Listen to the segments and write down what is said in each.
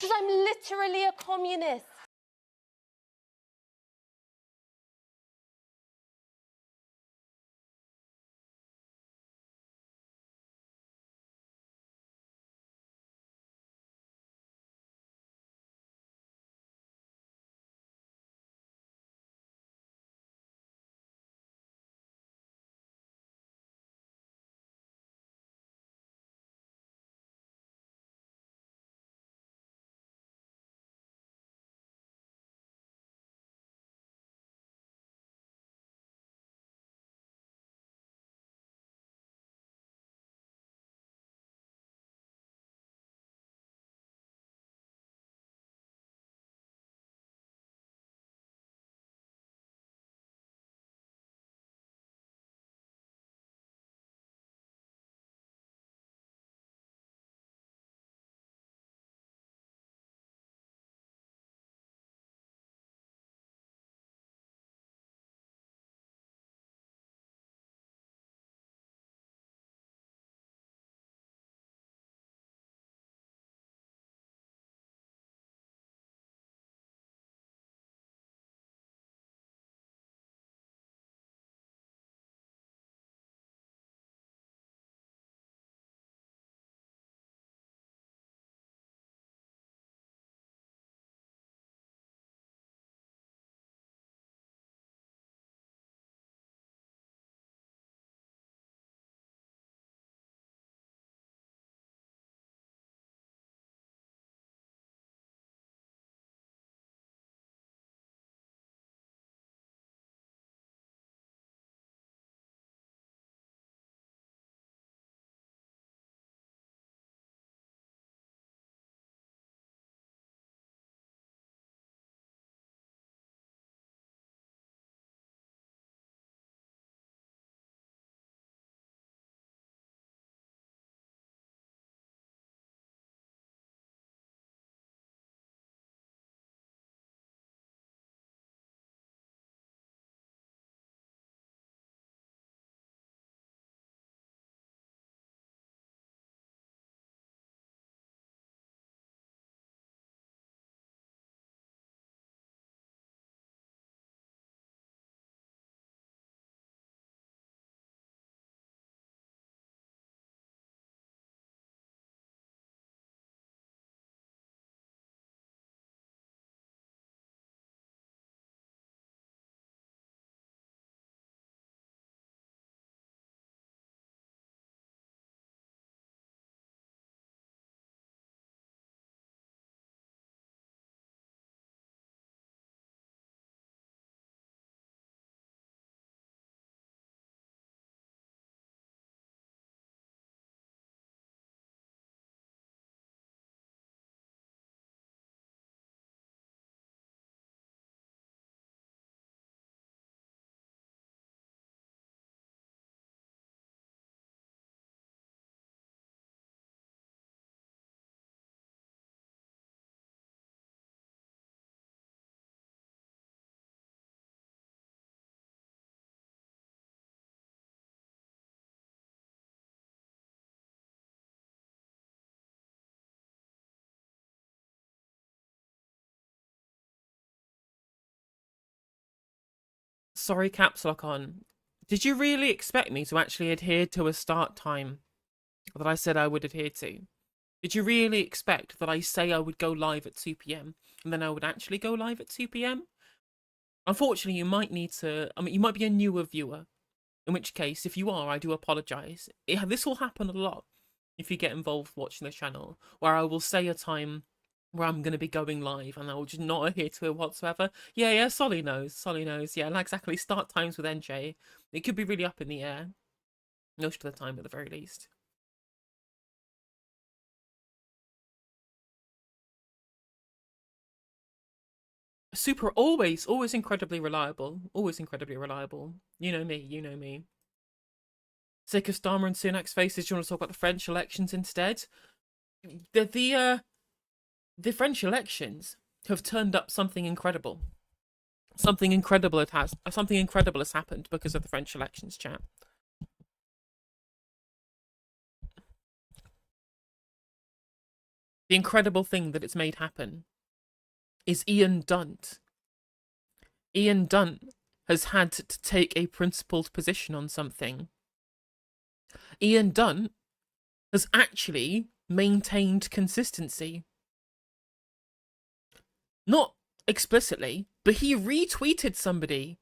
Because I'm literally a communist. Sorry, caps lock on. Did you really expect me to actually adhere to a start time that I said I would adhere to? Did you really expect that I say I would go live at 2 p.m. and then I would actually go live at 2 p.m.? Unfortunately, you might need to, I mean, you might be a newer viewer, in which case, if you are, I do apologise. This will happen a lot if you get involved watching the channel, where I will say a time where I'm going to be going live and I will just not adhere to it whatsoever. Yeah, Solly knows, yeah, and exactly, start times with NJ. It could be really up in the air, most of the time at the very least. Super, always incredibly reliable, You know me. Sick of Starmer and Sunak's faces. Do you want to talk about the French elections instead? The French elections have turned up something incredible. Something incredible has happened because of the French elections, chat. The incredible thing that it's made happen is Ian Dunt. Ian Dunt has had to take a principled position on something. Ian Dunt has actually maintained consistency. Not explicitly, but he retweeted somebody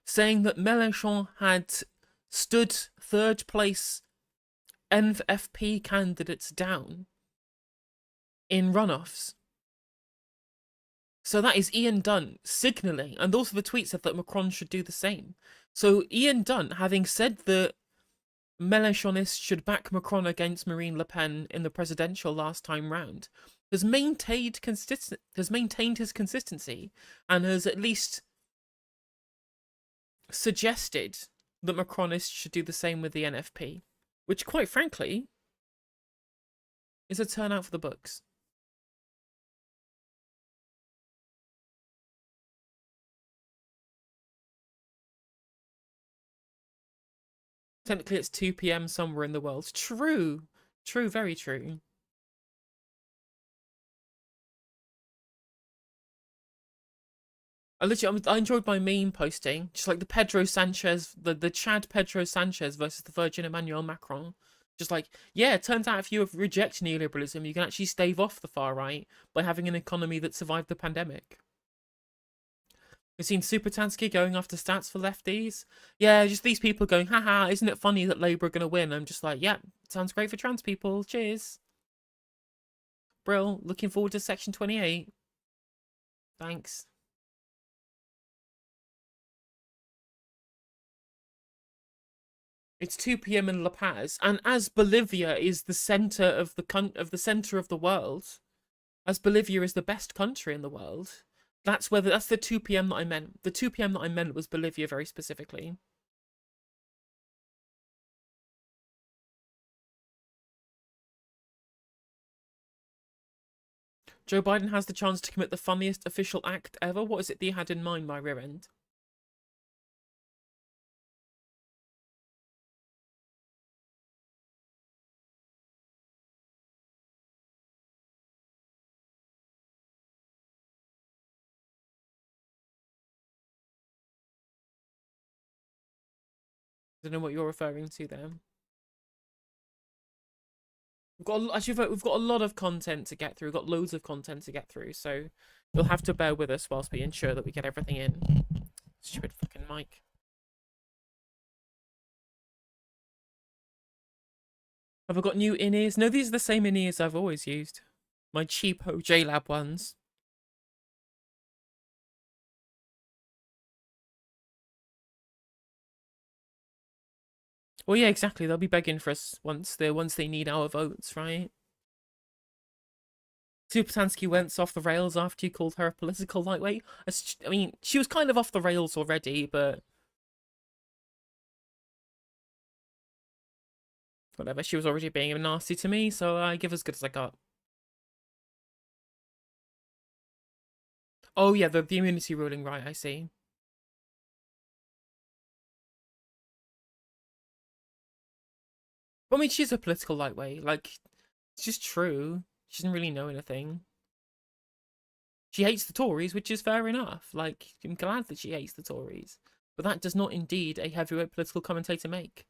saying that Mélenchon had stood third place NFP candidates down in runoffs. So that is Ian Dunt signalling, and also the tweet said that Macron should do the same. So Ian Dunt, having said that Mélenchonists should back Macron against Marine Le Pen in the presidential last time round, has maintained his consistency, and has at least suggested that Macronists should do the same with the NFP, which, quite frankly, is a turnout for the books. Technically, it's 2 p.m. somewhere in the world. True. True, very true. I enjoyed my meme posting, just like the Pedro Sanchez, the Chad Pedro Sanchez versus the Virgin Emmanuel Macron. Just like, yeah, it turns out if you reject neoliberalism, you can actually stave off the far right by having an economy that survived the pandemic. We've seen Supertansky going after stats for lefties. Yeah, just these people going, haha, isn't it funny that Labour are going to win? I'm just like, yeah, sounds great for trans people. Cheers. Brill, looking forward to Section 28. Thanks. It's 2 p.m. in La Paz, and as Bolivia is the center of the center of the world, as Bolivia is the best country in the world, that's the 2 p.m. that I meant. The 2 p.m. that I meant was Bolivia very specifically. Joe Biden has the chance to commit the funniest official act ever. What is it that you had in mind, my rear end? I don't know what you're referring to there. We've got a lot of content to get through. We've got loads of content to get through, so you'll have to bear with us whilst we ensure that we get everything in. Stupid fucking mic. Have I got new in-ears? No, these are the same in-ears I've always used. My cheapo JLab ones. Well, yeah, exactly. They'll be begging for us once they need our votes, right? Supertansky went off the rails after you called her a political lightweight. I mean, she was kind of off the rails already, but whatever. She was already being nasty to me, so I give as good as I got. Oh yeah, the immunity ruling, right? I see. I mean, she's a political lightweight. Like, it's just true. She doesn't really know anything. She hates the Tories, which is fair enough. Like, I'm glad that she hates the Tories. But that does not indeed a heavyweight political commentator make.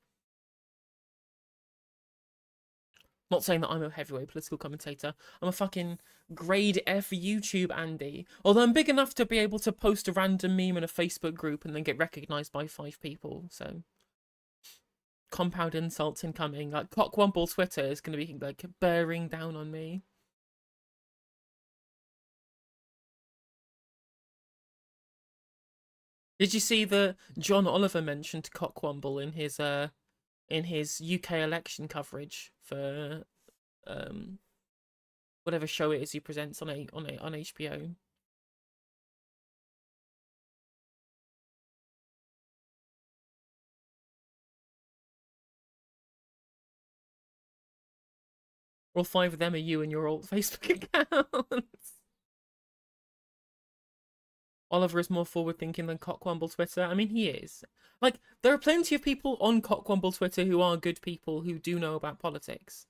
Not saying that I'm a heavyweight political commentator. I'm a fucking grade F YouTube Andy. Although I'm big enough to be able to post a random meme in a Facebook group and then get recognised by 5 people, so... Compound insults incoming. Like, Cockwomble Twitter is going to be, like, bearing down on me. Did you see that John Oliver mentioned Cockwomble in his UK election coverage for whatever show it is he presents on HBO? All 5 of them are you and your old Facebook accounts. Oliver is more forward-thinking than Cockwomble Twitter. I mean, he is. Like, there are plenty of people on Cockwomble Twitter who are good people who do know about politics.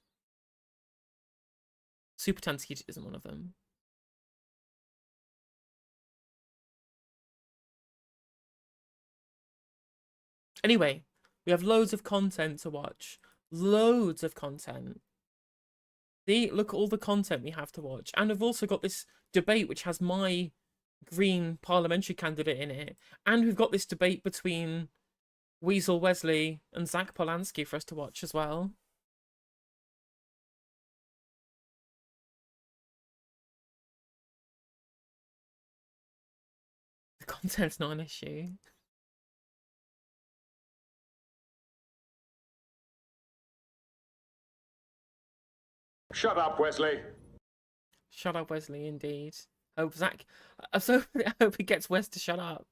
Supertansky isn't one of them. Anyway, we have loads of content to watch. Loads of content. See, look at all the content we have to watch. And we've also got this debate which has my Green parliamentary candidate in it. And we've got this debate between Weasel Wesley and Zach Polanski for us to watch as well. The content's not an issue. Shut up, Wesley. Shut up, Wesley, indeed. Oh, Zach, I hope he gets Wes to shut up.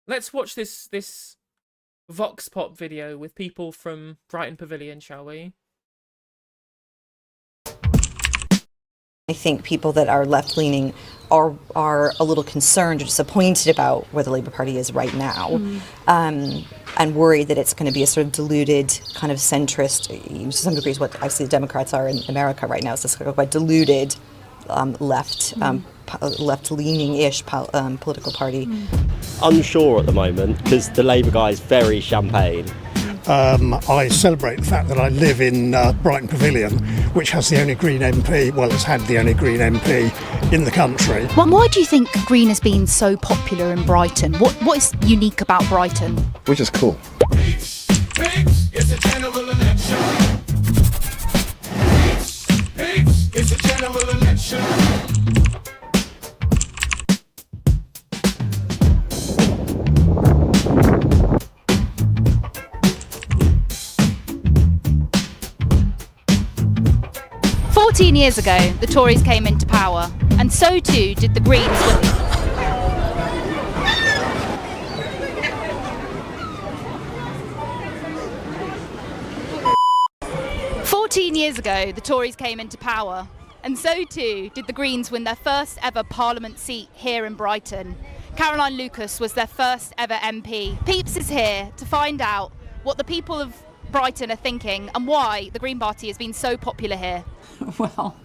Let's watch this Vox Pop video with people from Brighton Pavilion, shall we? I think people that are left-leaning are a little concerned or disappointed about where the Labour Party is right now, and worried that it's going to be a sort of diluted kind of centrist, to some degree is what I see the Democrats are in America right now. It's this quite diluted left-leaning-ish political party. Unsure at the moment because the Labour guy is very champagne. I celebrate the fact that I live in Brighton Pavilion, which has the only Green MP, well, it's had the only Green MP in the country. Well, why do you think Green has been so popular in Brighton? What is unique about Brighton? Which is cool. It's a general election. It's a general election. 14 years ago, the Tories came into power, and so too did the Greens. 14 years ago, the Tories came into power, and so too did the Greens win their first ever Parliament seat here in Brighton. Caroline Lucas was their first ever MP. Peeps is here to find out what the people of Brighton are thinking and why the Green Party has been so popular here. Well,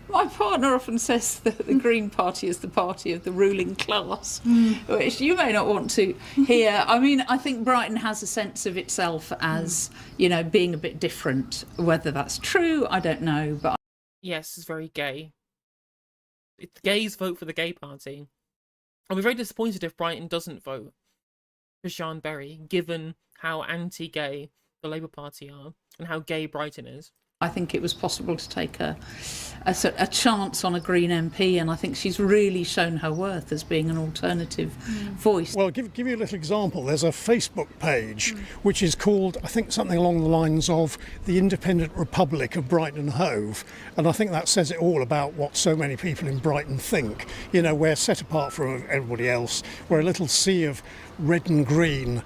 my partner often says that the Green Party is the party of the ruling class, which you may not want to hear. I mean, I think Brighton has a sense of itself as, you know, being a bit different. Whether that's true, I don't know. But Yes, it's very gay. If the gays vote for the gay party, I'll be very disappointed if Brighton doesn't vote for Sian Berry, given how anti-gay the Labour Party are and how gay Brighton is. I think it was possible to take a chance on a Green MP, and I think she's really shown her worth as being an alternative voice. Well, give you a little example. There's a Facebook page which is called, I think, something along the lines of the Independent Republic of Brighton and Hove, and I think that says it all about what so many people in Brighton think. You know, we're set apart from everybody else. We're a little sea of red and green,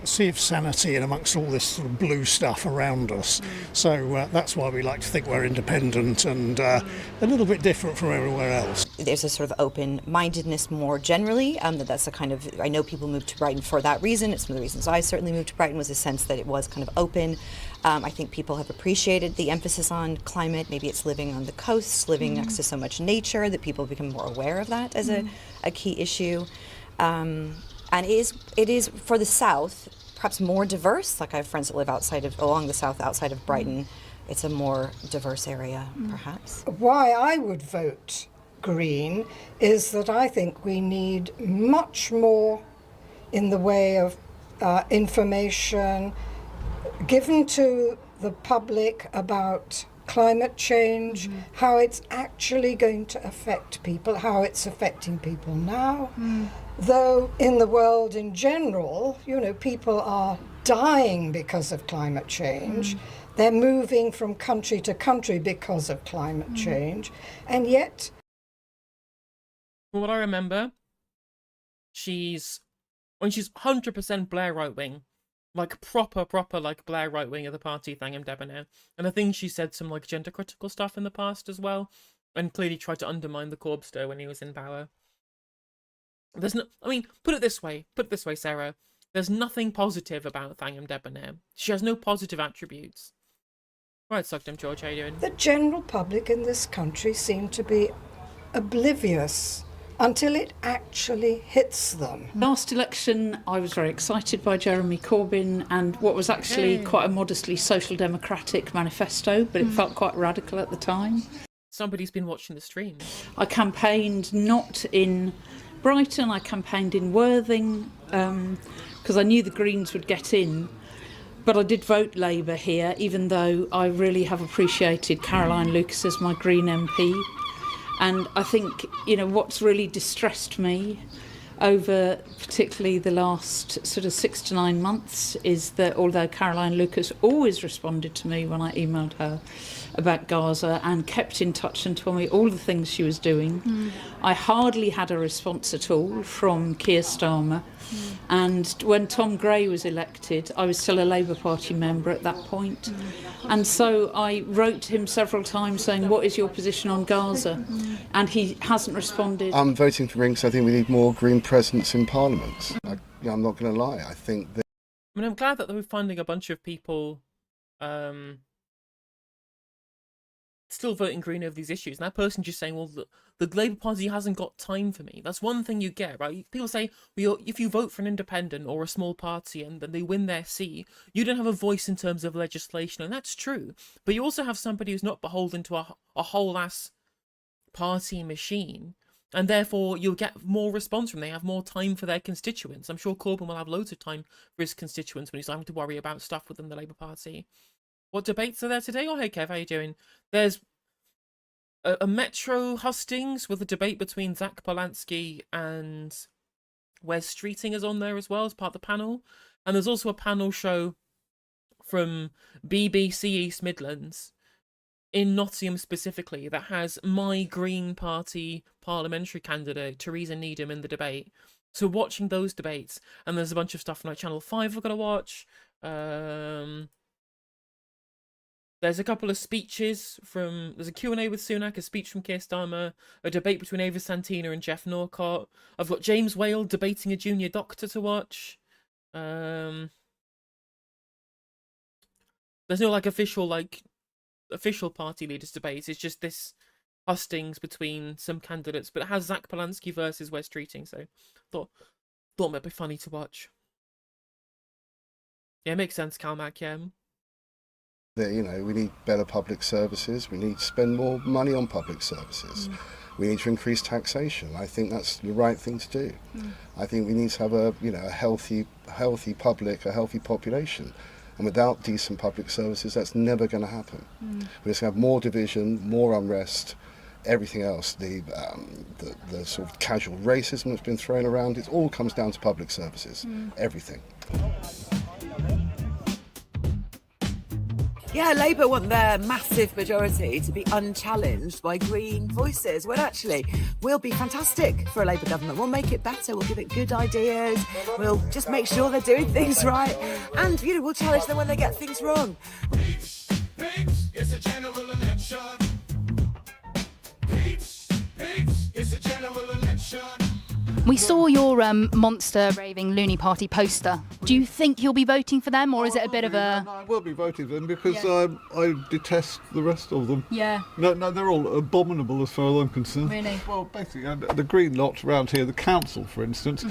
sea of sanity, and amongst all this sort of blue stuff around us. So that's why we like to think we're independent and a little bit different from everywhere else. There's a sort of open-mindedness more generally. That's a kind of, I know people moved to Brighton for that reason. It's one of the reasons I certainly moved to Brighton, was a sense that it was kind of open. I think people have appreciated the emphasis on climate. Maybe it's living on the coasts, living next to so much nature, that people become more aware of that as a key issue. And it is for the South perhaps more diverse. Like I have friends that live along the South, outside of Brighton. It's a more diverse area, perhaps. Why I would vote Green is that I think we need much more in the way of information given to the public about climate change, how it's actually going to affect people, how it's affecting people now. Though in the world in general, you know, people are dying because of climate change. They're moving from country to country because of climate change. And yet... From what I remember, she's 100% Blair right-wing. Like proper like Blair right-wing of the party thing, I'm debonair. And I think she said some like gender critical stuff in the past as well. And clearly tried to undermine the Corbster when he was in power. There's no, I mean, put it this way, Sarah. There's nothing positive about Thangam Debonair. She has no positive attributes. Right, Sugdem George, how you doing? The general public in this country seem to be oblivious until it actually hits them. Last election, I was very excited by Jeremy Corbyn and what was actually quite a modestly social democratic manifesto, but it felt quite radical at the time. Somebody's been watching the stream. I campaigned not in Brighton, I campaigned in Worthing, because I knew the Greens would get in. But I did vote Labour here, even though I really have appreciated Caroline Lucas as my Green MP. And I think, you know, what's really distressed me over particularly the last sort of 6 to 9 months is that although Caroline Lucas always responded to me when I emailed her about Gaza and kept in touch and told me all the things she was doing, I hardly had a response at all from Keir Starmer. And when Tom Gray was elected, I was still a Labour Party member at that point. And so I wrote to him several times saying, what is your position on Gaza? And he hasn't responded. I'm voting for Green because I think we need more Green presence in Parliament. I'm not going to lie. I think that... I mean, I'm glad that they were finding a bunch of people still voting Green over these issues. And that person just saying, well, the Labour Party hasn't got time for me. That's one thing you get, right? People say, well, if you vote for an independent or a small party and then they win their seat, you don't have a voice in terms of legislation. And that's true. But you also have somebody who's not beholden to a whole-ass party machine. And therefore, you'll get more response from them. They have more time for their constituents. I'm sure Corbyn will have loads of time for his constituents when he's having to worry about stuff within the Labour Party. What debates are there today? Oh, hey, Kev, how you doing? There's a Metro hustings with a debate between Zach Polanski and Wes Streeting is on there as well as part of the panel. And there's also a panel show from BBC East Midlands in Nottingham specifically that has my Green Party parliamentary candidate, Theresa Needham, in the debate. So watching those debates, and there's a bunch of stuff from like Channel 5 we're going to watch. There's a couple of speeches from... There's a Q&A with Sunak, a speech from Keir Starmer, a debate between Ava Santina and Jeff Norcott. I've got James Whale debating a junior doctor to watch. There's no official party leaders debates. It's just this hustings between some candidates, but it has Zach Polanski versus Wes Streeting, so thought it might be funny to watch. Yeah, it makes sense, Calmac, yeah. You know, we need better public services. We need to spend more money on public services. We need to increase taxation. I think that's the right thing to do. I think we need to have a healthy public, a healthy population. And without decent public services, that's never going to happen. We're just going to have more division, more unrest, everything else. The sort of casual racism that's been thrown around, it all comes down to public services. Everything. Yeah, Labour want their massive majority to be unchallenged by Green voices. Well, actually, we'll be fantastic for a Labour government. We'll make it better. We'll give it good ideas. We'll just make sure they're doing things right. And, we'll challenge them when they get things wrong. Peeps, it's a general election. Peeps, it's a general election. We saw your monster raving loony party poster. Do you think you'll be voting for them, or is it a bit of a... No, I will be voting for them because I detest the rest of them. Yeah. No, they're all abominable as far as I'm concerned. Really? Well, basically, the Green lot around here, the council, for instance,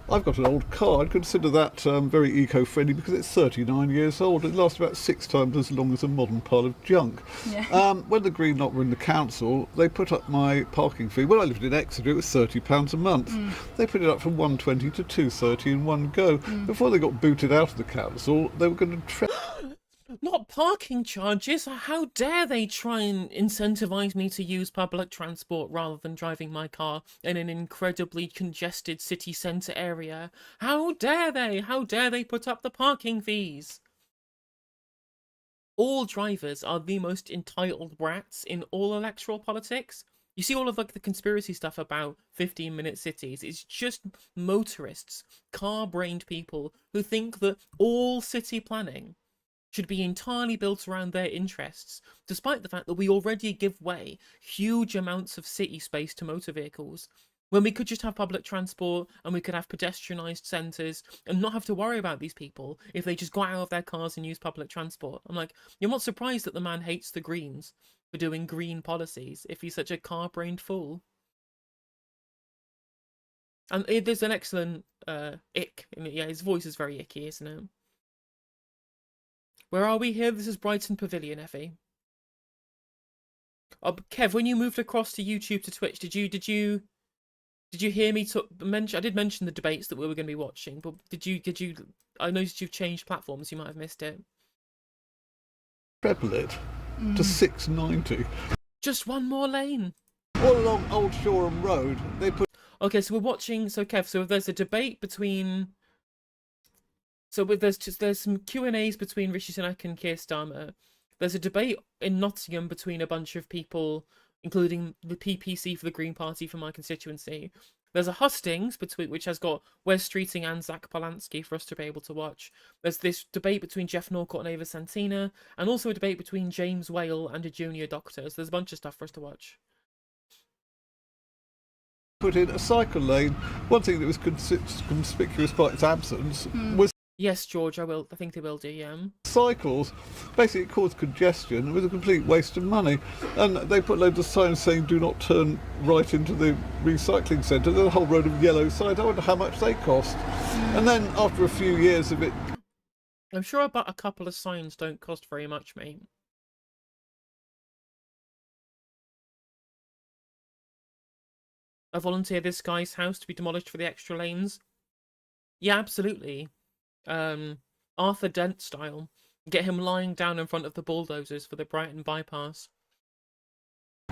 I've got an old car. I'd consider that very eco-friendly because it's 39 years old. It lasts about 6 times as long as a modern pile of junk. Yeah. When the Green lot were in the council, they put up my parking fee. When I lived in Exeter, it was £30 a month. They put it up from £120 to £230 in one go. Before they got booted out of the council, they were going to... Not parking charges. How dare they try and incentivise me to use public transport rather than driving my car in an incredibly congested city centre area? How dare they? How dare they put up the parking fees? All drivers are the most entitled brats in all electoral politics. You see all of the conspiracy stuff about 15-minute cities. It's just motorists, car-brained people who think that all city planning should be entirely built around their interests, despite the fact that we already give away huge amounts of city space to motor vehicles. When we could just have public transport and we could have pedestrianised centres and not have to worry about these people if they just got out of their cars and used public transport. I'm like, you're not surprised that the man hates the Greens for doing green policies if he's such a car-brained fool. And there's an excellent ick. Yeah, his voice is very icky, isn't it? Where are we here? This is Brighton Pavilion, Effie. Oh, Kev, when you moved across to YouTube to Twitch, did you hear me mention? I did mention the debates that we were going to be watching, but did you? I noticed you've changed platforms. You might have missed it. Treble it to 690. Just one more lane. All along Old Shoreham Road, they put. Okay, so we're watching. So Kev, so there's a debate between. So there's some Q&As between Rishi Sunak and Keir Starmer. There's a debate in Nottingham between a bunch of people, including the PPC for the Green Party for my constituency. There's a hustings which has got Wes Streeting and Zach Polanski for us to be able to watch. There's this debate between Jeff Norcott and Ava Santina, and also a debate between James Whale and a junior doctor. So there's a bunch of stuff for us to watch. Put in a cycle lane. One thing that was conspicuous by its absence was. Yes, George, I think they will do, yeah. Cycles. Basically, it caused congestion. It was a complete waste of money. And they put loads of signs saying, do not turn right into the recycling centre. There's a whole road of yellow signs. I wonder how much they cost. And then, after a few years of it... I'm sure about a couple of signs don't cost very much, mate. I volunteer this guy's house to be demolished for the extra lanes. Yeah, absolutely. Arthur Dent style. Get him lying down in front of the bulldozers for the Brighton bypass.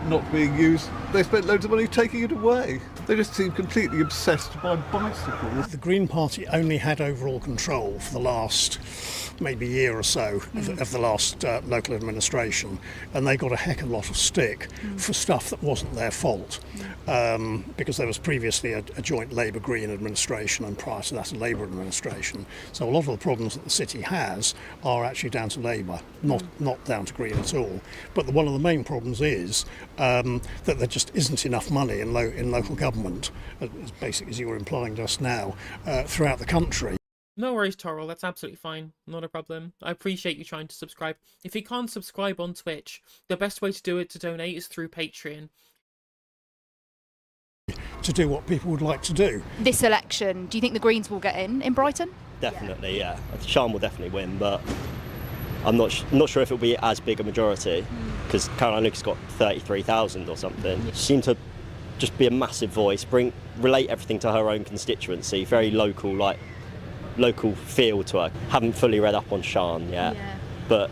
Not being used. They spent loads of money taking it away. They just seem completely obsessed by bicycles. The Green Party only had overall control for the last maybe year or so of the last local administration, and they got a heck of a lot of stick for stuff that wasn't their fault, because there was previously a joint Labour-Green administration and prior to that a Labour administration. So a lot of the problems that the city has are actually down to Labour, not down to Green at all. But one of the main problems is that there just isn't enough money in local government, as basic as you were implying just now, throughout the country. No worries, Torrell, that's absolutely fine. Not a problem. I appreciate you trying to subscribe. If you can't subscribe on Twitch, the best way to do it to donate is through Patreon. To do what people would like to do. This election, do you think the Greens will get in Brighton? Definitely, yeah. Sean will definitely win, but I'm not sure if it'll be as big a majority, because Caroline Lucas got 33,000 or something. She seemed to just be a massive voice, relate everything to her own constituency, very local feel to her. Haven't fully read up on Sian yet, but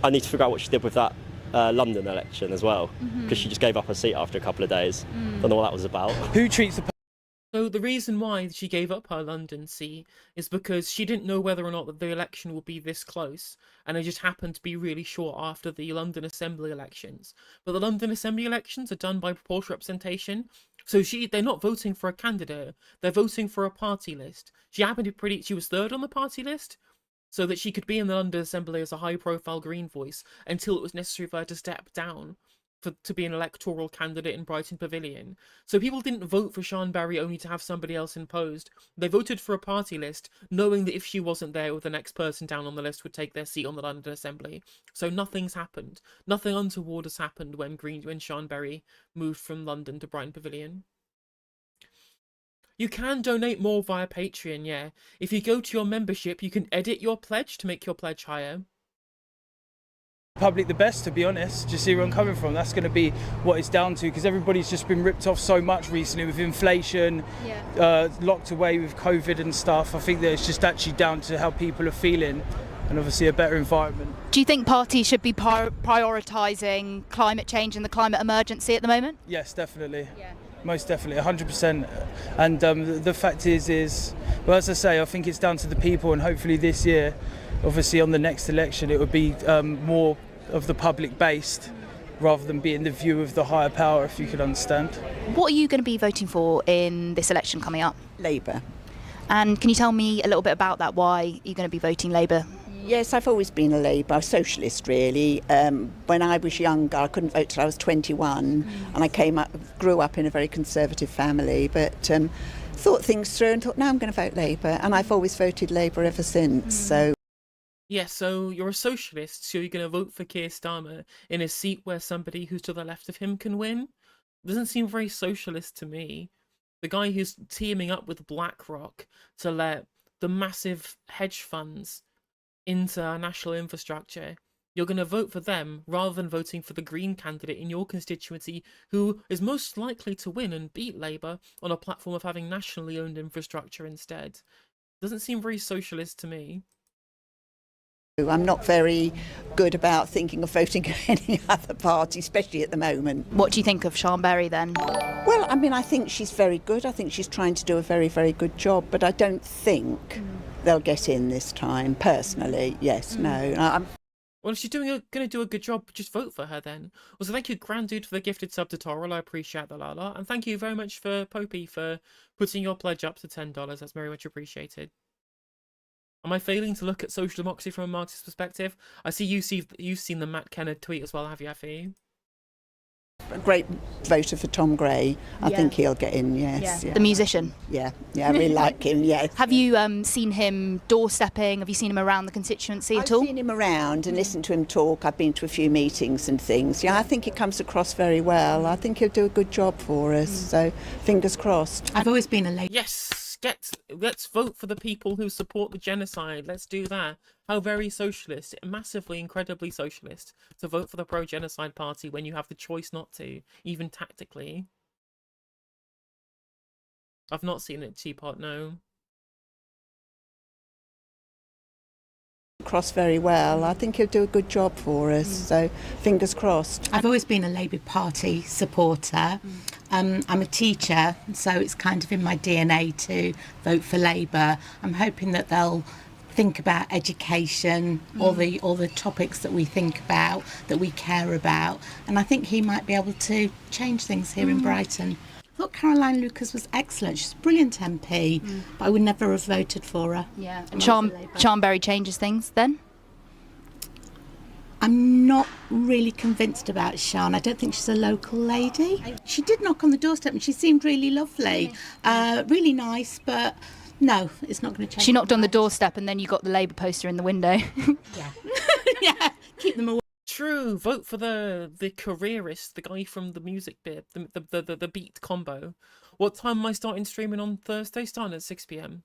I need to figure out what she did with that London election as well, because she just gave up her seat after a couple of days. Don't know what that was about. Who treats the... So the reason why she gave up her London seat is because she didn't know whether or not the election would be this close, and it just happened to be really short after the London Assembly elections. But the London Assembly elections are done by proportional representation, so they're not voting for a candidate, they're voting for a party list. She happened to be she was third on the party list, so that she could be in the London Assembly as a high-profile Green voice until it was necessary for her to step down to be an electoral candidate in Brighton Pavilion. So people didn't vote for Sian Berry only to have somebody else imposed. They voted for a party list, knowing that if she wasn't there, the next person down on the list would take their seat on the London Assembly. So nothing's happened. Nothing untoward has happened when Sian Berry moved from London to Brighton Pavilion. You can donate more via Patreon, yeah. If you go to your membership, you can edit your pledge to make your pledge higher. Public the best, to be honest. Do you see where I'm coming from? That's going to be what it's down to, because everybody's just been ripped off so much recently with inflation, locked away with COVID and stuff. I think that it's just actually down to how people are feeling, and obviously a better environment. Do you think parties should be prioritising climate change and the climate emergency at the moment? Yes, definitely. Yeah. Most definitely, 100%. And the fact is, well, as I say, I think it's down to the people, and hopefully this year, obviously on the next election, it would be more of the public based rather than being the view of the higher power, if you could understand. What are you going to be voting for in this election coming up? Labour. And can you tell me a little bit about that? Why are you going to be voting Labour? Yes, I've always been a Labour, socialist really. When I was younger, I couldn't vote till I was 21, and I grew up in a very conservative family, but thought things through and thought, no, I'm going to vote Labour, and I've always voted Labour ever since. So. Yeah, so you're a socialist, so you're going to vote for Keir Starmer in a seat where somebody who's to the left of him can win? Doesn't seem very socialist to me. The guy who's teaming up with BlackRock to let the massive hedge funds into our national infrastructure, you're going to vote for them rather than voting for the Green candidate in your constituency who is most likely to win and beat Labour on a platform of having nationally owned infrastructure instead. Doesn't seem very socialist to me. I'm not very good about thinking of voting for any other party, especially at the moment. What do you think of Sian Berry then? Well, I mean, I think she's very good. I think she's trying to do a very, very good job, but I don't think they'll get in this time, personally. Yes, no. Well, if she's going to do a good job, just vote for her then. Also, thank you, Grand Dude, for the gifted sub tutorial. I appreciate the Lala. And thank you very much for Popey for putting your pledge up to $10. That's very much appreciated. Am I failing to look at social democracy from a Marxist perspective? I see you've seen the Matt Kennard tweet as well, have you, Effie? A great voter for Tom Gray. I think he'll get in, yes. Yeah. The musician? Yeah, I really like him, yes. Have you seen him doorstepping? Have you seen him around the constituency at all? I've seen him around and listened to him talk. I've been to a few meetings and things. Yeah, I think he comes across very well. I think he'll do a good job for us, so fingers crossed. I've always been a lady. Yes! Let's vote for the people who support the genocide. Let's do that. How very socialist, massively, incredibly socialist, to vote for the pro-genocide party when you have the choice not to, even tactically. I've not seen it, Teapot, no. Across very well. I think he'll do a good job for us, so fingers crossed. I've always been a Labour Party supporter. I'm a teacher, so it's kind of in my DNA to vote for Labour. I'm hoping that they'll think about education, all the topics that we think about, that we care about, and I think he might be able to change things here in Brighton. I thought Caroline Lucas was excellent. She's a brilliant MP, but I would never have voted for her. Yeah. And Sian Berry changes things then? I'm not really convinced about Sian. I don't think she's a local lady. She did knock on the doorstep and she seemed really lovely, really nice, but no, it's not going to change. She knocked on the doorstep and then you got the Labour poster in the window. Yeah. Yeah, keep them away. True, vote for the careerist, the guy from the music bit, the beat combo. What time am I starting streaming on Thursday? Starting at 6 PM.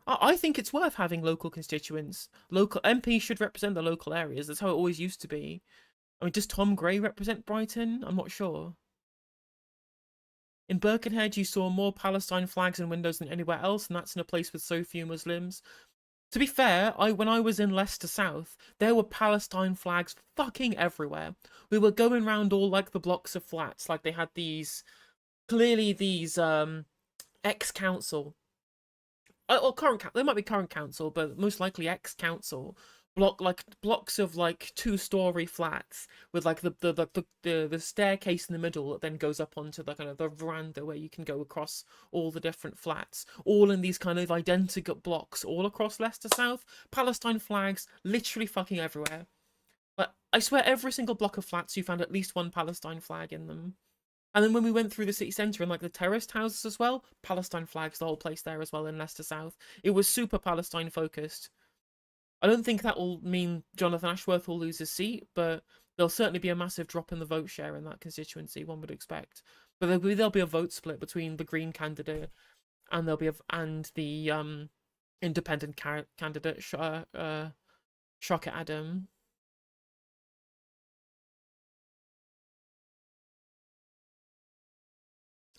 I think it's worth having local constituents. Local MPs should represent the local areas. That's how it always used to be. I mean, does Tom Gray represent Brighton? I'm not sure. In Birkenhead, you saw more Palestine flags and windows than anywhere else, and that's in a place with so few Muslims. To be fair, when I was in Leicester South, there were Palestine flags fucking everywhere. We were going round all like the blocks of flats, like they had these, clearly these ex-council, or current, they might be current council, but most likely ex-council blocks of like 2-story flats with like the staircase in the middle that then goes up onto the kind of the veranda where you can go across all the different flats, all in these kind of identical blocks all across Leicester South. Palestine flags literally fucking everywhere. But I swear every single block of flats you found at least one Palestine flag in them. And then when we went through the city centre and like the terraced houses as well, Palestine flags, the whole place there as well in Leicester South. It was super Palestine focused. I don't think that will mean Jonathan Ashworth will lose his seat, but there'll certainly be a massive drop in the vote share in that constituency, one would expect. But there'll be a vote split between the Green candidate and the independent candidate, Shocker Adam.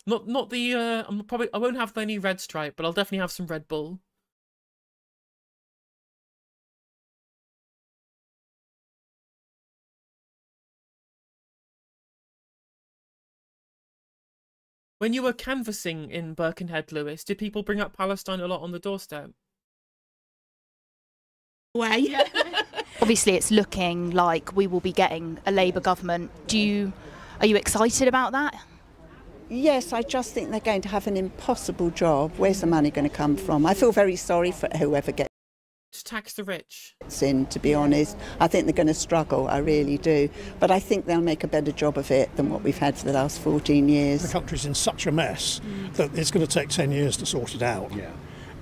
Not the I won't have any Red Stripe, but I'll definitely have some Red Bull. When you were canvassing in Birkenhead, Lewis, did people bring up Palestine a lot on the doorstep? Way. Obviously, it's looking like we will be getting a Labour government. Are you excited about that? Yes, I just think they're going to have an impossible job. Where's the money going to come from? I feel very sorry for whoever gets. tax the rich? In, to be honest, I think they're going to struggle, I really do, but I think they'll make a better job of it than what we've had for the last 14 years. The country's in such a mess that it's going to take 10 years to sort it out. Yeah.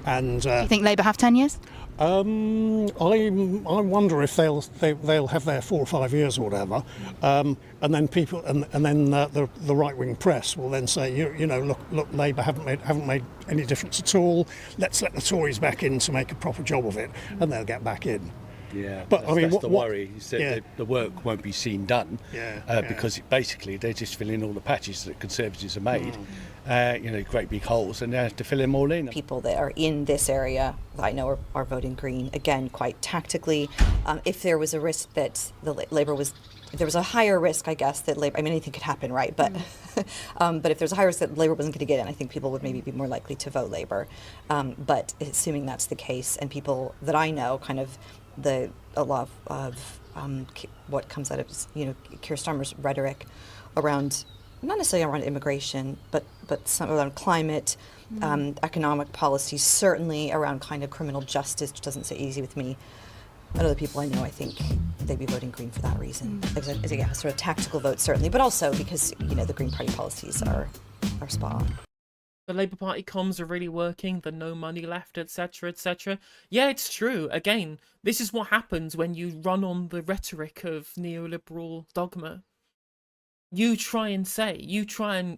And Do you think Labour have 10 years? I wonder if they'll have their 4 or 5 years or whatever, and then people and then the right wing press will then say, look, Labour haven't made any difference at all. Let's let the Tories back in to make a proper job of it, and they'll get back in. Yeah, but I mean, that's the worry is that the work won't be seen done, because basically they're just filling all the patches that Conservatives have made. Great big holes, and they have to fill them all in. People that are in this area, I know, are voting Green, again, quite tactically. If there was a risk that Labour was, if there was a higher risk, I guess, that Labour, I mean, anything could happen, right? But but if there's a higher risk that Labour wasn't going to get in, I think people would maybe be more likely to vote Labour. But assuming that's the case, and people that I know, kind of a lot of what comes out of, Keir Starmer's rhetoric around, not necessarily around immigration, but some around climate, economic policy, certainly around kind of criminal justice, which doesn't sit easy with me. And other people I know, I think they'd be voting Green for that reason. As a sort of tactical vote, certainly, but also because, the Green Party policies are spot on. The Labour Party comms are really working, the no money left, etc, etc. Yeah, it's true. Again, this is what happens when you run on the rhetoric of neoliberal dogma. You try and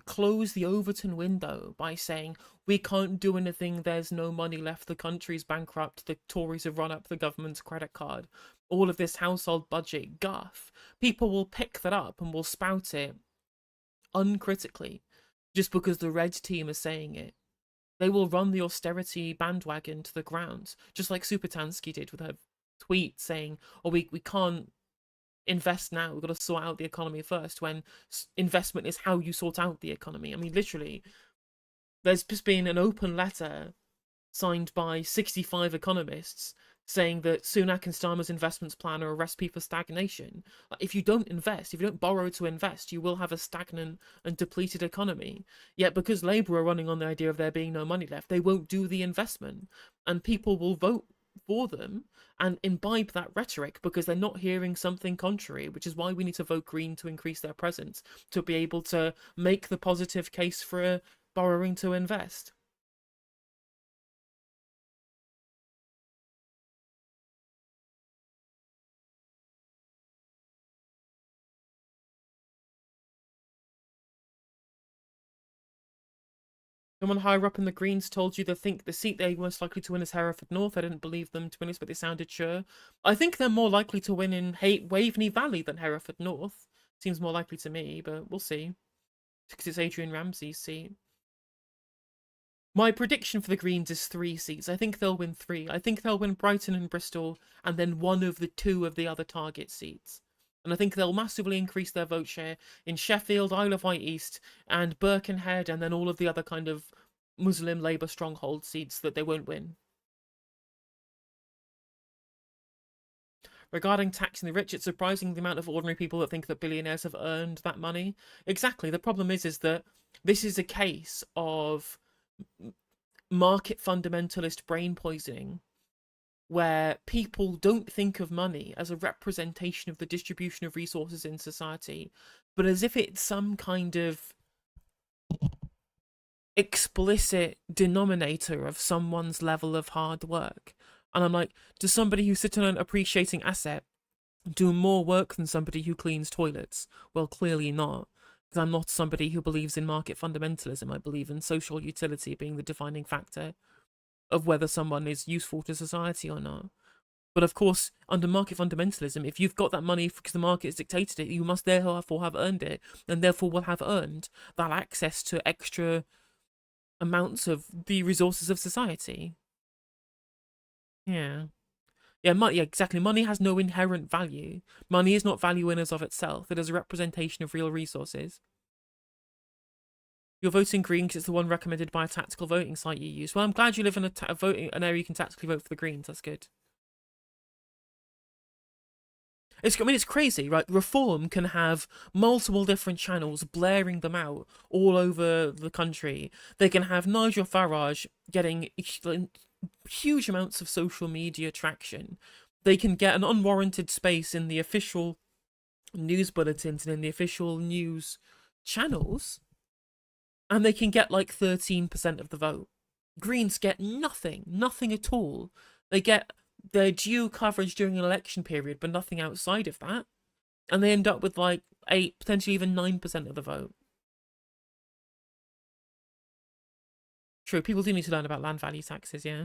close the Overton window by saying, we can't do anything, there's no money left, the country's bankrupt, the Tories have run up the government's credit card, all of this household budget guff. People will pick that up and will spout it uncritically, just because the red team is saying it. They will run the austerity bandwagon to the ground, just like Supetansky did with her tweet saying, we can't invest now, we've got to sort out the economy first, when investment is how you sort out the economy. I mean, literally, there's just been an open letter signed by 65 economists saying that Sunak and Starmer's investments plan are a recipe for stagnation. If you don't invest, if you don't borrow to invest, you will have a stagnant and depleted economy. Yet because Labour are running on the idea of there being no money left, they won't do the investment. And people will vote for them and imbibe that rhetoric because they're not hearing something contrary, which is why we need to vote Green to increase their presence, to be able to make the positive case for borrowing to invest. Someone higher up in the Greens told you they think the seat they're most likely to win is Hereford North. I didn't believe them, to be honest, but they sounded sure. I think they're more likely to win in Waveney Valley than Hereford North. Seems more likely to me, but we'll see. Because it's Adrian Ramsey's seat. My prediction for the Greens is 3 seats. I think they'll win 3. I think they'll win Brighton and Bristol, and then one of the 2 of the other target seats. And I think they'll massively increase their vote share in Sheffield, Isle of Wight East, and Birkenhead, and then all of the other kind of Muslim Labour stronghold seats that they won't win. Regarding taxing the rich, it's surprising the amount of ordinary people that think that billionaires have earned that money. Exactly. The problem is that this is a case of market fundamentalist brain poisoning, where people don't think of money as a representation of the distribution of resources in society, but as if it's some kind of explicit denominator of someone's level of hard work. And I'm like, does somebody who's sitting on an appreciating asset do more work than somebody who cleans toilets? Well, clearly not. Because I'm not somebody who believes in market fundamentalism. I believe in social utility being the defining factor of whether someone is useful to society or not. But of course, under market fundamentalism, if you've got that money because the market has dictated it, you must therefore have earned it, and therefore will have earned that access to extra amounts of the resources of society. Yeah, exactly. Money has no inherent value. Money is not value in as of itself. It is a representation of real resources. You're voting Green because it's the one recommended by a tactical voting site you use. Well, I'm glad you live in an area you can tactically vote for the Greens. That's good. It's crazy, right? Reform can have multiple different channels blaring them out all over the country. They can have Nigel Farage getting huge amounts of social media traction. They can get an unwarranted space in the official news bulletins and in the official news channels, and they can get like 13% of the vote. Greens get nothing at all. They get their due coverage during an election period, but nothing outside of that. And they end up with like 8, potentially even 9% of the vote. True, people do need to learn about land value taxes, yeah.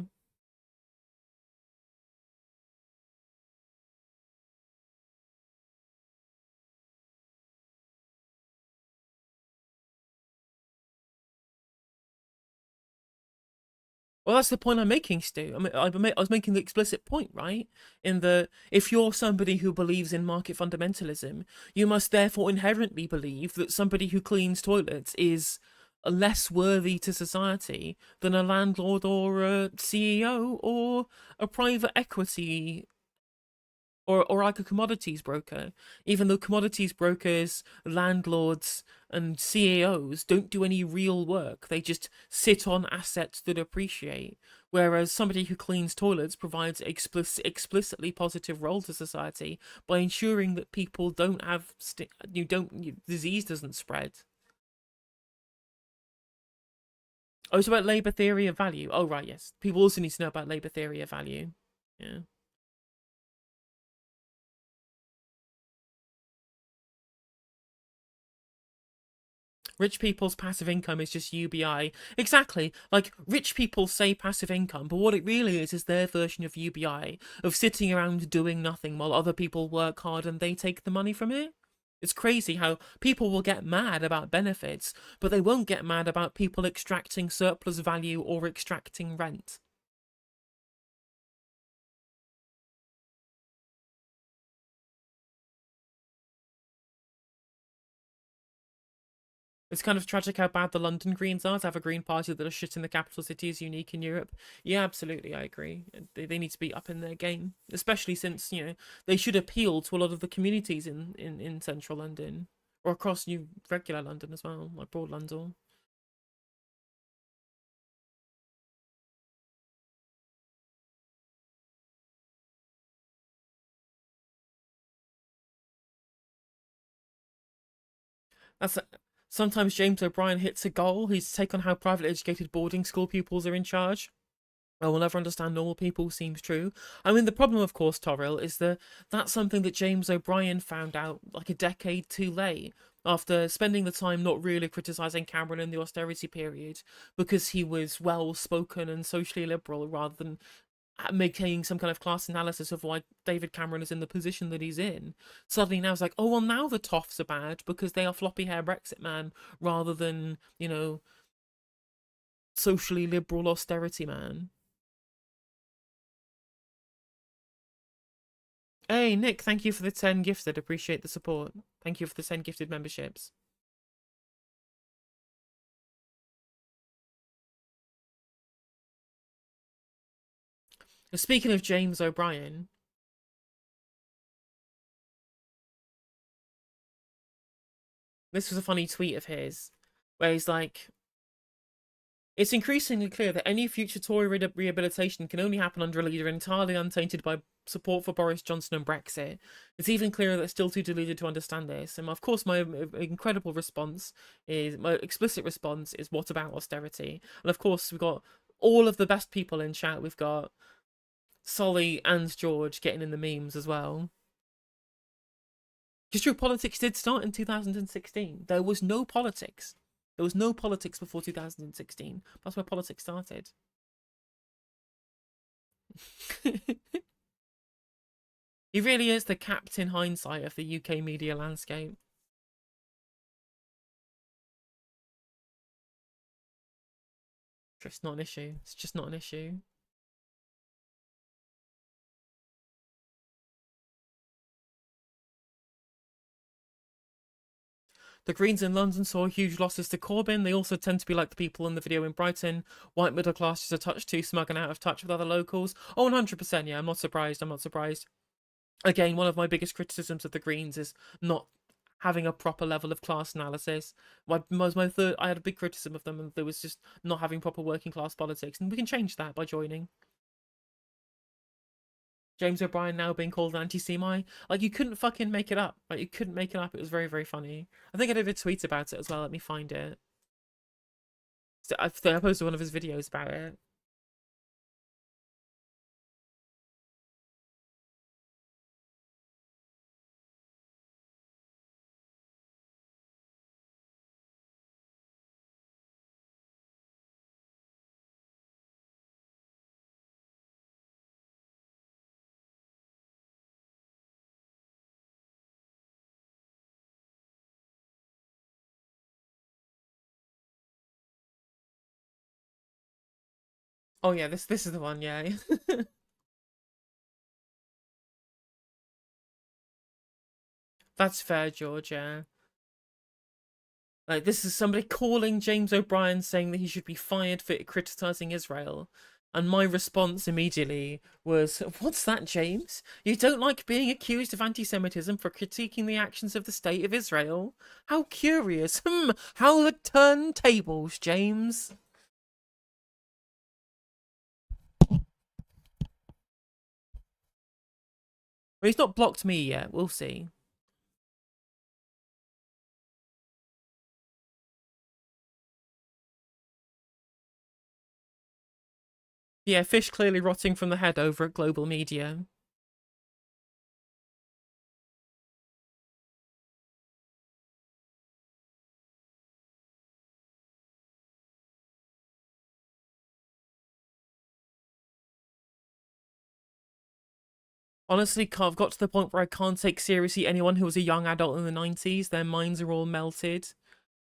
Well, that's the point I'm making, Stu. I was making the explicit point, right? In the, if you're somebody who believes in market fundamentalism, you must therefore inherently believe that somebody who cleans toilets is less worthy to society than a landlord or a CEO or a private equity or like a commodities broker, even though commodities brokers, landlords, and CEOs don't do any real work. They just sit on assets that appreciate. Whereas somebody who cleans toilets provides explicitly positive role to society by ensuring that people don't have disease doesn't spread. Oh, it's about Labour theory of value. Oh, right, yes. People also need to know about Labour theory of value. Yeah. Rich people's passive income is just UBI. Exactly. Like, rich people say passive income, but what it really is their version of UBI, of sitting around doing nothing while other people work hard and they take the money from it. It's crazy how people will get mad about benefits, but they won't get mad about people extracting surplus value or extracting rent. It's kind of tragic how bad the London Greens are. To have a Green Party that are shit in the capital city is unique in Europe. Yeah, absolutely, I agree. They need to be up in their game, especially since, you know, they should appeal to a lot of the communities in central London, or across regular London as well, like Broad London. Sometimes James O'Brien hits a goal. His take on how privately educated boarding school pupils are in charge. I will never understand normal people seems true. I mean, the problem, of course, Toril, is that's something that James O'Brien found out like a decade too late, after spending the time not really criticising Cameron in the austerity period, because he was well-spoken and socially liberal, rather than making some kind of class analysis of why David Cameron is in the position that he's in. Suddenly now it's like, oh, well, now the Toffs are bad because they are floppy hair Brexit man, rather than, you know, socially liberal austerity man. Hey, Nick, thank you for the 10 gifted. Appreciate the support. Thank you for the 10 gifted memberships. Speaking of James O'Brien, this was a funny tweet of his, where he's like, it's increasingly clear that any future Tory rehabilitation can only happen under a leader entirely untainted by support for Boris Johnson and Brexit. It's even clearer that it's still too deluded to understand this. And of course, my explicit response is, what about austerity? And of course, we've got all of the best people in chat. We've got Solly and George getting in the memes as well. Because true, politics did start in 2016. There was no politics. There was no politics before 2016. That's where politics started. He really is the Captain Hindsight of the UK media landscape. It's not an issue. It's just not an issue. The Greens in London saw huge losses to Corbyn. They also tend to be like the people in the video in Brighton. White middle class is a touch too smug and out of touch with other locals. Oh, 100%, yeah, I'm not surprised. Again, one of my biggest criticisms of the Greens is not having a proper level of class analysis. I had a big criticism of them, and there was just not having proper working class politics. And we can change that by joining. James O'Brien now being called an anti-Semite. Like, you couldn't fucking make it up. Like, you couldn't make it up. It was very, very funny. I think I did a tweet about it as well. Let me find it. So I posted one of his videos about it. Oh yeah, this is the one, yeah. That's fair, George, yeah. Like, this is somebody calling James O'Brien saying that he should be fired for criticising Israel. And my response immediately was, what's that, James? You don't like being accused of anti-Semitism for critiquing the actions of the State of Israel? How curious. How the turntables, James. Well, he's not blocked me yet. We'll see. Yeah, fish clearly rotting from the head over at global media. Honestly, I've got to the point where I can't take seriously anyone who was a young adult in the 90s. Their minds are all melted.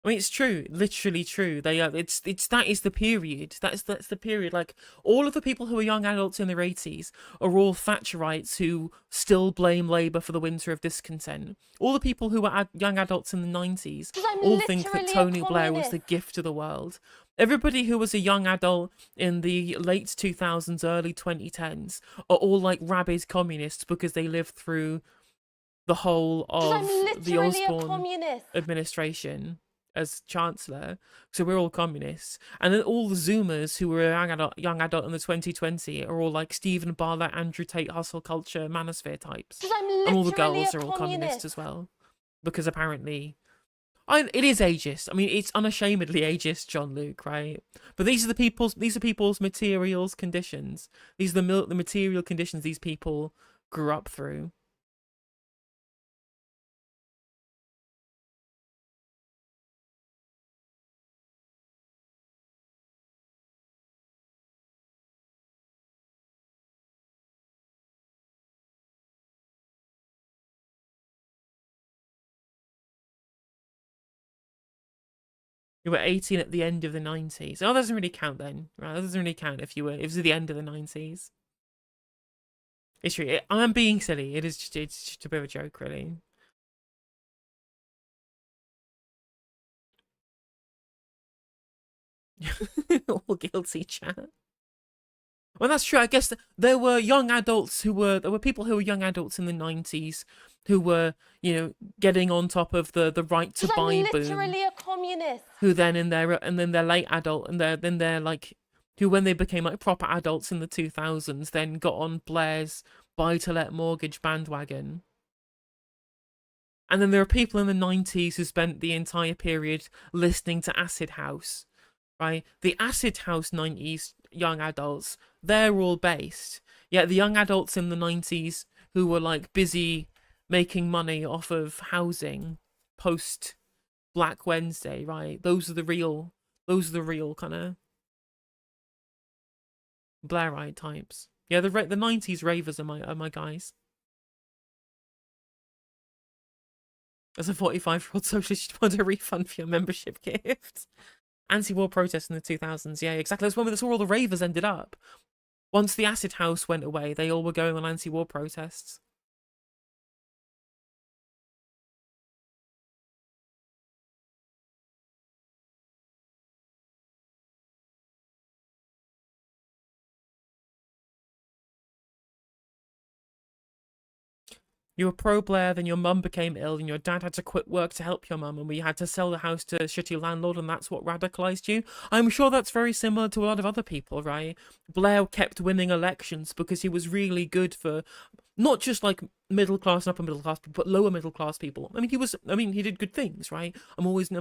I mean, it's true, literally true. They are. That is the period. That's the period. Like, all of the people who are young adults in their 80s are all Thatcherites who still blame Labour for the winter of discontent. All the people who were young adults in the 90s all think that Tony Blair was the gift of the world. Everybody who was a young adult in the late 2000s, early 2010s are all like rabid communists because they lived through the whole of the Osborne administration as Chancellor, so we're all communists. And then all the Zoomers who were young adult in the 2020 are all like Stephen Bartlett, Andrew Tate, hustle culture, manosphere types. And all the girls are all communists as well. Because apparently... it is ageist. I mean, it's unashamedly ageist, John Luke, right? But these are people's materials conditions. These are the material conditions these people grew up through. You were 18 at the end of the 90s. Oh, that doesn't really count then, right? That doesn't really count if it was at the end of the 90s. It's true. I'm being silly. It's just a bit of a joke, really. All guilty, chat. Well, that's true. I guess there were young adults there were people who were young adults in the 90s who were, getting on top of the right to buy boom. Literally a communist. Who then in their late adult and then they're like, who when they became like proper adults in the 2000s then got on Blair's buy-to-let mortgage bandwagon. And then there are people in the 90s who spent the entire period listening to Acid House, right? The Acid House 90s young adults, they're all based. Yet the young adults in the 90s who were like busy making money off of housing post Black Wednesday, right? Those are the real kind of Blairite types. Yeah, the 90s ravers are my guys. As a 45-year-old socialist, you want a refund for your membership gift. Anti-war protests in the 2000s, yeah, exactly. That's where all the ravers ended up. Once the Acid House went away, they all were going on anti-war protests. You were pro-Blair, then your mum became ill, and your dad had to quit work to help your mum, and we had to sell the house to a shitty landlord, and that's what radicalised you. I'm sure that's very similar to a lot of other people, right? Blair kept winning elections because he was really good for not just like middle class and upper middle class people, but lower middle class people. I mean, he did good things, right? Whilst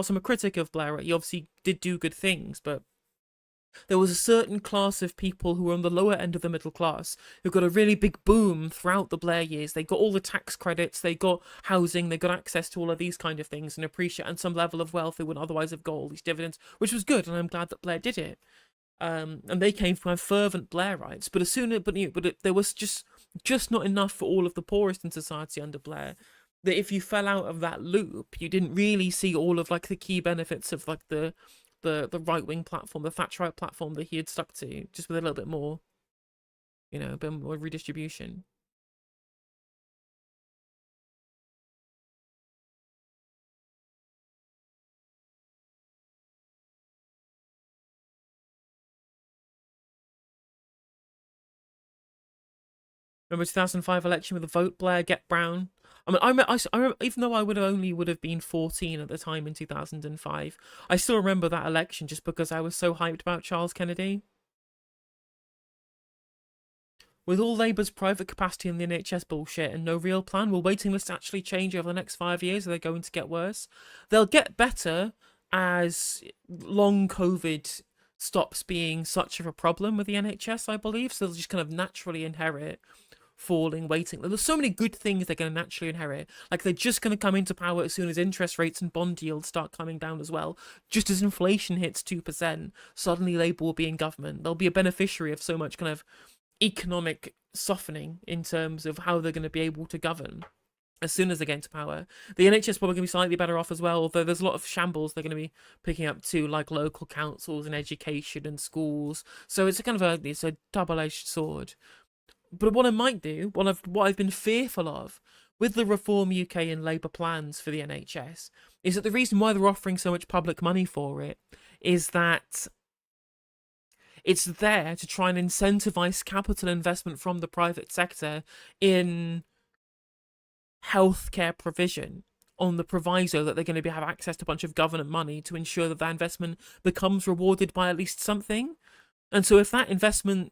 I'm a critic of Blair, he obviously did do good things, but there was a certain class of people who were on the lower end of the middle class who got a really big boom throughout the Blair years. They got all the tax credits, they got housing, they got access to all of these kind of things and some level of wealth they wouldn't otherwise have got all these dividends, which was good, and I'm glad that Blair did it. And they came from fervent Blairites, but there was just not enough for all of the poorest in society under Blair. That if you fell out of that loop, you didn't really see all of like the key benefits of like the right-wing platform, the Thatcherite platform that he had stuck to, just with a little bit more, a bit more redistribution. Remember 2005 election with the vote Blair, get Brown? I remember, even though I would have been 14 at the time in 2005, I still remember that election just because I was so hyped about Charles Kennedy. With all Labour's private capacity in the NHS bullshit and no real plan, will waiting lists actually change over the next 5 years? Are they going to get worse? They'll get better as long COVID stops being such of a problem with the NHS, I believe. So they'll just kind of naturally inherit falling waiting. There's so many good things they're going to naturally inherit. Like, they're just going to come into power as soon as interest rates and bond yields start coming down as well. Just as inflation hits 2%, suddenly Labour will be in government. They'll be a beneficiary of so much kind of economic softening in terms of how they're going to be able to govern as soon as they get into power. The NHS is probably going to be slightly better off as well, although there's a lot of shambles they're going to be picking up too, like local councils and education and schools. So it's a double-edged sword. But what I might do, what I've been fearful of with the Reform UK and Labour plans for the NHS, is that the reason why they're offering so much public money for it is that it's there to try and incentivise capital investment from the private sector in healthcare provision, on the proviso that they're going to have access to a bunch of government money to ensure that that investment becomes rewarded by at least something. And so if that investment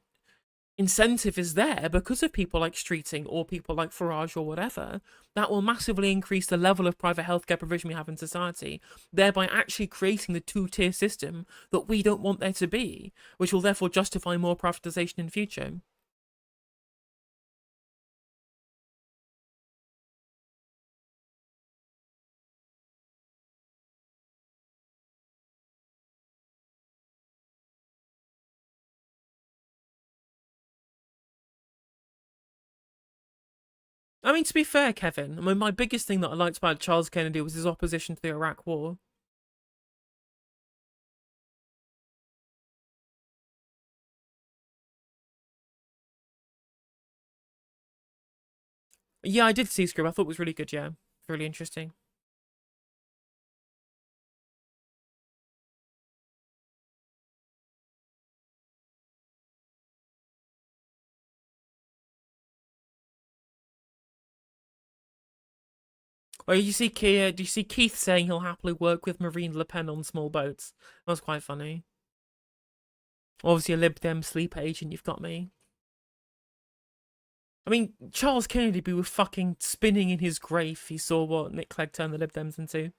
incentive is there because of people like Streeting or people like Farage or whatever, that will massively increase the level of private healthcare provision we have in society, thereby actually creating the two-tier system that we don't want there to be, which will therefore justify more privatisation in future. I mean, to be fair, Kevin, my biggest thing that I liked about Charles Kennedy was his opposition to the Iraq War. Yeah, I did see Scrib. I thought it was really good, yeah. Really interesting. Well, do you see Keith saying he'll happily work with Marine Le Pen on small boats? That was quite funny. Obviously a Lib Dem sleeper agent, you've got me. I mean, Charles Kennedy be fucking spinning in his grave if he saw what Nick Clegg turned the Lib Dems into.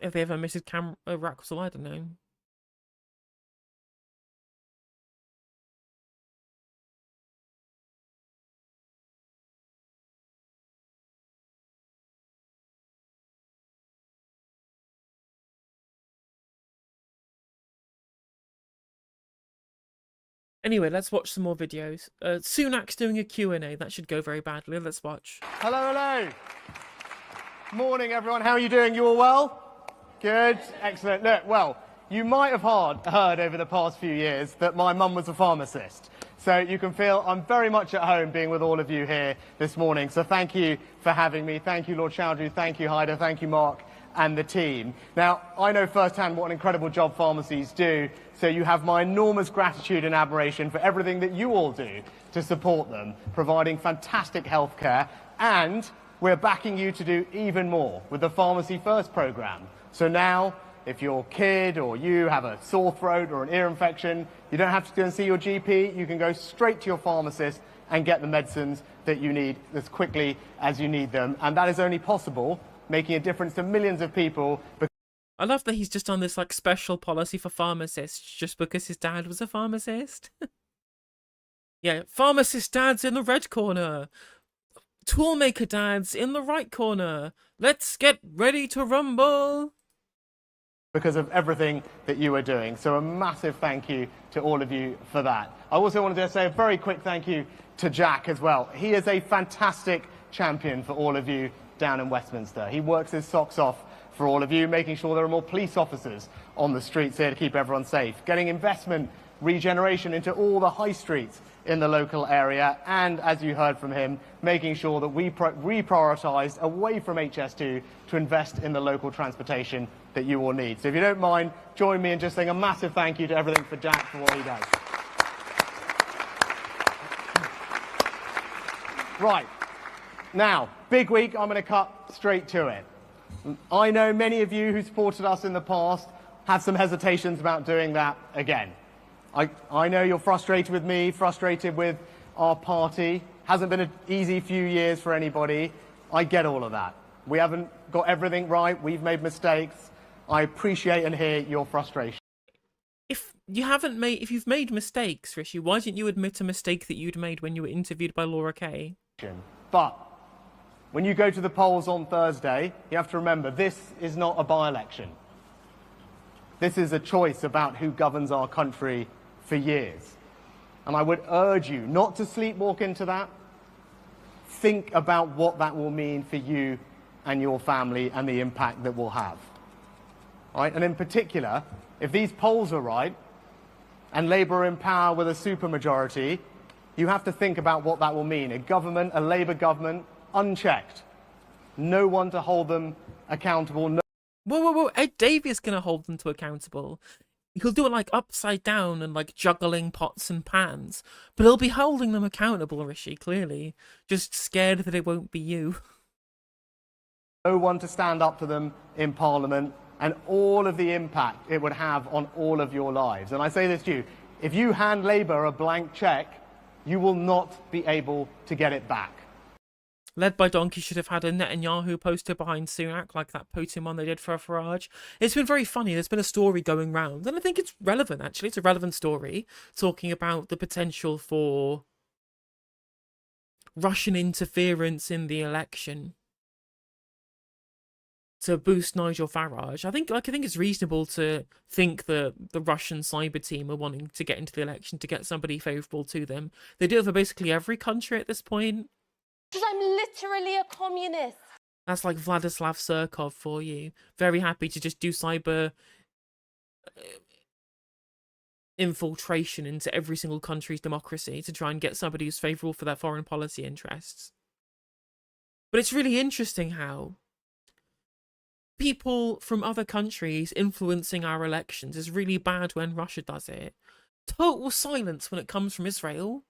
Have they ever missed Rackles? I don't know. Anyway, let's watch some more videos. Sunak's doing a Q&A. That should go very badly. Let's watch. Hello, hello. Morning, everyone. How are you doing? You all well? Good. Excellent. Look, well, you might have heard over the past few years that my mum was a pharmacist. So you can feel I'm very much at home being with all of you here this morning. So thank you for having me. Thank you, Lord Chowdhury. Thank you, Haida. Thank you, Mark, and the team. Now, I know firsthand what an incredible job pharmacies do, so you have my enormous gratitude and admiration for everything that you all do to support them, providing fantastic healthcare, and we're backing you to do even more with the Pharmacy First programme. So now, if your kid or you have a sore throat or an ear infection, you don't have to go and see your GP. You can go straight to your pharmacist and get the medicines that you need as quickly as you need them. And that is only possible, making a difference to millions of people. I love that he's just on this like special policy for pharmacists just because his dad was a pharmacist. Yeah, pharmacist dad's in the red corner. Toolmaker dad's in the right corner. Let's get ready to rumble. Because of everything that you are doing. So a massive thank you to all of you for that. I also wanted to say a very quick thank you to Jack as well. He is a fantastic champion for all of you down in Westminster. He works his socks off for all of you, making sure there are more police officers on the streets here to keep everyone safe, getting investment, regeneration into all the high streets in the local area, and as you heard from him, making sure that we reprioritised away from HS2 to invest in the local transportation that you all need. So if you don't mind, join me in just saying a massive thank you to everything for Jack for what he does. Right, now, big week, I'm going to cut straight to it. I know many of you who supported us in the past have some hesitations about doing that again. I know you're frustrated with me, frustrated with our party. Hasn't been an easy few years for anybody. I get all of that. We haven't got everything right. We've made mistakes. I appreciate and hear your frustration. If you've made mistakes, Rishi, why didn't you admit a mistake that you'd made when you were interviewed by Laura Kay? But when you go to the polls on Thursday, you have to remember this is not a by-election. This is a choice about who governs our country for years. And I would urge you not to sleepwalk into that. Think about what that will mean for you and your family and the impact that will have. Right? And in particular, if these polls are right and Labour are in power with a supermajority, you have to think about what that will mean. A government, a Labour government, unchecked. No one to hold them accountable. No Whoa. Ed Davey's going to hold them to accountable. He'll do it like upside down and like juggling pots and pans. But he'll be holding them accountable, Rishi, clearly. Just scared that it won't be you. No one to stand up to them in Parliament, and all of the impact it would have on all of your lives. And I say this to you, if you hand Labour a blank cheque, you will not be able to get it back. Led by Donkey should have had a Netanyahu poster behind Sunak, like that Putin one they did for Farage. It's been very funny. There's been a story going round, and I think it's relevant, actually. It's a relevant story, talking about the potential for Russian interference in the election to boost Nigel Farage. I think it's reasonable to think that the Russian cyber team are wanting to get into the election to get somebody favourable to them. They do it for basically every country at this point. Because I'm literally a communist. That's like Vladislav Surkov for you. Very happy to just do cyber infiltration into every single country's democracy to try and get somebody who's favourable for their foreign policy interests. But it's really interesting how people from other countries influencing our elections is really bad when Russia does it. Total silence when it comes from Israel.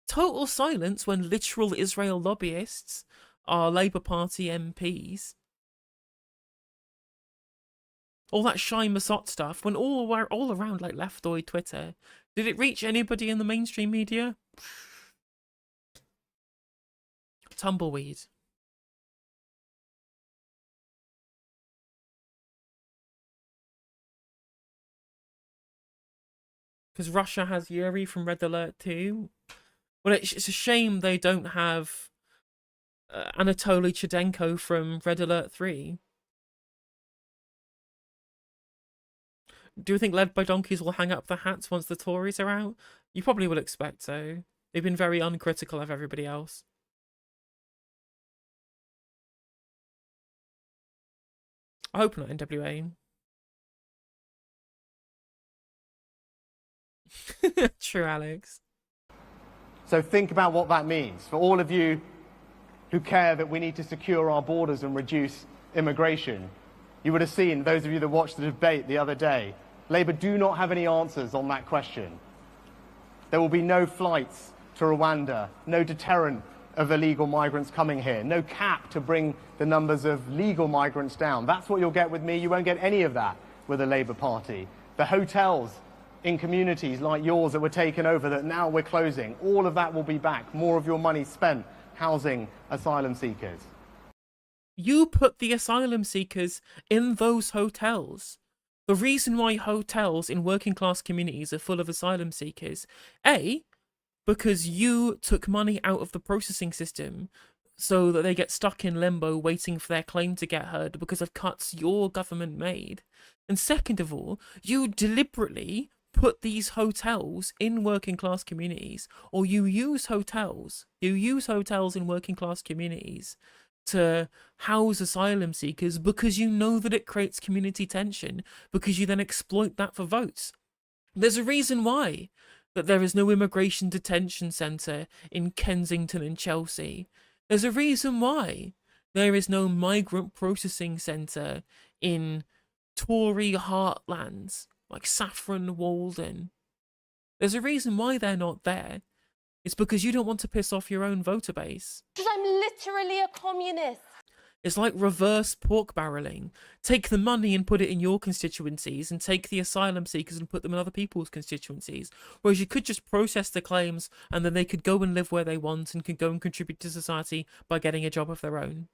Total silence when literal Israel lobbyists are Labour Party MPs. All that Shai Masot stuff, when all around like leftoid Twitter. Did it reach anybody in the mainstream media? Tumbleweed. Because Russia has Yuri from Red Alert 2. Well, it's a shame they don't have Anatoly Chudenko from Red Alert 3. Do you think Led by Donkeys will hang up the hats once the Tories are out? You probably would expect so. They've been very uncritical of everybody else. I hope not, NWA. True, Alex. So think about what that means for all of you who care that we need to secure our borders and reduce immigration. You would have seen, those of you that watched the debate the other day, Labour do not have any answers on that question. There will be no flights to Rwanda, no deterrent of illegal migrants coming here, no cap to bring the numbers of legal migrants down. That's what you'll get with me. You won't get any of that with the Labour Party. The hotels in communities like yours that were taken over that now we're closing, all of that will be back. More of your money spent housing asylum seekers. You put the asylum seekers in those hotels. The reason why hotels in working class communities are full of asylum seekers, A, because you took money out of the processing system so that they get stuck in limbo waiting for their claim to get heard because of cuts your government made. And second of all, you deliberately put these hotels in working class communities, or you use hotels in working class communities to house asylum seekers because you know that it creates community tension, because you then exploit that for votes. There's a reason why that there is no immigration detention centre in Kensington and Chelsea. There's a reason why there is no migrant processing centre in Tory heartlands like Saffron Walden. There's a reason why they're not there. It's because you don't want to piss off your own voter base. Because I'm literally a communist. It's like reverse pork barreling. Take the money and put it in your constituencies, and take the asylum seekers and put them in other people's constituencies. Whereas you could just process the claims and then they could go and live where they want and could go and contribute to society by getting a job of their own.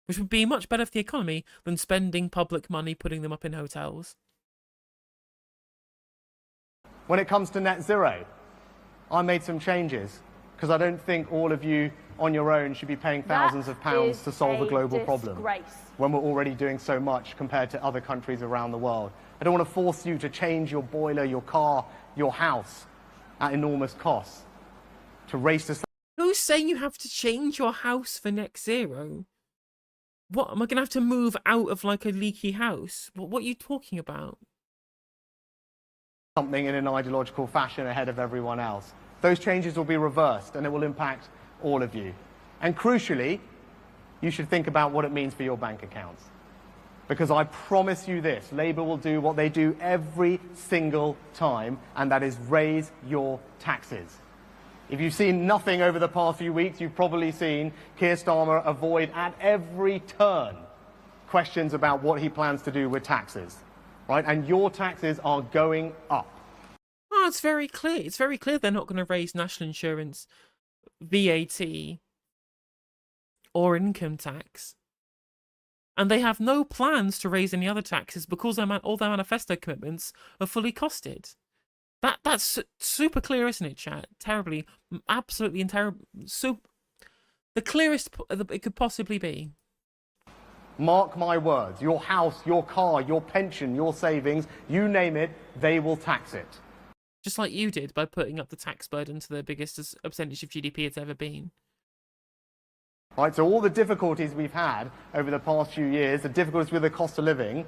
Which would be much better for the economy than spending public money putting them up in hotels. When it comes to net zero, I made some changes because I don't think all of you on your own should be paying thousands of pounds to solve a global problem when we're already doing so much compared to other countries around the world. I don't want to force you to change your boiler, your car, your house at enormous costs to race to... Who's saying you have to change your house for net zero? What, am I going to have to move out of like a leaky house? What are you talking about? Something in an ideological fashion ahead of everyone else. Those changes will be reversed and it will impact all of you. And crucially, you should think about what it means for your bank accounts. Because I promise you this, Labour will do what they do every single time, and that is raise your taxes. If you've seen nothing over the past few weeks, you've probably seen Keir Starmer avoid at every turn questions about what he plans to do with taxes. Right? And your taxes are going up. Oh, it's very clear. It's very clear they're not going to raise national insurance, VAT, or income tax. And they have no plans to raise any other taxes because all their manifesto commitments are fully costed. That's super clear, isn't it, chat? Terribly, absolutely, and terrible. So, the clearest it could possibly be. Mark my words, your house, your car, your pension, your savings, you name it, they will tax it. Just like you did by putting up the tax burden to the biggest percentage of GDP it's ever been. Right, so all the difficulties we've had over the past few years, the difficulties with the cost of living,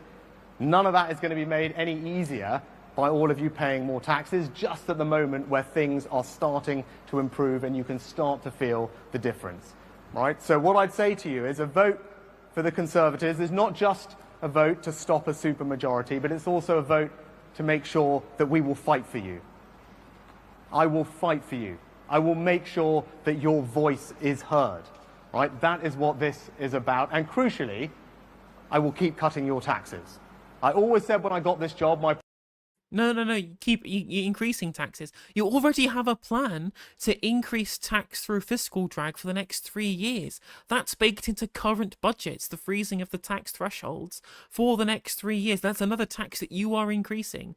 none of that is going to be made any easier by all of you paying more taxes, just at the moment where things are starting to improve and you can start to feel the difference. Right, so what I'd say to you is a vote for the Conservatives is not just a vote to stop a supermajority, but it's also a vote to make sure that we will fight for you. I will fight for you. I will make sure that your voice is heard. Right? That is what this is about. And crucially, I will keep cutting your taxes. I always said when I got this job, No, you keep increasing taxes. You already have a plan to increase tax through fiscal drag for the next 3 years. That's baked into current budgets, the freezing of the tax thresholds for the next 3 years. That's another tax that you are increasing.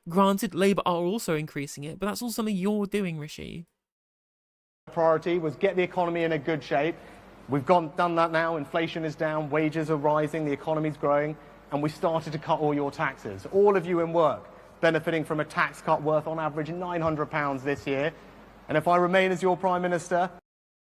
Granted, Labour are also increasing it, but that's all something you're doing, Rishi. priority was get the economy in a good shape. We've done that now. Inflation is down, wages are rising, the economy's growing, and we started to cut all your taxes. All of you in work benefiting from a tax cut worth on average £900 this year. And if I remain as your Prime Minister...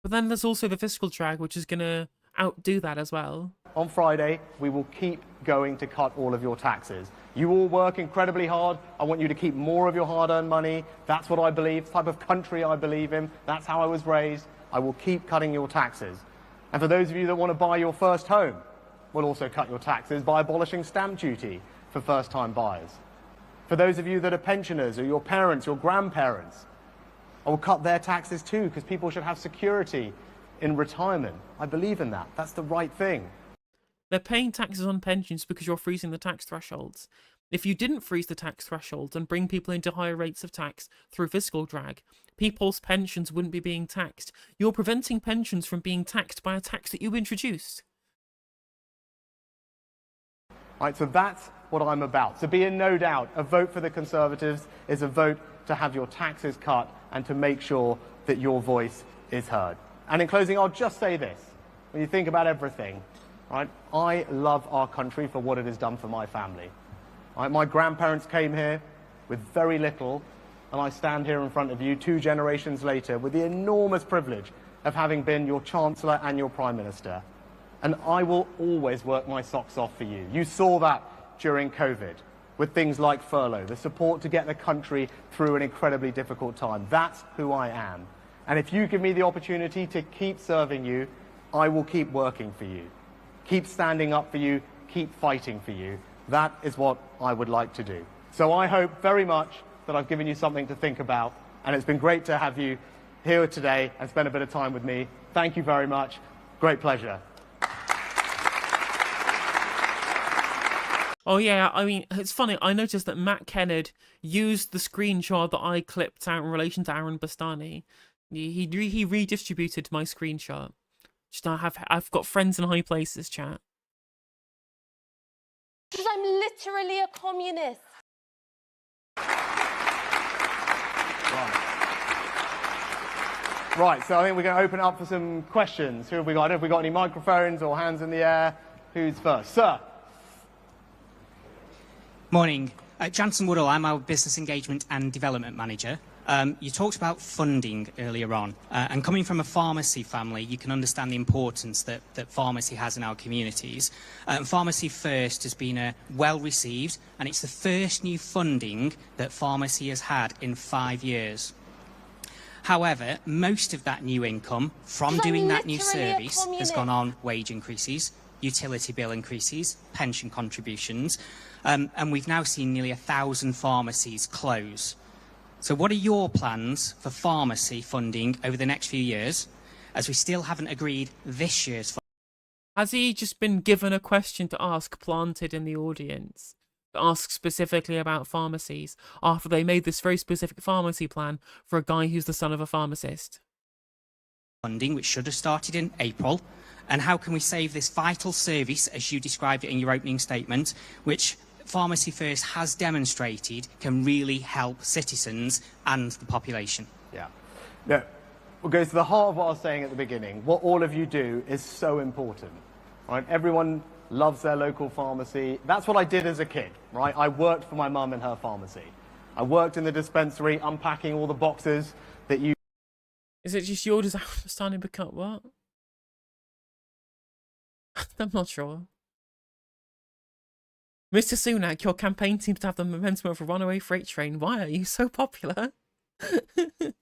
But then there's also the fiscal drag, which is going to outdo that as well. On Friday, we will keep going to cut all of your taxes. You all work incredibly hard. I want you to keep more of your hard-earned money. That's what I believe, the type of country I believe in. That's how I was raised. I will keep cutting your taxes. And for those of you that want to buy your first home, we'll also cut your taxes by abolishing stamp duty for first-time buyers. For those of you that are pensioners or your parents, your grandparents, I will cut their taxes too, because people should have security in retirement. I believe in that. That's the right thing. They're paying taxes on pensions because you're freezing the tax thresholds. If you didn't freeze the tax thresholds and bring people into higher rates of tax through fiscal drag, people's pensions wouldn't be being taxed. You're preventing pensions from being taxed by a tax that you introduced. Right, so that's what I'm about. So be in no doubt, a vote for the Conservatives is a vote to have your taxes cut and to make sure that your voice is heard. And in closing, I'll just say this. When you think about everything, right, I love our country for what it has done for my family. Right, my grandparents came here with very little, and I stand here in front of you 2 generations later with the enormous privilege of having been your Chancellor and your Prime Minister. And I will always work my socks off for you. You saw that during COVID with things like furlough, the support to get the country through an incredibly difficult time. That's who I am. And if you give me the opportunity to keep serving you, I will keep working for you, keep standing up for you, keep fighting for you. That is what I would like to do. So I hope very much that I've given you something to think about, and it's been great to have you here today and spend a bit of time with me. Thank you very much. Great pleasure. Oh yeah, I mean, it's funny, I noticed that Matt Kennard used the screenshot that I clipped out in relation to Aaron Bastani. He redistributed my screenshot. Just I've got friends in high places, chat. Because I'm literally a communist. Right, so I think we're going to open up for some questions. Who have we got? Have we got any microphones or hands in the air? Who's first? Sir. Morning. Jansen Woodall, I'm our Business Engagement and Development Manager. You talked about funding earlier on, and coming from a pharmacy family, you can understand the importance that pharmacy has in our communities. Pharmacy First has been well received, and it's the first new funding that pharmacy has had in 5 years. However, most of that new income from doing that new service has gone on wage increases, utility bill increases, pension contributions, and we've now seen nearly 1,000 pharmacies close. So what are your plans for pharmacy funding over the next few years, as we still haven't agreed this year's funding? Has he just been given a question to ask planted in the audience? To ask specifically about pharmacies, after they made this very specific pharmacy plan for a guy who's the son of a pharmacist? Funding, which should have started in April, and how can we save this vital service, as you described it in your opening statement, which Pharmacy First has demonstrated can really help citizens and the population? Yeah. No, it goes to the heart of what I was saying at the beginning. What all of you do is so important. Right? Everyone loves their local pharmacy. That's what I did as a kid, right? I worked for my mum in her pharmacy. I worked in the dispensary, unpacking all the boxes that you... Is it just yours starting to become what? I'm not sure. Mr. Sunak, your campaign seems to have the momentum of a runaway freight train. Why are you so popular? It's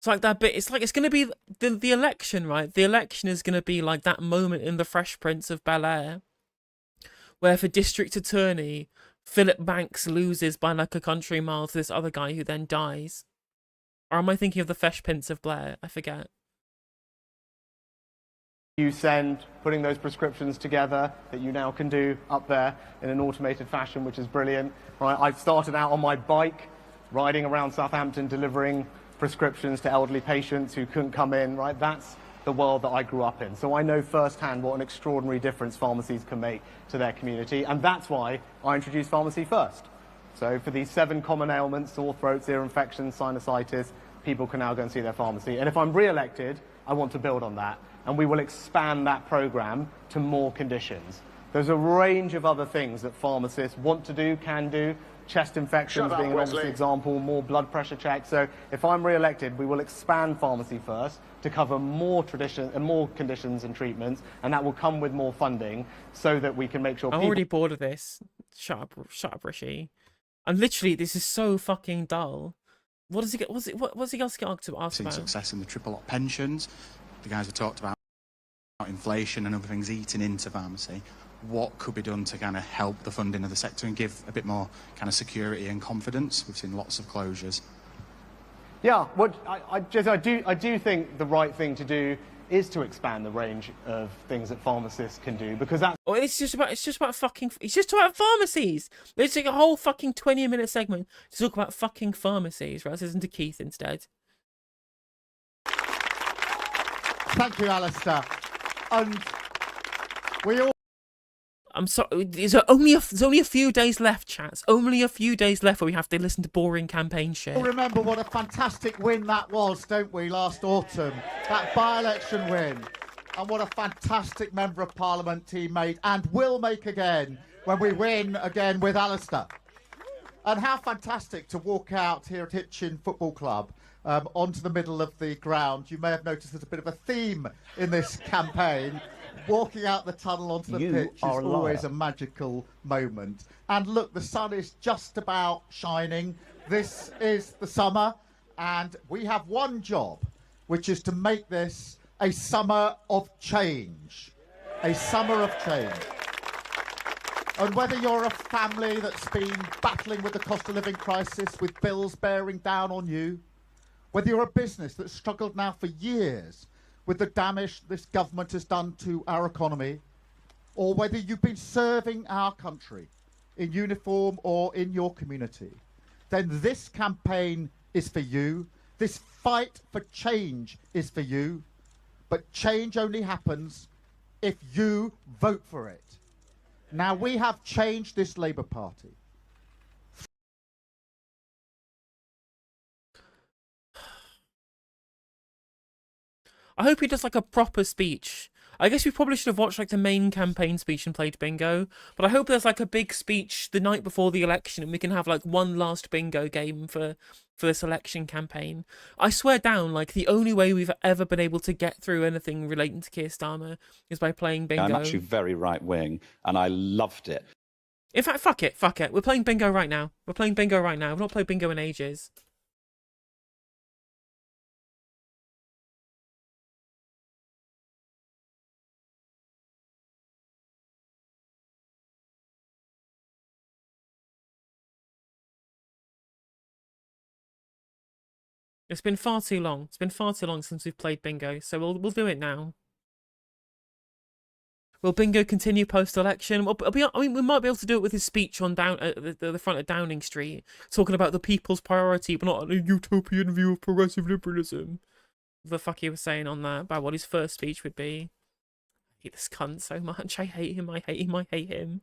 like that bit. It's like it's going to be the election, right? The election is going to be like that moment in The Fresh Prince of Bel-Air, where for district attorney, Philip Banks loses by like a country mile to this other guy who then dies. Or am I thinking of The Fresh Prince of Blair? I forget. You send, putting those prescriptions together that you now can do up there in an automated fashion, which is brilliant. Right, I've started out on my bike, riding around Southampton, delivering prescriptions to elderly patients who couldn't come in. Right, that's the world that I grew up in. So I know firsthand what an extraordinary difference pharmacies can make to their community, and that's why I introduced Pharmacy First. So for these 7 common ailments, sore throats, ear infections, sinusitis, people can now go and see their pharmacy. And if I'm re-elected, I want to build on that, and we will expand that programme to more conditions. There's a range of other things that pharmacists want to do, can do, chest infections being an obvious example, more blood pressure checks. So if I'm re-elected, we will expand pharmacy first to cover more conditions and treatments, and that will come with more funding so that we can make sure I'm people... already bored of this. Shut up, Rishi. And literally, this is so fucking dull. What does he get? What's he else get asked about? Seen success in the triple lot pensions. The guys have talked about inflation and other things eating into pharmacy. What could be done to kind of help the funding of the sector and give a bit more kind of security and confidence? We've seen lots of closures. Yeah, I do think the right thing to do is to expand the range of things that pharmacists can do, because that's... Oh, it's just about pharmacies. Let's take a whole fucking 20-minute segment to talk about fucking pharmacies, right? Let's listen to Keith instead. Thank you, Alistair. And we all... I'm sorry, there's only a few days left, chats. Only a few days left where we have to listen to boring campaign shit. Remember what a fantastic win that was, don't we, last autumn? That by-election win. And what a fantastic Member of Parliament he made and will make again when we win again with Alistair. And how fantastic to walk out here at Hitchin Football Club onto the middle of the ground. You may have noticed there's a bit of a theme in this campaign. Walking out the tunnel onto the pitch is always a magical moment. And look, the sun is just about shining. This is the summer, and we have one job, which is to make this a summer of change. A summer of change. And whether you're a family that's been battling with the cost of living crisis, with bills bearing down on you, whether you're a business that's struggled now for years with the damage this government has done to our economy, or whether you've been serving our country in uniform or in your community, then this campaign is for you. This fight for change is for you. But change only happens if you vote for it. Now, we have changed this Labour Party. I hope he does like a proper speech. I guess we probably should have watched like the main campaign speech and played bingo, but I hope there's like a big speech the night before the election and we can have like one last bingo game for this election campaign. I swear down, like the only way we've ever been able to get through anything relating to Keir Starmer is by playing bingo. I'm actually very right wing and I loved it. In fact, fuck it. We're playing bingo right now. We've not played bingo in ages. It's been far too long. It's been far too long since we've played bingo, so we'll do it now. Will bingo continue post-election? We might be able to do it with his speech on the front of Downing Street, talking about the people's priority, but not a utopian view of progressive liberalism. What the fuck he was saying on that about what his first speech would be. I hate this cunt so much. I hate him. I hate him. I hate him.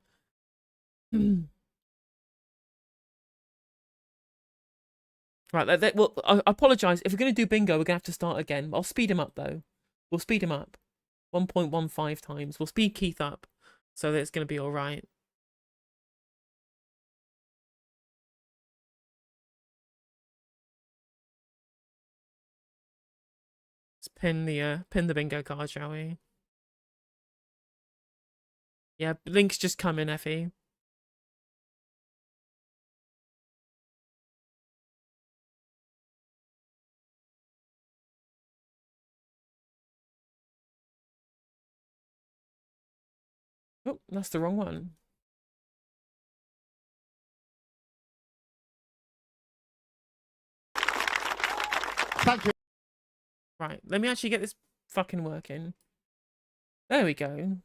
Right, well, I apologise. If we're going to do bingo, we're going to have to start again. I'll speed him up, though. We'll speed him up. 1.15 times. We'll speed Keith up, so that it's going to be alright. Let's pin the bingo card, shall we? Yeah, link's just come in, Effie. Oh, that's the wrong one. Thank you. Right, let me actually get this fucking working. There we go.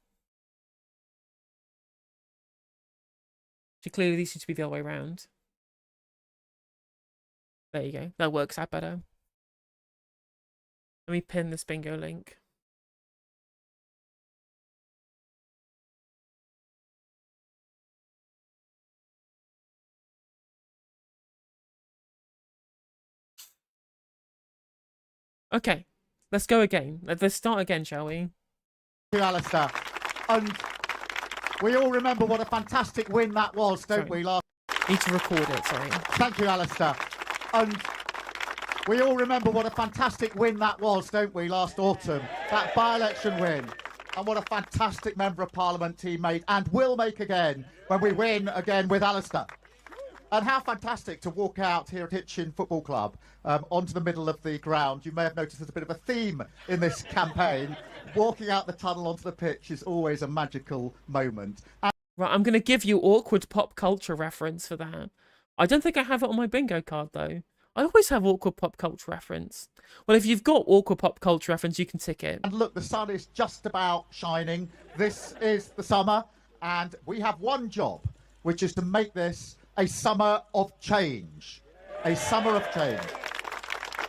Clearly these need to be the other way around. There you go. That works out better. Let me pin this bingo link. Okay, let's go again. Let's start again, shall we? Thank you, Alistair. And we all remember what a fantastic win that was, don't we? Need to record it, sorry. Thank you, Alistair. And we all remember what a fantastic win that was, don't we, last autumn? That by-election win. And what a fantastic Member of Parliament team made and will make again when we win again with Alistair. And how fantastic to walk out here at Hitchin Football Club onto the middle of the ground. You may have noticed there's a bit of a theme in this campaign. Walking out the tunnel onto the pitch is always a magical moment. Right, I'm going to give you awkward pop culture reference for that. I don't think I have it on my bingo card, though. I always have awkward pop culture reference. Well, if you've got awkward pop culture reference, you can tick it. And look, the sun is just about shining. This is the summer, and we have one job, which is to make this a summer of change. A summer of change.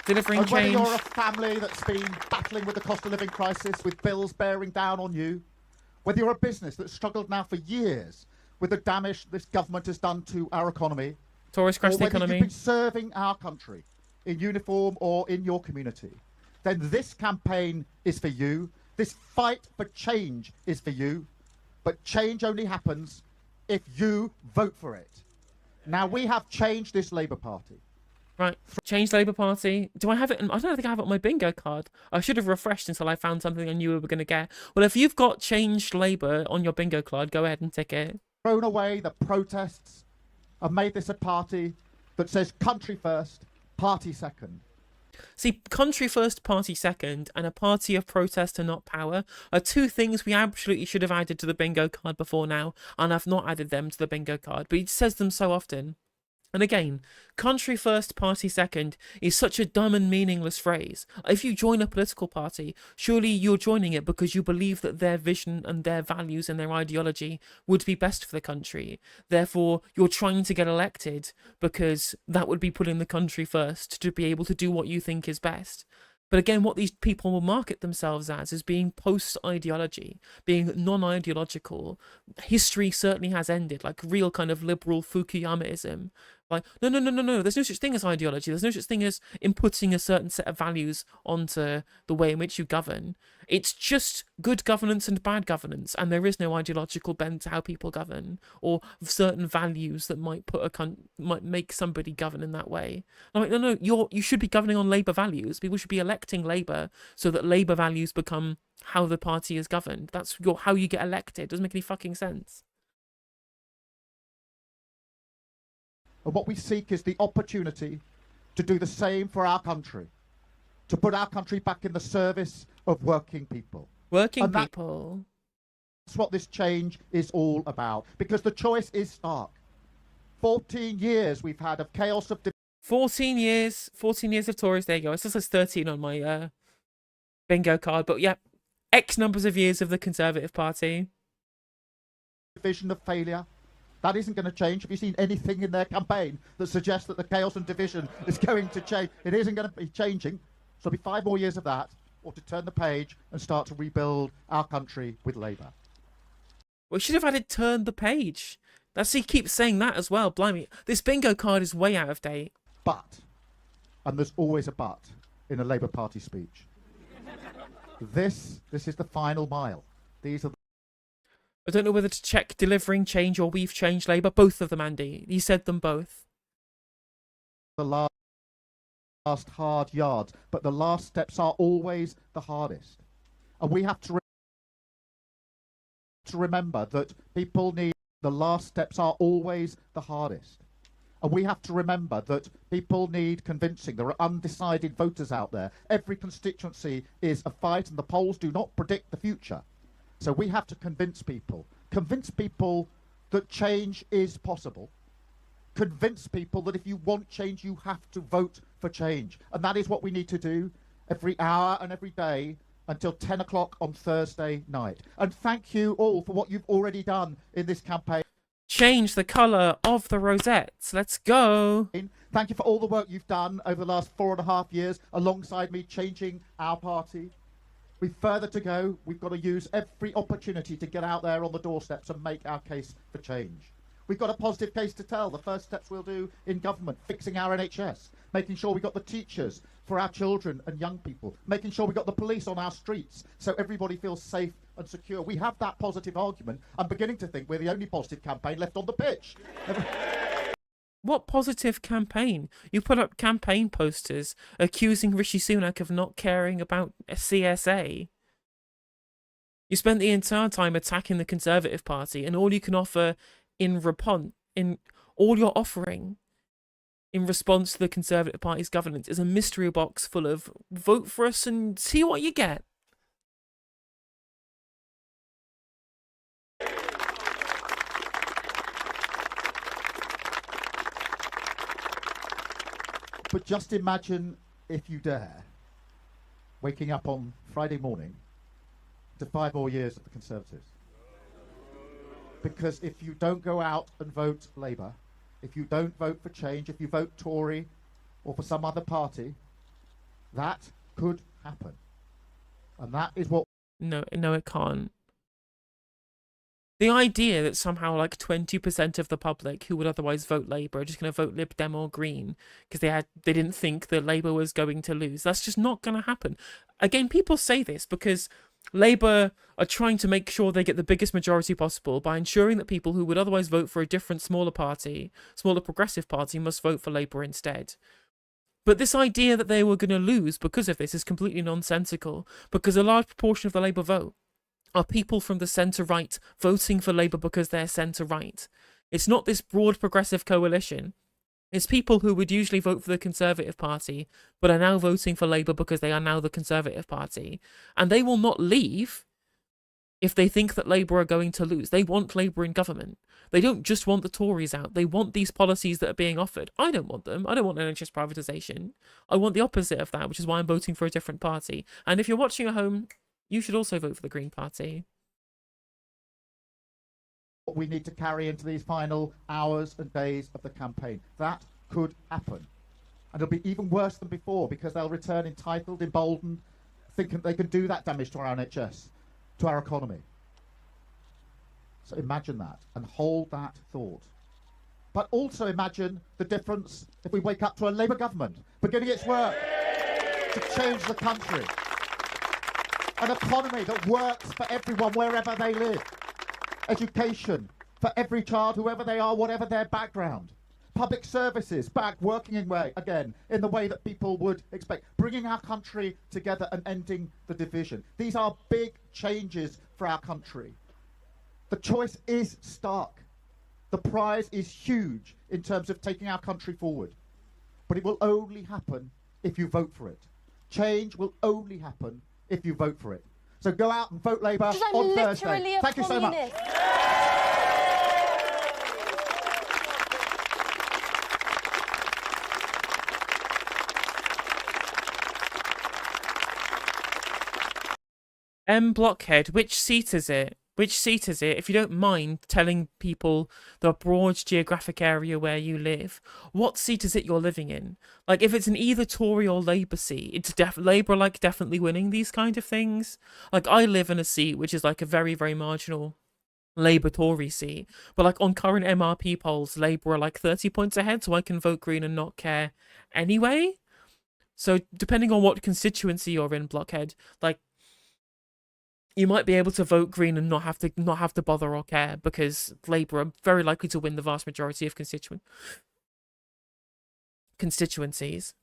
Delivering and whether change. you're a family that's been battling with the cost of living crisis, with bills bearing down on you, whether you're a business that's struggled now for years with the damage this government has done to our economy, Tourist crash the or whether economy. you've been serving our country in uniform or in your community, then this campaign is for you. This fight for change is for you. But change only happens if you vote for it. Now, we have changed this Labour Party. Right, change Labour Party. Do I have it? I don't think I have it on my bingo card. I should have refreshed until I found something I knew we were going to get. Well, if you've got changed Labour on your bingo card, go ahead and tick it. Thrown away the protests and made this a party that says country first, party second. See, country first, party second, and a party of protest and not power are two things we absolutely should have added to the bingo card before now, and I've not added them to the bingo card, but he says them so often. And again, country first, party second is such a dumb and meaningless phrase. If you join a political party, surely you're joining it because you believe that their vision and their values and their ideology would be best for the country. Therefore, you're trying to get elected because that would be putting the country first to be able to do what you think is best. But again, what these people will market themselves as is being post-ideology, being non-ideological. History certainly has ended, like real kind of liberal Fukuyamaism. Like, no, there's no such thing as ideology. There's no such thing as inputting a certain set of values onto the way in which you govern. It's just good governance and bad governance, and there is no ideological bent to how people govern, or certain values that might might make somebody govern in that way. I'm like, no, you should be governing on Labour values. People should be electing Labour so that Labour values become how the party is governed. That's how you get elected. It doesn't make any fucking sense. And what we seek is the opportunity to do the same for our country, to put our country back in the service of working people. Working people. That's what this change is all about, because the choice is stark. 14 years we've had of chaos of... 14 years of Tories, there you go. It still says 13 on my bingo card, but yeah, X numbers of years of the Conservative Party. Division of failure. That isn't going to change. Have you seen anything in their campaign that suggests that the chaos and division is going to change? It isn't going to be changing. So it'll be 5 more years of that, or to turn the page and start to rebuild our country with Labour. We should have added turn the page. He keeps saying that as well. Blimey, this bingo card is way out of date. But, and there's always a but in a Labour Party speech, this is the final mile. These are... I don't know whether to check delivering change or we've changed Labour. Both of them, Andy. You said them both. The last hard yards, but the last steps are always the hardest. And we have to remember that people need... The last steps are always the hardest. And we have to remember that people need convincing. There are undecided voters out there. Every constituency is a fight, and the polls do not predict the future. So we have to convince people that change is possible. Convince people that if you want change, you have to vote for change. And that is what we need to do every hour and every day until 10 o'clock on Thursday night. And thank you all for what you've already done in this campaign. Change the colour of the rosettes. Let's go. Thank you for all the work you've done over the last 4.5 years alongside me changing our party. We've further to go. We've got to use every opportunity to get out there on the doorsteps and make our case for change. We've got a positive case to tell. The first steps we'll do in government, fixing our NHS, making sure we've got the teachers for our children and young people, making sure we've got the police on our streets so everybody feels safe and secure. We have that positive argument. I'm beginning to think we're the only positive campaign left on the pitch. What positive campaign? You put up campaign posters accusing Rishi Sunak of not caring about CSA. You spent the entire time attacking the Conservative Party, and all you can offer all you're offering in response to the Conservative Party's governance is a mystery box full of vote for us and see what you get. But just imagine, if you dare, waking up on Friday morning to 5 more years of the Conservatives. Because if you don't go out and vote Labour, if you don't vote for change, if you vote Tory or for some other party, that could happen. And that is what... No, it can't. The idea that somehow like 20% of the public who would otherwise vote Labour are just going to vote Lib Dem or Green because they didn't think that Labour was going to lose. That's just not going to happen. Again, people say this because Labour are trying to make sure they get the biggest majority possible by ensuring that people who would otherwise vote for a different smaller progressive party must vote for Labour instead. But this idea that they were going to lose because of this is completely nonsensical, because a large proportion of the Labour vote are people from the centre-right voting for Labour because they're centre-right. It's not this broad progressive coalition. It's people who would usually vote for the Conservative Party, but are now voting for Labour because they are now the Conservative Party. And they will not leave if they think that Labour are going to lose. They want Labour in government. They don't just want the Tories out. They want these policies that are being offered. I don't want them. I don't want NHS privatisation. I want the opposite of that, which is why I'm voting for a different party. And if you're watching at home, you should also vote for the Green Party. we need to carry into these final hours and days of the campaign. That could happen. And it'll be even worse than before because they'll return entitled, emboldened, thinking they can do that damage to our NHS, to our economy. So imagine that and hold that thought. But also imagine the difference if we wake up to a Labour government beginning its work to change the country. An economy that works for everyone wherever they live. Education for every child, whoever they are, whatever their background. Public services back working in the way that people would expect. Bringing our country together and ending the division. These are big changes for our country. The choice is stark. The prize is huge in terms of taking our country forward. But it will only happen if you vote for it. Change will only happen if you vote for it. So go out and vote Labour on Thursday. Thank you so much. Blockhead, which seat is it? Which seat is it? If you don't mind telling people the broad geographic area where you live, what seat is it you're living in? Like, if it's an either Tory or Labour seat, it's Labour like definitely winning these kind of things. Like, I live in a seat which is like a very, very marginal Labour Tory seat, but like on current MRP polls, Labour are like 30 points ahead, so I can vote Green and not care anyway. So depending on what constituency you're in, Blockhead, like, you might be able to vote Green and not have to bother or care because Labour are very likely to win the vast majority of constituencies.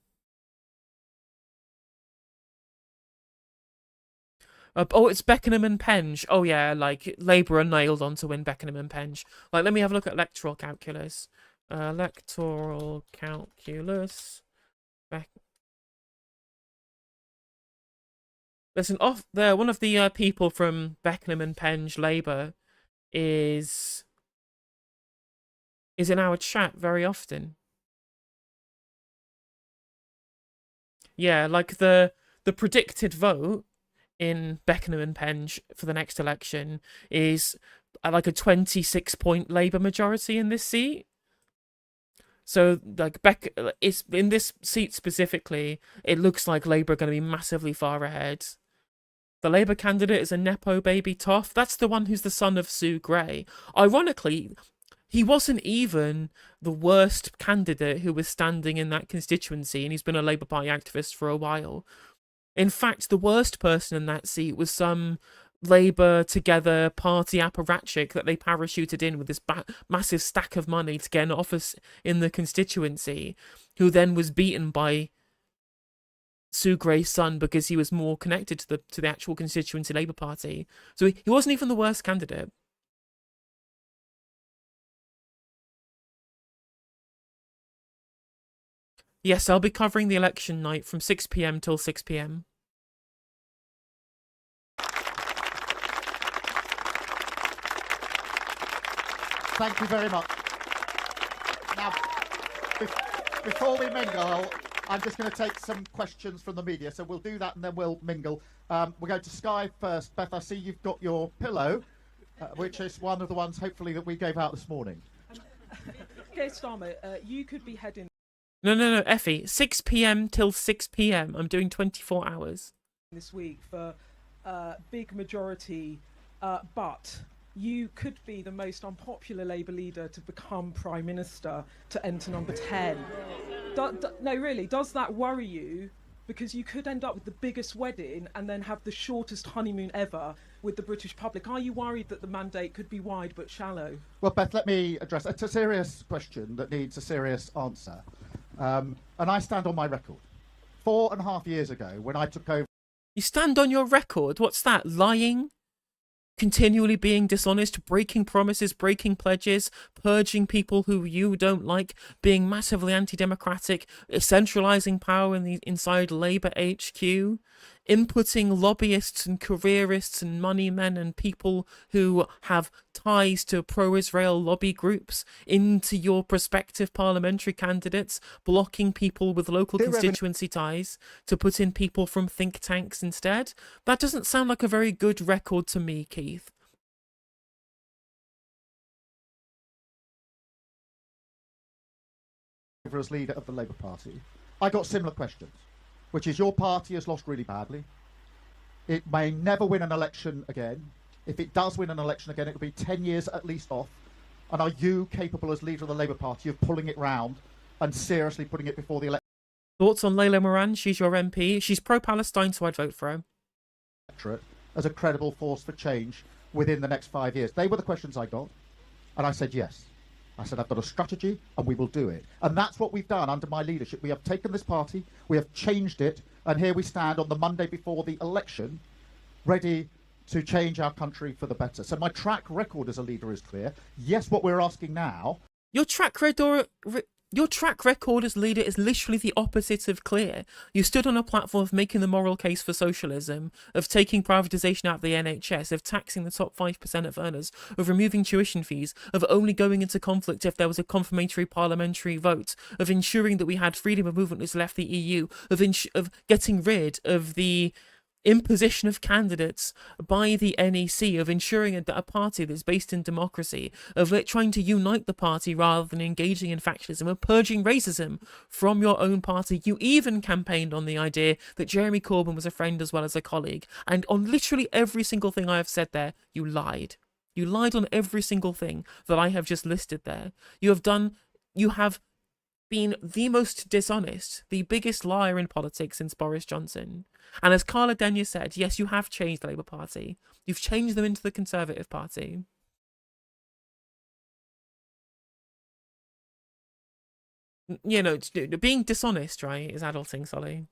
Oh, it's Beckenham and Penge. Oh yeah, like Labour are nailed on to win Beckenham and Penge. Like, let me have a look at electoral calculus. Electoral calculus. Listen, one of the people from Beckenham and Penge Labour is in our chat very often. Yeah, like the predicted vote in Beckenham and Penge for the next election is like a 26-point Labour majority in this seat. So, like, it's in this seat specifically, it looks like Labour are going to be massively far ahead. The Labour candidate is a Nepo baby toff. That's the one who's the son of Sue Gray. Ironically, he wasn't even the worst candidate who was standing in that constituency, and he's been a Labour Party activist for a while. In fact, the worst person in that seat was some Labour Together party apparatchik that they parachuted in with this massive stack of money to get an office in the constituency, who then was beaten by Sue Gray's son because he was more connected to the actual constituency Labour Party. So he wasn't even the worst candidate. Yes, I'll be covering the election night from 6 p.m. till 6 p.m. Thank you very much. Now, before we mingle, I'm just going to take some questions from the media. So we'll do that and then we'll mingle. We'll go to Sky first. Beth, I see you've got your pillow, which is one of the ones, hopefully, that we gave out this morning. Okay, Starmer, you could be heading... No, Effie. 6 p.m. till 6 p.m. I'm doing 24 hours. ...this week for big majority, but... you could be the most unpopular Labour leader to become Prime Minister to enter number 10. No, really, does that worry you? Because you could end up with the biggest wedding and then have the shortest honeymoon ever with the British public. Are you worried that the mandate could be wide but shallow? Well, Beth, let me address it. It's a serious question that needs a serious answer. And I stand on my record. 4.5 years ago, when I took over... You stand on your record? What's that? Lying? Continually being dishonest, breaking promises, breaking pledges, purging people who you don't like, being massively anti-democratic, centralising power inside Labour HQ, inputting lobbyists and careerists and money men and people who have ties to pro-Israel lobby groups into your prospective parliamentary candidates, blocking people with local constituency ties to put in people from think tanks instead. That doesn't sound like a very good record to me, Keith. As leader of the Labour Party, I got similar questions, which is your party has lost really badly. It may never win an election again. If it does win an election again, it will be 10 years at least off. And are you capable as leader of the Labour Party of pulling it round and seriously putting it before the election? Thoughts on Layla Moran? She's your MP. She's pro-Palestine, so I'd vote for her. As a credible force for change within the next 5 years. They were the questions I got. And I said yes. I said, I've got a strategy and we will do it. And that's what we've done under my leadership. We have taken this party, we have changed it, and here we stand on the Monday before the election, ready to change our country for the better. So my track record as a leader is clear. Yes, what we're asking now... Your track record as leader is literally the opposite of clear. You stood on a platform of making the moral case for socialism, of taking privatisation out of the NHS, of taxing the top 5% of earners, of removing tuition fees, of only going into conflict if there was a confirmatory parliamentary vote, of ensuring that we had freedom of movement as left the EU, of getting rid of the imposition of candidates by the NEC, of ensuring that a party that's based in democracy, of it trying to unite the party rather than engaging in factionalism, of purging racism from your own party. You even campaigned on the idea that Jeremy Corbyn was a friend as well as a colleague. And on literally every single thing I have said there, you lied. You lied on every single thing that I have just listed there. You have been the most dishonest, the biggest liar in politics since Boris Johnson. And as Carla Denyer said, yes, you have changed the Labour Party. You've changed them into the Conservative Party. You know, being dishonest, right, is adulting, Solly.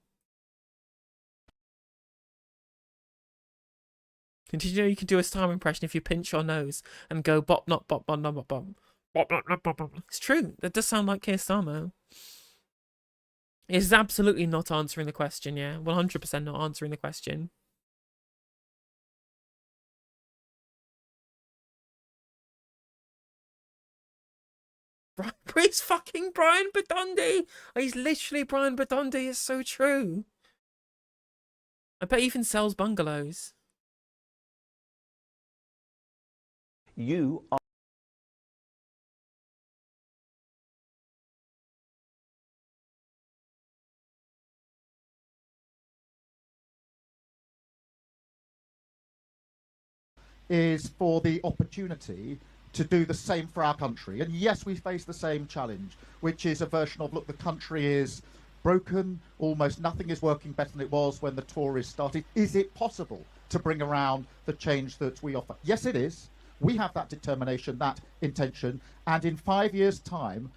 Did you know you can do a Starmer impression if you pinch your nose and go bop, not bop, bop, not bop, bop. It's true. That does sound like Keir Starmer. It's absolutely not answering the question, yeah. 100% not answering the question. He's fucking Brian Badondi. He's literally Brian Badondi. It's so true. I bet he even sells bungalows. You are... is for the opportunity to do the same for our country. And yes, we face the same challenge, which is a version of, look, the country is broken, almost nothing is working better than it was when the Tories started. Is it possible to bring around the change that we offer. Yes, it is. We have that determination, that intention, and in 5 years' time,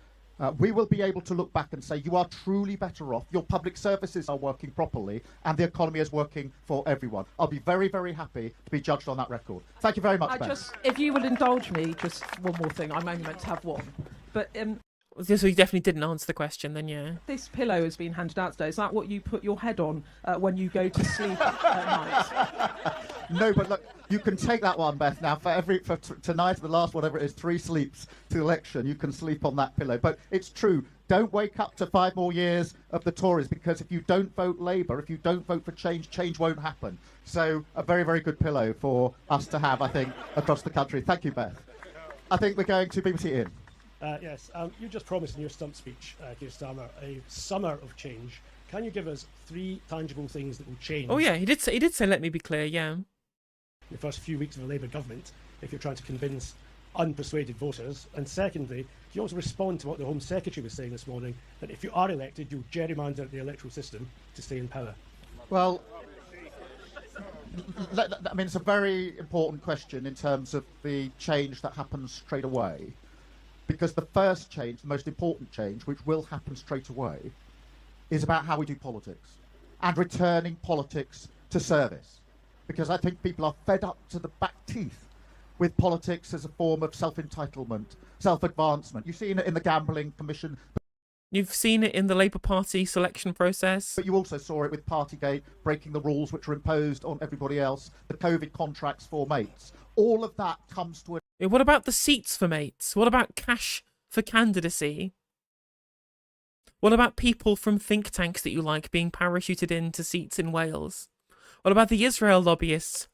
we will be able to look back and say, you are truly better off, your public services are working properly, and the economy is working for everyone. I'll be very, very happy to be judged on that record. Thank you very much, Ben. If you would indulge me, just one more thing. I'm only meant to have one. But So you definitely didn't answer the question then, yeah. this pillow has been handed out today. Is that what you put your head on when you go to sleep at night? No, but look, you can take that one, Beth. Now, for tonight, the last whatever it is, 3 sleeps to the election, you can sleep on that pillow. But it's true. Don't wake up to 5 more years of the Tories, because if you don't vote Labour, if you don't vote for change, change won't happen. So a very, very good pillow for us to have, I think, across the country. Thank you, Beth. I think we're going to BBC Ian. Yes, you just promised in your stump speech, Keir Starmer, a summer of change. Can you give us 3 tangible things that will change? Oh yeah, he did say let me be clear, yeah. In the first few weeks of a Labour government, if you're trying to convince unpersuaded voters. And secondly, can you also respond to what the Home Secretary was saying this morning, that if you are elected, you'll gerrymander the electoral system to stay in power? Well, I mean, it's a very important question in terms of the change that happens straight away. Because the first change, the most important change, which will happen straight away, is about how we do politics and returning politics to service. Because I think people are fed up to the back teeth with politics as a form of self-entitlement, self-advancement. You've seen it in the Gambling Commission. You've seen it in the Labour Party selection process. But you also saw it with Partygate, breaking the rules which were imposed on everybody else, the COVID contracts for mates. All of that comes to a... What about the seats for mates? What about cash for candidacy? What about people from think tanks that you like being parachuted into seats in Wales? What about the Israel lobbyists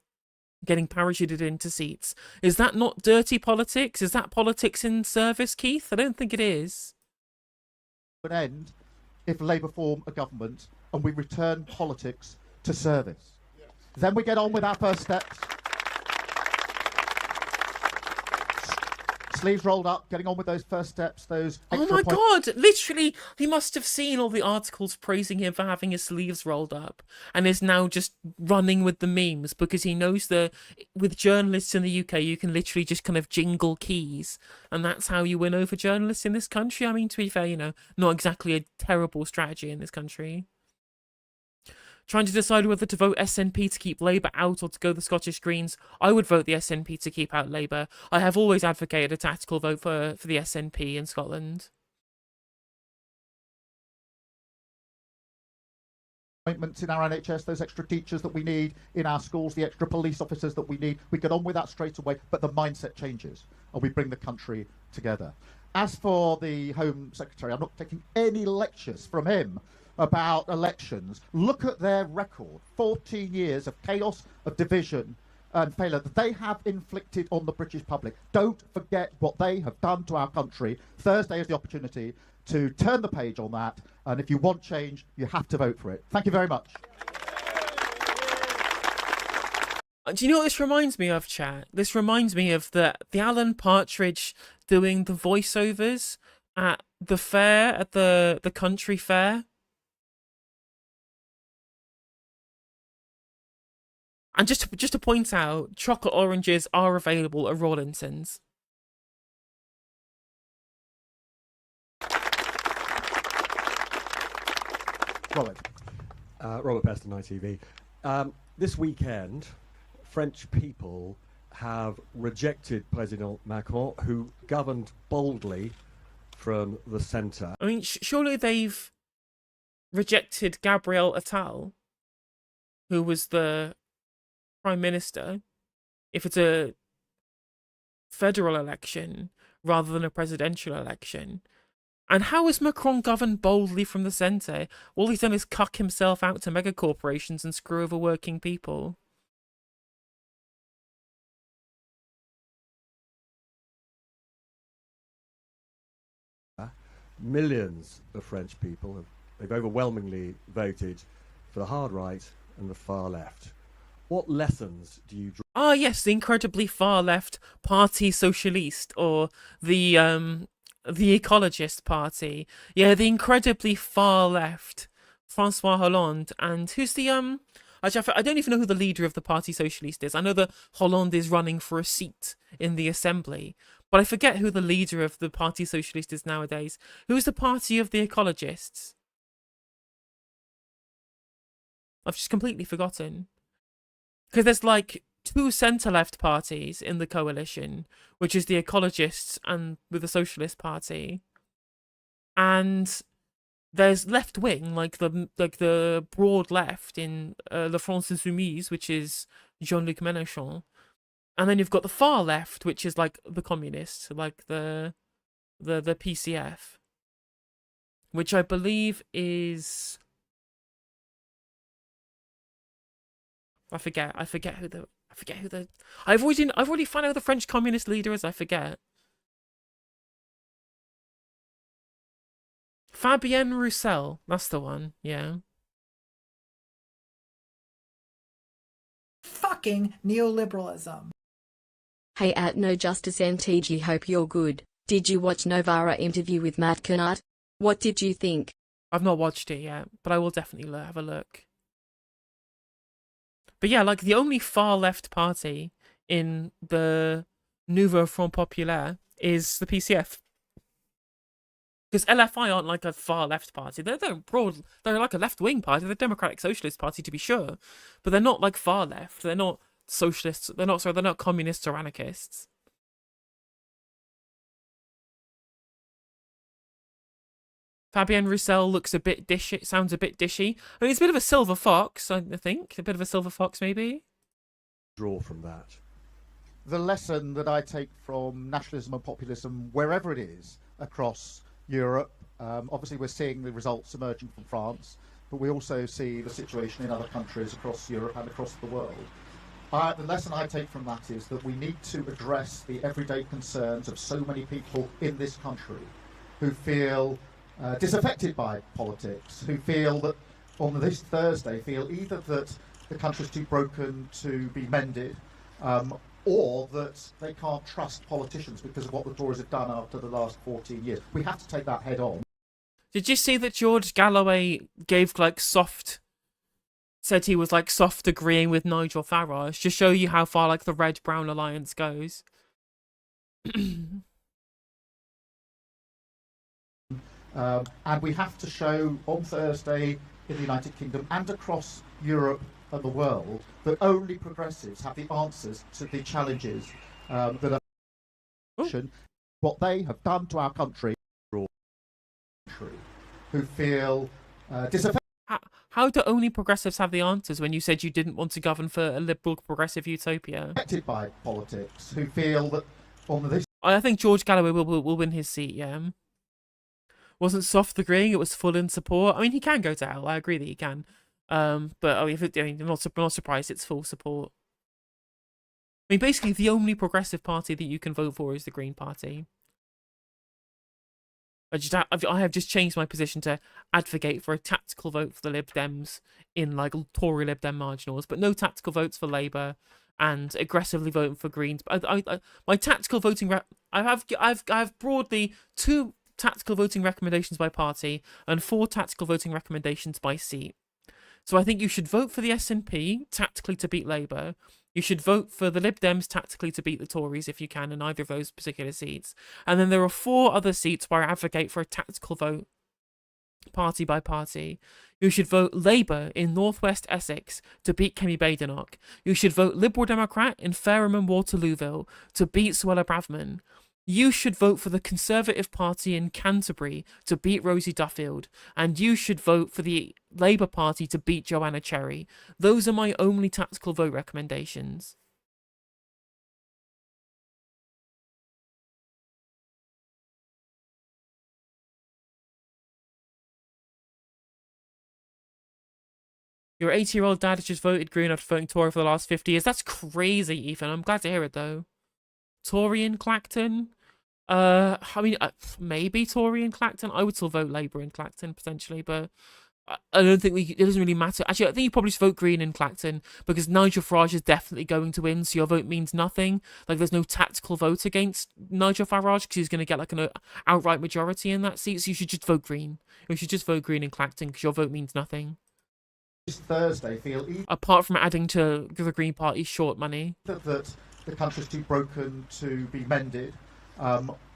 getting parachuted into seats? Is that not dirty politics? Is that politics in service, Keith? I don't think it is. An end if Labour form a government and we return politics to service. Then we get on with our first steps. Sleeves rolled up, getting on with those first steps, those extra Oh my God, literally, he must have seen all the articles praising him for having his sleeves rolled up and is now just running with the memes because he knows that with journalists in the UK, you can literally just kind of jingle keys and that's how you win over journalists in this country. I mean, to be fair, you know, not exactly a terrible strategy in this country. Trying to decide whether to vote SNP to keep Labour out or to go the Scottish Greens. I would vote the SNP to keep out Labour. I have always advocated a tactical vote for the SNP in Scotland. Appointments in our NHS, those extra teachers that we need in our schools, the extra police officers that we need. We get on with that straight away, but the mindset changes and we bring the country together. As for the Home Secretary, I'm not taking any lectures from him about elections. Look at their record. 14 years of chaos, of division and failure that they have inflicted on the British public. Don't forget what they have done to our country. Thursday is the opportunity to turn the page on that, and if you want change, you have to vote for it. Thank you very much. Do you know what this reminds me of, chat? This reminds me of the Alan Partridge doing the voiceovers at the fair, at the country fair. And just to point out, chocolate oranges are available at Rawlinson's. Robert Best on ITV. This weekend, French people have rejected President Macron, who governed boldly from the centre. I mean, surely they've rejected Gabriel Attal, who was the Prime Minister, if it's a federal election rather than a presidential election. And how has Macron governed boldly from the centre? All he's done is cuck himself out to mega corporations and screw over working people. Millions of French people they've overwhelmingly voted for the hard right and the far left. What lessons do you draw? Ah, yes, the incredibly far left Parti Socialiste, or the Ecologist Party. Yeah, the incredibly far left François Hollande, and who's the Actually, I don't even know who the leader of the Parti Socialiste is. I know that Hollande is running for a seat in the Assembly, but I forget who the leader of the Parti Socialiste is nowadays. Who is the party of the ecologists? I've just completely forgotten. Because there's like two centre-left parties in the coalition, which is the ecologists and with the Socialist Party. And there's left wing, like the broad left in La France Insoumise, which is Jean-Luc Mélenchon, and then you've got the far left, which is like the communists, like the PCF, which I believe is I forget who the I've already found out who the French communist leader is. I forget. Fabienne Roussel, that's the one, yeah. Fucking neoliberalism. Hey at No Justice MTG, hope you're good. Did you watch Novara interview with Matt Kennard? What did you think? I've not watched it yet, but I will definitely have a look. But yeah, like the only far left party in the Nouveau Front Populaire is the PCF. Because LFI aren't like a far left party. They're like a left wing party. They're a Democratic Socialist Party to be sure, but they're not like far left. They're not socialists. They're not communists or anarchists. Fabienne Roussel looks a bit dishy. Sounds a bit dishy. I mean, it's a bit of a silver fox. I think a bit of a silver fox, maybe. Draw from that. The lesson that I take from nationalism and populism, wherever it is across Europe, obviously we're seeing the results emerging from France, but we also see the situation in other countries across Europe and across the world. The lesson I take from that is that we need to address the everyday concerns of so many people in this country who feel disaffected by politics, who feel that on this Thursday feel either that the country's too broken to be mended, or that they can't trust politicians because of what the Tories have done after the last 14 years. We have to take that head on. Did you see that George Galloway gave like said he was like soft agreeing with Nigel Farage to show you how far like the Red-Brown alliance goes? And we have to show on Thursday in the United Kingdom and across Europe and the world that only progressives have the answers to the challenges that are what they have done to our country, who feel disaffected. How do only progressives have the answers when you said you didn't want to govern for a liberal progressive utopia? Affected by politics, who feel that on this. I think George Galloway will win his seat, yeah. Wasn't soft agreeing, it was full in support. I mean, he can go to hell, I agree that he can. But I mean, I'm not surprised it's full support. I mean, basically, the only progressive party that you can vote for is the Green Party. I have just changed my position to advocate for a tactical vote for the Lib Dems in like Tory Lib Dem marginals, but no tactical votes for Labour, and aggressively voting for Greens. My tactical voting I have broadly 2 tactical voting recommendations by party and 4 tactical voting recommendations by seat. So I think you should vote for the SNP tactically to beat Labour. You should vote for the Lib Dems tactically to beat the Tories if you can in either of those particular seats. And then there are 4 other seats where I advocate for a tactical vote, party by party. You should vote Labour in North West Essex to beat Kemi Badenoch. You should vote Liberal Democrat in Fareham and Waterlooville to beat Suella Braverman. You should vote for the Conservative Party in Canterbury to beat Rosie Duffield, and you should vote for the Labour Party to beat Joanna Cherry. Those are my only tactical vote recommendations. Your 80-year-old dad has just voted Green after voting Tory for the last 50 years. That's crazy, Ethan. I'm glad to hear it, though. Tory in Clacton? I mean, maybe Tory in Clacton. I would still vote Labour in Clacton, potentially, but I don't think it doesn't really matter. Actually, I think you probably should vote Green in Clacton, because Nigel Farage is definitely going to win, so your vote means nothing. Like, there's no tactical vote against Nigel Farage, because he's going to get, like, an outright majority in that seat, so you should just vote Green. You should just vote Green in Clacton, because your vote means nothing. Thursday feel either Apart from adding to the Green Party's short money. that the country's too broken to be mended,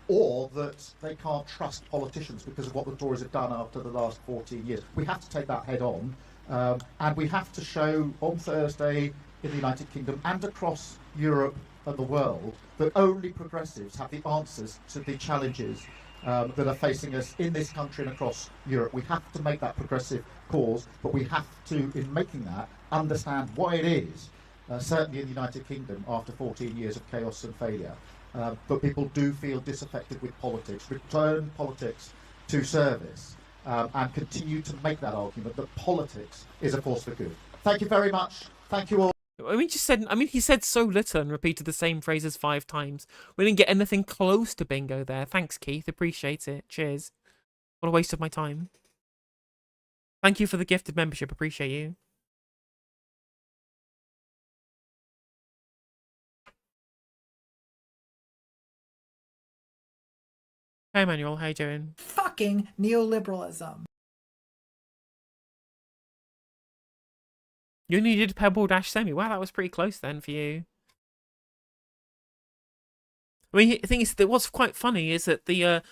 or that they can't trust politicians because of what the Tories have done after the last 14 years. We have to take that head on, and we have to show on Thursday in the United Kingdom and across Europe and the world that only progressives have the answers to the challenges that are facing us in this country and across Europe. We have to make that progressive cause, but we have to, in making that, understand why it is, certainly in the United Kingdom, after 14 years of chaos and failure, but people do feel disaffected with politics. Return politics to service and continue to make that argument that politics is a force for good. Thank you very much. Thank you all. He said so little and repeated the same phrases 5 times. We didn't get anything close to bingo there. Thanks, Keith. Appreciate it. Cheers. What a waste of my time. Thank you for the gifted membership. Appreciate you. Hey, Emmanuel. How you doing? Fucking neoliberalism. You only did Pebble Dash Semi. Wow, that was pretty close then for you. I mean, the thing is that what's quite funny is that the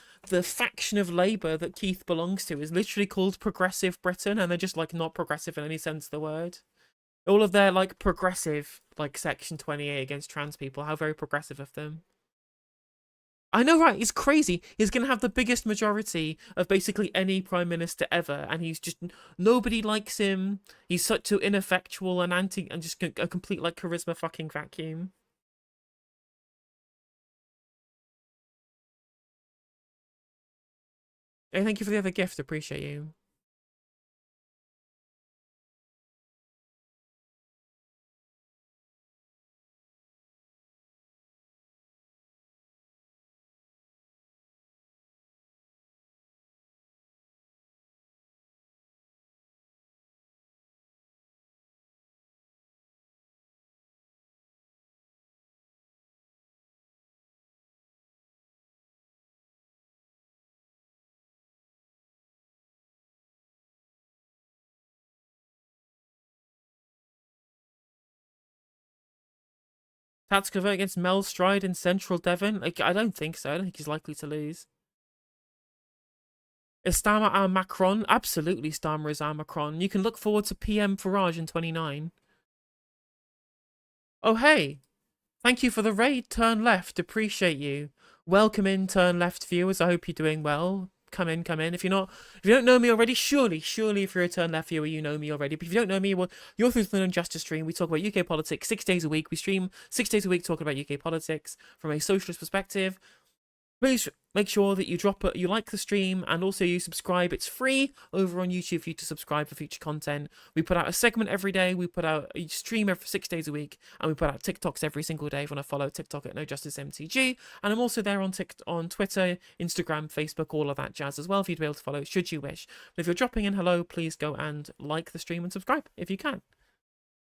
faction of Labour that Keith belongs to is literally called Progressive Britain, and they're just like not progressive in any sense of the word. All of their like progressive, like Section 28 against trans people, how very progressive of them. I know, right? It's crazy. He's going to have the biggest majority of basically any prime minister ever, and he's just nobody likes him. He's such too ineffectual and and just a complete like charisma fucking vacuum. Hey, thank you for the other gift. Appreciate you. Tats could vote against Mel Stride in Central Devon? Like, I don't think so. I don't think he's likely to lose. Is Starmer our Macron? Absolutely, Starmer is our Macron. You can look forward to PM Farage in 29. Oh, hey. Thank you for the raid. Turn left. Appreciate you. Welcome in, Turn Left viewers. I hope you're doing well. Come in, come in. If you don't know me already, surely if you're a Turn Left viewer, you know me already. But if you don't know me, well, you're through the Justice stream. We talk about UK politics 6 days a week. We stream 6 days a week talking about UK politics from a socialist perspective. Please make sure that you like the stream and also you subscribe. It's free over on YouTube for you to subscribe for future content. We put out a segment every day. We put out a stream every 6 days a week, and we put out TikToks every single day. If you want to follow TikTok at NoJusticeMTG, and I'm also there on Twitter, Instagram, Facebook, all of that jazz as well. If you'd be able to follow, should you wish. But if you're dropping in hello, please go and like the stream and subscribe if you can.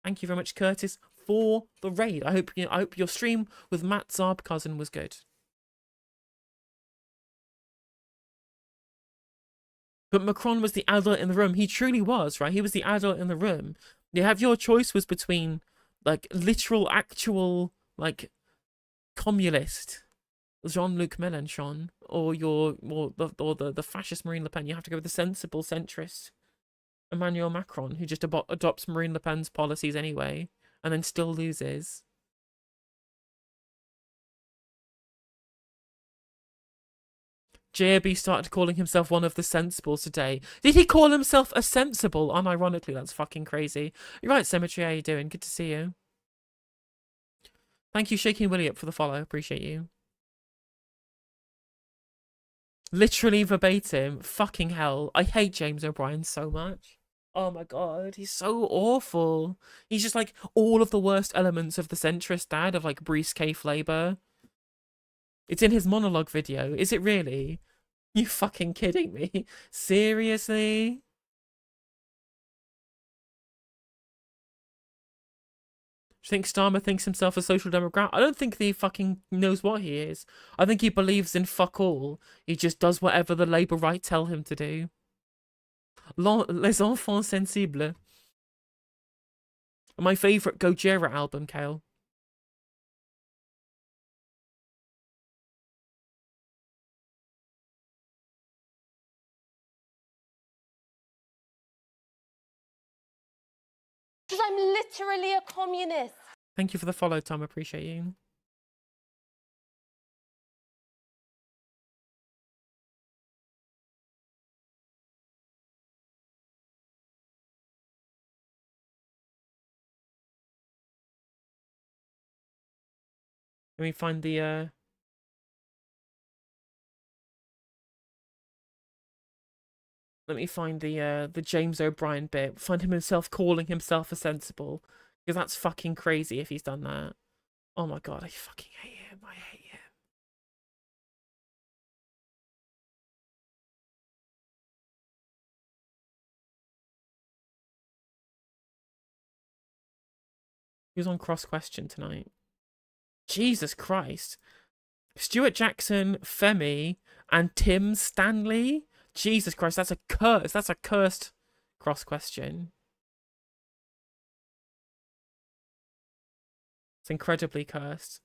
Thank you very much, Curtis, for the raid. I hope your stream with Matt Zarb cousin was good. But Macron was the adult in the room. He truly was, right? He was the adult in the room. You have your choice was between, like, literal, actual, like, communist Jean-Luc Mélenchon or the fascist Marine Le Pen. You have to go with the sensible centrist Emmanuel Macron, who just adopts Marine Le Pen's policies anyway, and then still loses. JB started calling himself one of the sensibles today. Did he call himself a sensible? Unironically, that's fucking crazy. You're right, Cemetery, how you doing? Good to see you. Thank you, Shaking Willie up for the follow. Appreciate you. Literally verbatim. Fucking hell. I hate James O'Brien so much. Oh my god, he's so awful. He's just like all of the worst elements of the centrist dad of like briefcase Labour. It's in his monologue video. Is it really? You fucking kidding me? Seriously? Do you think Starmer thinks himself a social democrat? I don't think he fucking knows what he is. I think he believes in fuck all. He just does whatever the Labour right tell him to do. Les enfants sensibles. My favourite Gojira album, Kale. Because I'm literally a communist. Thank you for the follow, Tom. Appreciate you. Let me find the the James O'Brien bit. Find himself calling himself a sensible. Because that's fucking crazy if he's done that. Oh my god, I fucking hate him. I hate him. He was on Cross Question tonight. Jesus Christ. Stuart Jackson, Femi, and Tim Stanley? Jesus Christ, that's a curse. That's a cursed Cross Question. It's incredibly cursed.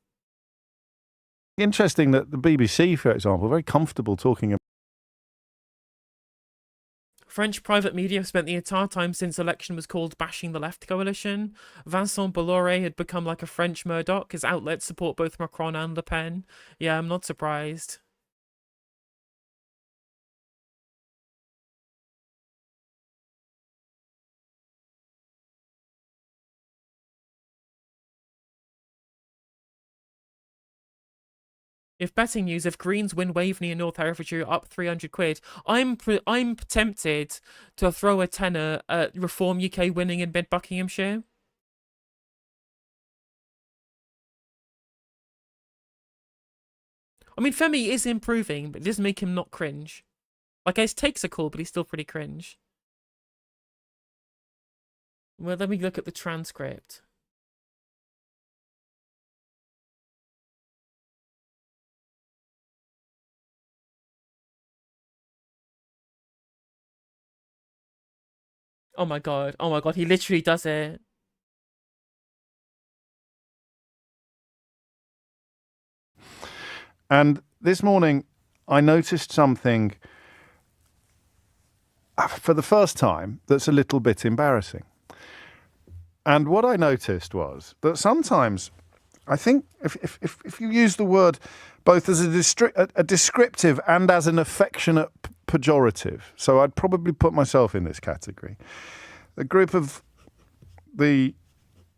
Interesting that the BBC, for example, very comfortable talking about. French private media have spent the entire time since election was called bashing the left coalition. Vincent Bolloré had become like a French Murdoch. His outlets support both Macron and Le Pen. Yeah, I'm not surprised. If betting news, if Greens win Waveney and North Herefordshire up 300 quid, I'm tempted to throw a tenner at Reform UK winning in Mid Buckinghamshire. I mean, Femi is improving, but it doesn't make him not cringe. Like, his takes are cool, but he's still pretty cringe. Well, let me look at the transcript. Oh my god, he literally does it. And this morning, I noticed something for the first time that's a little bit embarrassing. And what I noticed was that sometimes, I think if you use the word both as a descriptive and as an affectionate pejorative, so I'd probably put myself in this category, a group of the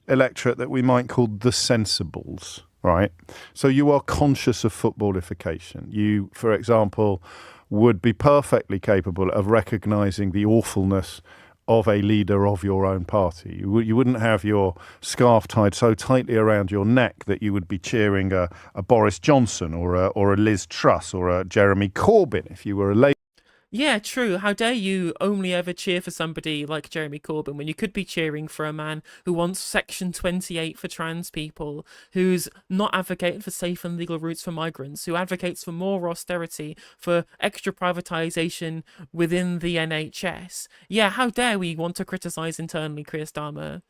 electorate that we might call the sensibles, right? So you are conscious of footballification. You, for example, would be perfectly capable of recognising the awfulness of a leader of your own party. You wouldn't have your scarf tied so tightly around your neck that you would be cheering a Boris Johnson or a Liz Truss or a Jeremy Corbyn if you were a Labour. Yeah, true. How dare you only ever cheer for somebody like Jeremy Corbyn when you could be cheering for a man who wants Section 28 for trans people, who's not advocating for safe and legal routes for migrants, who advocates for more austerity, for extra privatisation within the NHS. Yeah, how dare we want to criticise internally Keir Starmer?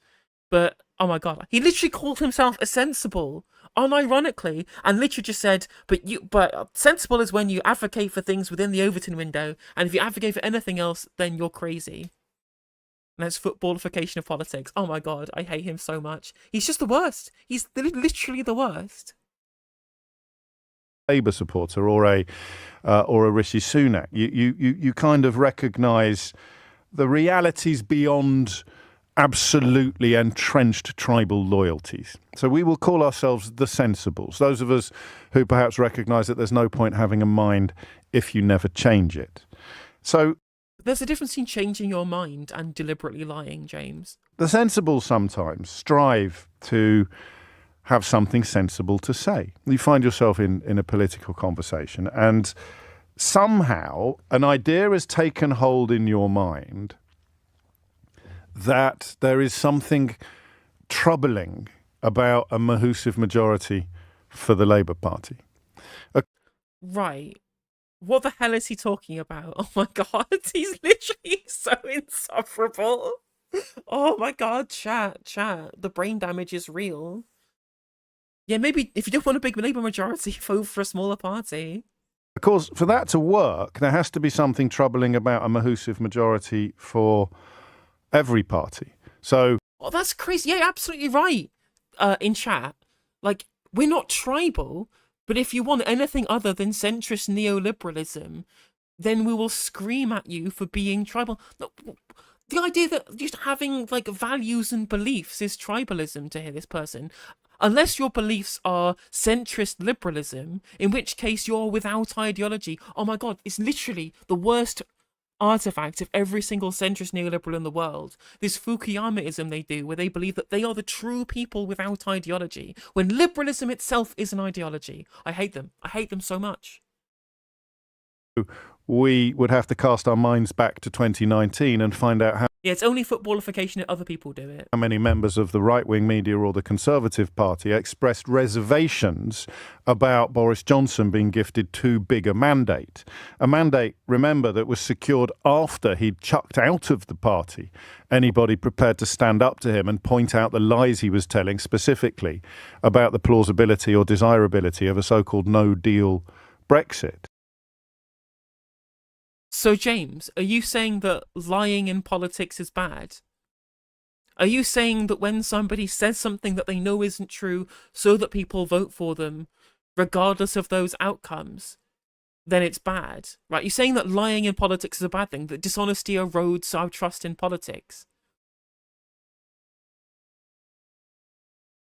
But, oh my god, he literally called himself a sensible, unironically, and literally just said, but sensible is when you advocate for things within the Overton window, and if you advocate for anything else, then you're crazy. And that's footballification of politics. Oh my god, I hate him so much. He's just the worst. He's literally the worst. Labour supporter or a Rishi Sunak. You kind of recognise the realities beyond absolutely entrenched tribal loyalties. So we will call ourselves the sensibles, those of us who perhaps recognise that there's no point having a mind if you never change it. So there's a difference between changing your mind and deliberately lying, James. The sensibles sometimes strive to have something sensible to say. You find yourself in a political conversation and somehow an idea has taken hold in your mind that there is something troubling about a massive majority for the Labour Party. Right. What the hell is he talking about? Oh my god, he's literally so insufferable. Oh my god, chat. The brain damage is real. Yeah, maybe if you don't want a big Labour majority, vote for a smaller party. Of course, for that to work, there has to be something troubling about a Mahusive majority for every party. So, Oh, that's crazy. Yeah, absolutely right. In chat, like, we're not tribal, but if you want anything other than centrist neoliberalism, then we will scream at you for being tribal. No, the idea that just having like values and beliefs is tribalism to hear this person. Unless your beliefs are centrist liberalism, in which case you're without ideology. Oh my god, it's literally the worst artifact of every single centrist neoliberal in the world. This Fukuyamaism they do, where they believe that they are the true people without ideology, when liberalism itself is an ideology. I hate them. I hate them so much. we would have to cast our minds back to 2019 and find out how Yeah, it's only footballification if other people do it. many members of the right-wing media or the Conservative Party expressed reservations about Boris Johnson being gifted too big a mandate. A mandate, remember, that was secured after he'd chucked out of the party anybody prepared to stand up to him and point out the lies he was telling, specifically about the plausibility or desirability of a so-called no-deal Brexit. So, James, are you saying that lying in politics is bad? Are you saying that when somebody says something that they know isn't true so that people vote for them, regardless of those outcomes, then it's bad? Right? You're saying that lying in politics is a bad thing, that dishonesty erodes our trust in politics?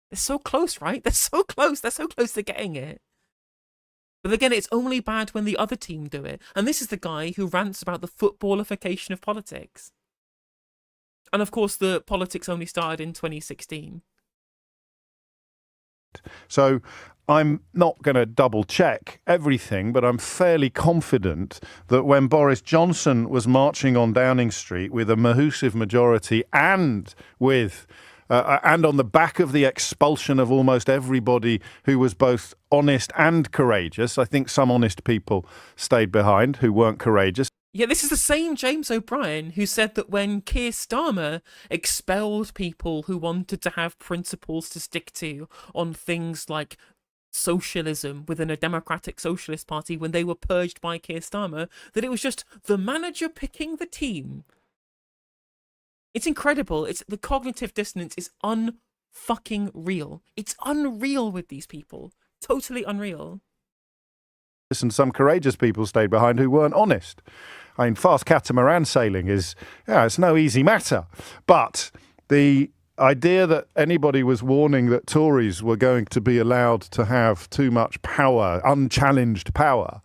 They're so close, right? They're so close. They're so close to getting it. But again, it's only bad when the other team do it. And this is the guy who rants about the footballification of politics. And of course, the politics only started in 2016. So I'm not going to double check everything, but I'm fairly confident that when Boris Johnson was marching on Downing Street with a Mahusive majority and with and on the back of the expulsion of almost everybody who was both honest and courageous. I think some honest people stayed behind who weren't courageous. Yeah, this is the same James O'Brien who said that when Keir Starmer expelled people who wanted to have principles to stick to on things like socialism within a democratic socialist party, when they were purged by Keir Starmer, that it was just the manager picking the team. It's incredible. It's the cognitive dissonance is unfucking real. It's unreal with these people. Totally unreal. And some courageous people stayed behind who weren't honest. I mean, fast catamaran sailing is, it's no easy matter. But the idea that anybody was warning that Tories were going to be allowed to have too much power, unchallenged power,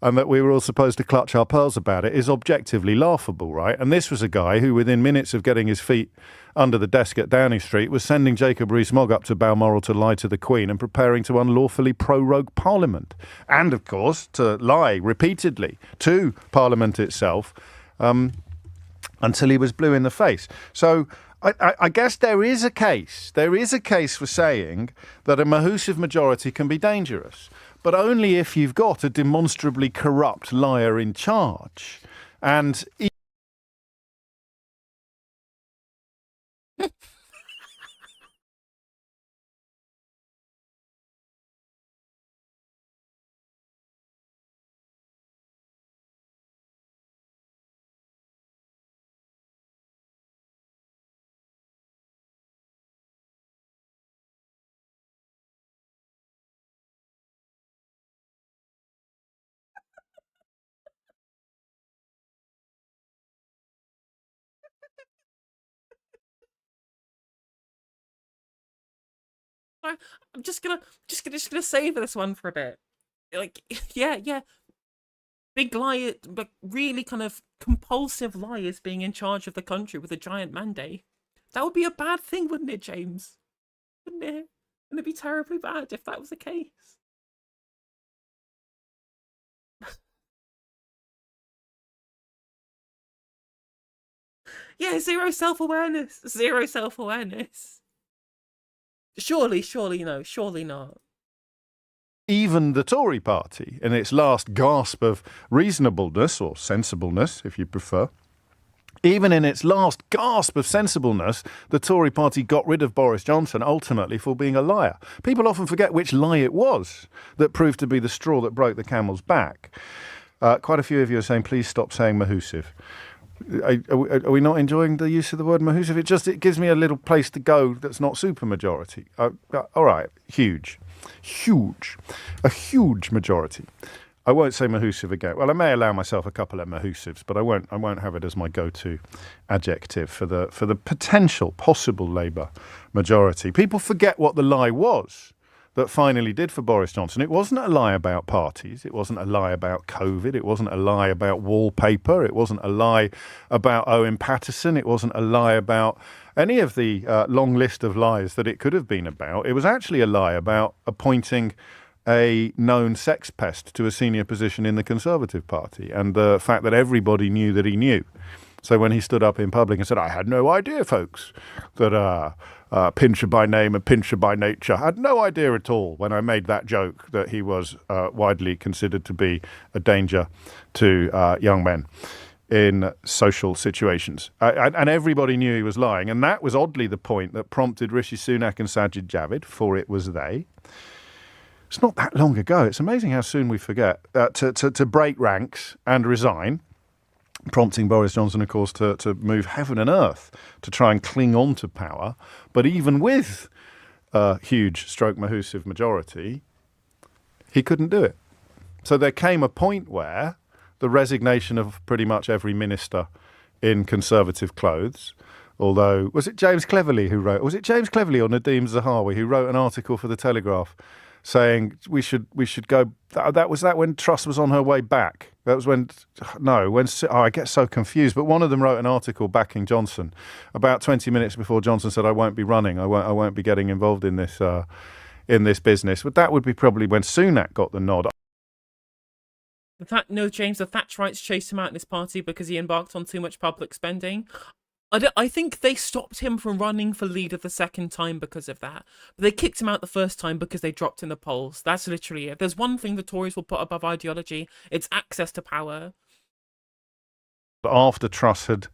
and that we were all supposed to clutch our pearls about it is objectively laughable, right? And this was a guy who, within minutes of getting his feet under the desk at Downing Street, was sending Jacob Rees-Mogg up to Balmoral to lie to the Queen and preparing to unlawfully prorogue Parliament. And, of course, to lie repeatedly to Parliament itself until he was blue in the face. So I guess there is a case for saying that a Mahusive majority can be dangerous, but only if you've got a demonstrably corrupt liar in charge. And I'm just gonna savor this one for a bit. Like, yeah. Big liar, but really kind of compulsive liars being in charge of the country with a giant mandate. That would be a bad thing, wouldn't it, James? Wouldn't it? Wouldn't it be terribly bad if that was the case? Yeah, zero self-awareness. Zero self-awareness. Surely not. even the Tory party, in its last gasp of reasonableness, or sensibleness, if you prefer, Even in its last gasp of sensibleness, the Tory party got rid of Boris Johnson ultimately for being a liar. People often forget which lie it was that proved to be the straw that broke the camel's back. Quite a few of you are saying, please stop saying Mahusiv. Are we not enjoying the use of the word Mahusiv? It gives me a little place to go that's not supermajority. All right, huge, a huge majority. I won't say Mahusiv again. Well, I may allow myself a couple of Mahusivs, but I won't have it as my go-to adjective for the potential, possible Labour majority. People forget what the lie was that finally did for Boris Johnson. It wasn't a lie about parties. It wasn't a lie about COVID. It wasn't a lie about wallpaper. It wasn't a lie about Owen Paterson. It wasn't a lie about any of the long list of lies that it could have been about. It was actually a lie about appointing a known sex pest to a senior position in the Conservative Party, and the fact that everybody knew that he knew. So when he stood up in public and said, I had no idea, folks, that Pincher by name and Pincher by nature, I had no idea at all when I made that joke that he was widely considered to be a danger to young men in social situations. And everybody knew he was lying. And that was oddly the point that prompted Rishi Sunak and Sajid Javid, for it was they. It's not that long ago. It's amazing how soon we forget to break ranks and resign, prompting Boris Johnson, of course, to move heaven and earth to try and cling on to power. But even with a huge stroke Mahusiv majority, he couldn't do it. So there came a point where the resignation of pretty much every minister in Conservative clothes, although, was it James Cleverly or Nadeem Zahawi who wrote an article for The Telegraph saying we should go. That was when Truss was on her way back. That was I get so confused. But one of them wrote an article backing Johnson about 20 minutes before Johnson said, "I won't be running. I won't be getting involved in this business." But that would be probably when Sunak got the nod. James, the Thatcherites chased him out in his party because he embarked on too much public spending. I think they stopped him from running for leader the second time because of that. But they kicked him out the first time because they dropped in the polls. That's literally it. There's one thing the Tories will put above ideology. It's access to power. After Truss had,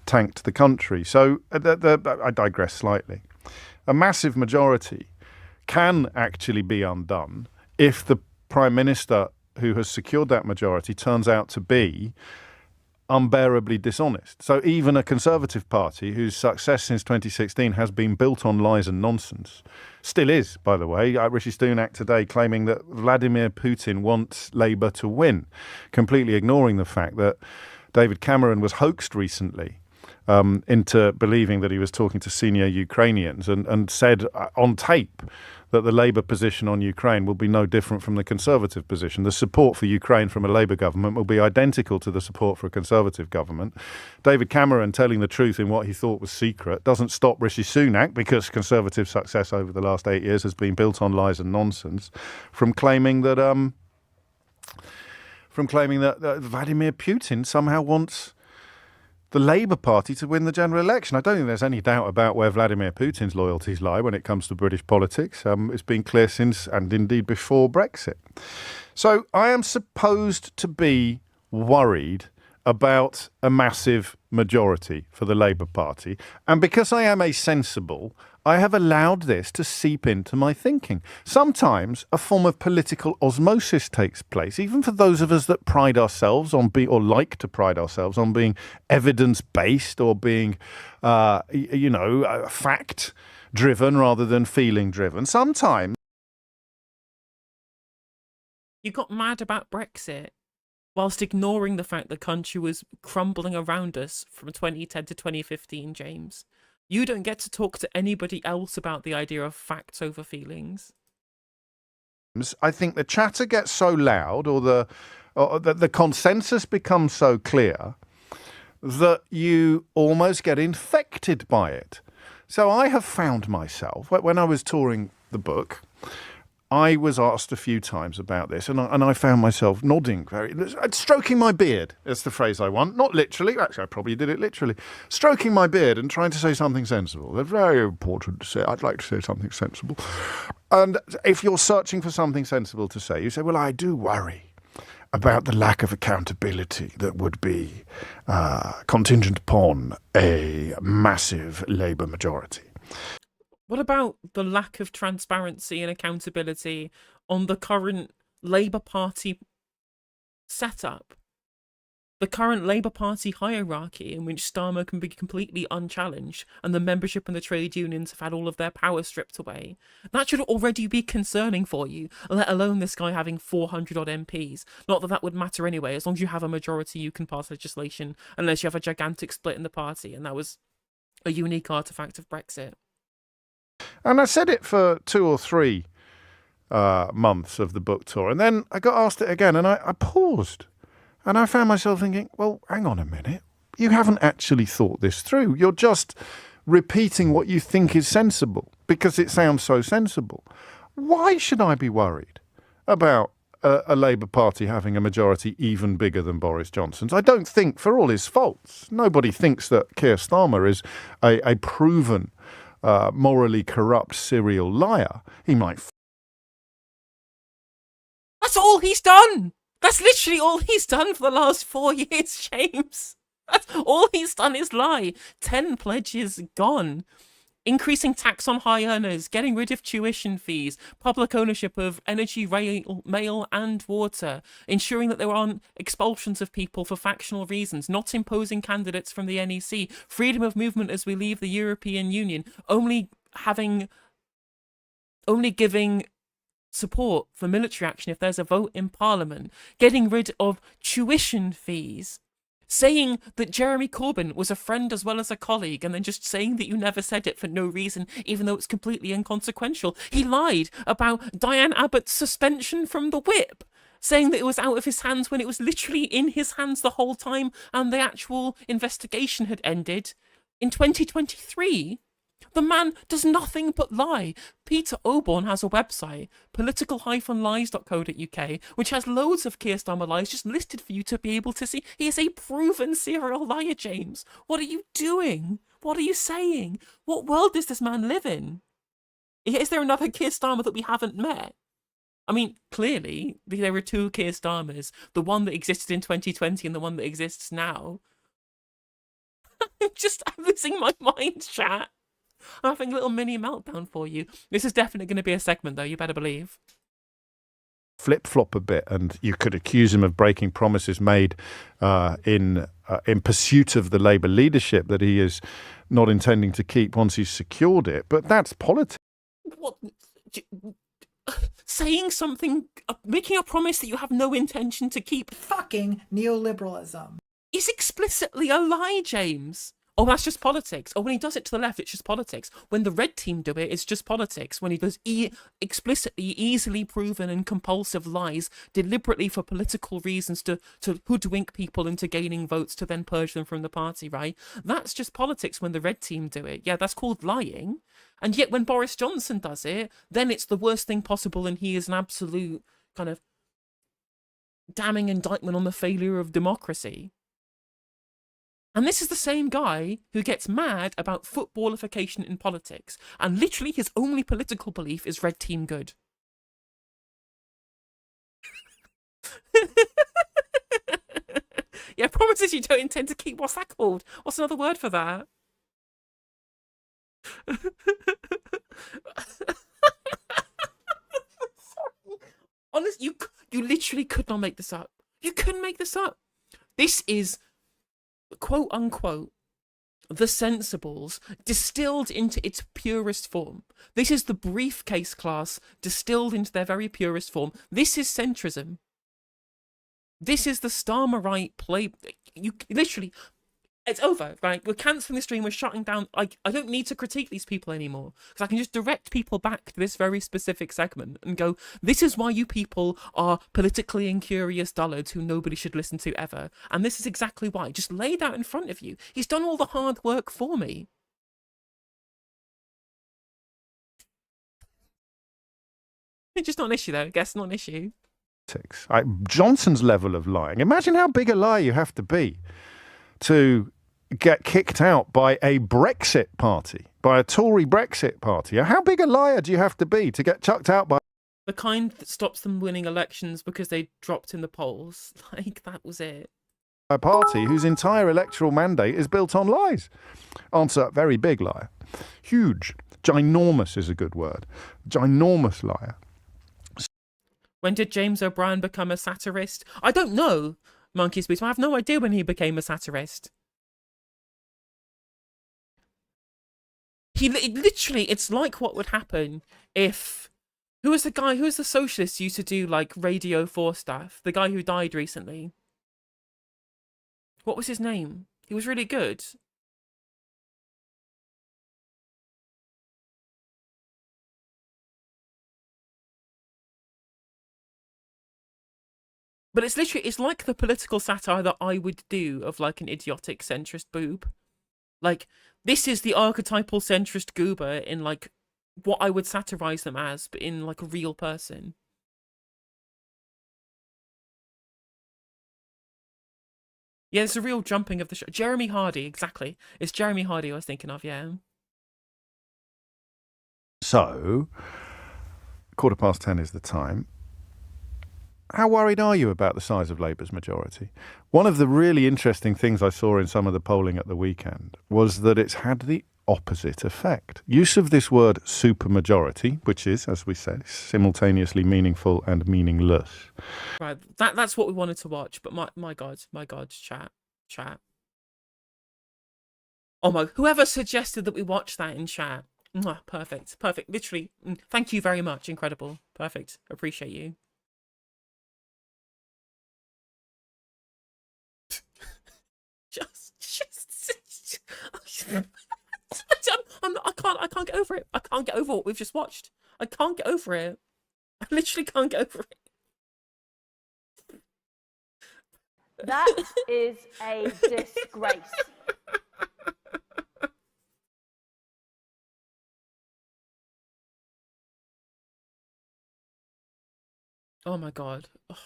tanked the country. So I digress slightly. A massive majority can actually be undone if the Prime Minister who has secured that majority turns out to be unbearably dishonest. So even a Conservative Party whose success since 2016 has been built on lies and nonsense, still is, by the way. Rishi Sunak today claiming that Vladimir Putin wants Labour to win, completely ignoring the fact that David Cameron was hoaxed recently into believing that he was talking to senior Ukrainians and said on tape that the Labour position on Ukraine will be no different from the Conservative position. The support for Ukraine from a Labour government will be identical to the support for a Conservative government. David Cameron telling the truth in what he thought was secret doesn't stop Rishi Sunak, because Conservative success over the last 8 years has been built on lies and nonsense, from claiming that Vladimir Putin somehow wants the Labour Party to win the general election. I don't think there's any doubt about where Vladimir Putin's loyalties lie when it comes to British politics. It's been clear since, and indeed before, Brexit. So I am supposed to be worried about a massive majority for the Labour Party. And because I am a sensible, I have allowed this to seep into my thinking. Sometimes a form of political osmosis takes place, even for those of us that pride ourselves on being, or like to pride ourselves on being evidence-based or being, fact-driven rather than feeling-driven. Sometimes You got mad about Brexit whilst ignoring the fact the country was crumbling around us from 2010 to 2015, James. You don't get to talk to anybody else about the idea of facts over feelings. I think the chatter gets so loud, or the consensus becomes so clear that you almost get infected by it. So I have found myself, when I was touring the book, I was asked a few times about this, and I found myself nodding, stroking my beard. That's the phrase I want. Not literally. Actually, I probably did it literally. Stroking my beard and trying to say something sensible. They're very important to say. I'd like to say something sensible. And if you're searching for something sensible to say, you say, well, I do worry about the lack of accountability that would be contingent upon a massive Labour majority. What about the lack of transparency and accountability on the current Labour Party setup? The current Labour Party hierarchy, in which Starmer can be completely unchallenged and the membership and the trade unions have had all of their power stripped away. That should already be concerning for you, let alone this guy having 400 odd MPs. Not that that would matter anyway. As long as you have a majority, you can pass legislation, unless you have a gigantic split in the party, and that was a unique artefact of Brexit. And I said it for 2 or 3 months of the book tour, and then I got asked it again, and I paused. And I found myself thinking, well, hang on a minute. You haven't actually thought this through. You're just repeating what you think is sensible because it sounds so sensible. Why should I be worried about a Labour Party having a majority even bigger than Boris Johnson's? I don't think, for all his faults, nobody thinks that Keir Starmer is a proven, morally corrupt serial liar. He might... That's all he's done! That's literally all he's done for the last 4 years, James. That's all he's done is lie. 10 pledges gone. Increasing tax on high earners, getting rid of tuition fees, public ownership of energy, rail, mail and water, ensuring that there aren't expulsions of people for factional reasons, not imposing candidates from the NEC, freedom of movement as we leave the European Union, only giving support for military action if there's a vote in Parliament, getting rid of tuition fees, saying that Jeremy Corbyn was a friend as well as a colleague, and then just saying that you never said it for no reason, even though it's completely inconsequential. He lied about Diane Abbott's suspension from the whip, saying that it was out of his hands when it was literally in his hands the whole time and the actual investigation had ended in 2023. The man does nothing but lie. Peter Oborne has a website, political-lies.co.uk, which has loads of Keir Starmer lies just listed for you to be able to see. He is a proven serial liar, James. What are you doing? What are you saying? What world does this man live in? Is there another Keir Starmer that we haven't met? I mean, clearly, there are 2 Keir Starmers. The one that existed in 2020 and the one that exists now. I'm losing my mind, chat. I'm having a little mini meltdown for you. This is definitely going to be a segment, though, you better believe. Flip-flop a bit, and you could accuse him of breaking promises made in pursuit of the Labour leadership that he is not intending to keep once he's secured it. But that's politics. What? Saying something, making a promise that you have no intention to keep. Fucking neoliberalism. Is explicitly a lie, James. Oh, that's just politics. Oh, when he does it to the left, it's just politics. When the red team do it, it's just politics. When he does explicitly, easily proven and compulsive lies, deliberately for political reasons to hoodwink people into gaining votes to then purge them from the party, right? That's just politics when the red team do it. Yeah, that's called lying. And yet when Boris Johnson does it, then it's the worst thing possible and he is an absolute kind of damning indictment on the failure of democracy. And this is the same guy who gets mad about footballification in politics, and literally his only political belief is red team good. Yeah, promises you don't intend to keep. What's that called? What's another word for that? Honestly, you literally could not make this up. You couldn't make this up. This is, quote unquote, the sensibles distilled into its purest form. This is the briefcase class distilled into their very purest form. This is centrism. This is the Starmerite play. You literally, it's over, right? We're cancelling the stream. We're shutting down. I don't need to critique these people anymore because I can just direct people back to this very specific segment and go, this is why you people are politically incurious dullards who nobody should listen to ever. And this is exactly why. Just laid out in front of you. He's done all the hard work for me. It's just not an issue, though. I guess not an issue. Johnson's level of lying. Imagine how big a lie you have to be to get kicked out by a Brexit party, by a Tory Brexit party. How big a liar do you have to be to get chucked out by The kind that stops them winning elections because they dropped in the polls. Like, that was it. A party whose entire electoral mandate is built on lies. Answer, very big liar. Huge. Ginormous is a good word. Ginormous liar. When did James O'Brien become a satirist? I don't know, Monkey Speech. I have no idea when he became a satirist. Literally, it's like what would happen if... Who was the socialist who used to do, like, Radio 4 stuff? The guy who died recently. What was his name? He was really good. But it's literally, it's like the political satire that I would do of, like, an idiotic centrist boob. Like, this is the archetypal centrist goober in, like, what I would satirize them as, but in, like, a real person. Yeah, it's a real jumping of the show. Jeremy Hardy, exactly. It's Jeremy Hardy I was thinking of, yeah. So, 10:15 is the time. How worried are you about the size of Labour's majority? One of the really interesting things I saw in some of the polling at the weekend was that it's had the opposite effect. Use of this word supermajority, which is, as we said, simultaneously meaningful and meaningless. Right, that's what we wanted to watch, but my God, chat. Oh my, whoever suggested that we watch that in chat. Mwah, perfect, literally, thank you very much, incredible, perfect, appreciate you. I can't get over it. I can't get over what we've just watched. I can't get over it. I literally can't get over it. That is a disgrace. Oh my God. Oh,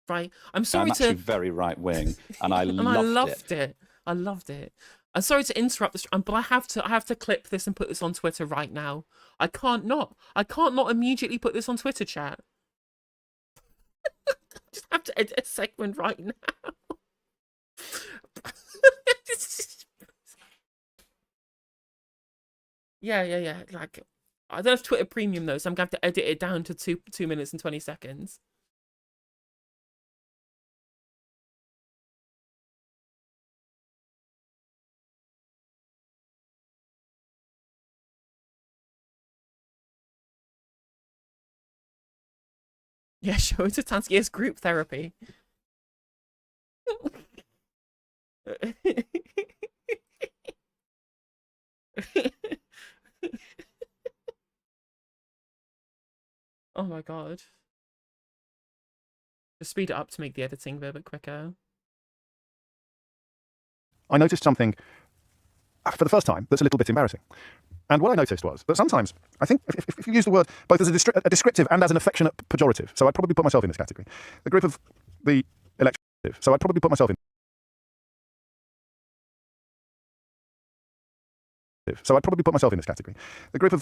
right. I'm sorry I'm actually very right wing, and I loved it. I loved it. I'm sorry to interrupt this, but I have to clip this and put this on Twitter right now. I can't not immediately put this on Twitter, chat. I just have to edit a segment right now. Yeah. Like, I don't have Twitter Premium though, so I'm gonna have to edit it down to 2 minutes and 20 seconds. Yeah, show it to Tansky. It's group therapy. Oh my God. Just speed it up to make the editing a bit quicker. I noticed something for the first time that's a little bit embarrassing. And what I noticed was that sometimes, I think, if you use the word both as a descriptive and as an affectionate pejorative, so I'd probably put myself in this category. The group of the elective, so I'd probably put myself in. So I'd probably put myself in this category. The group of.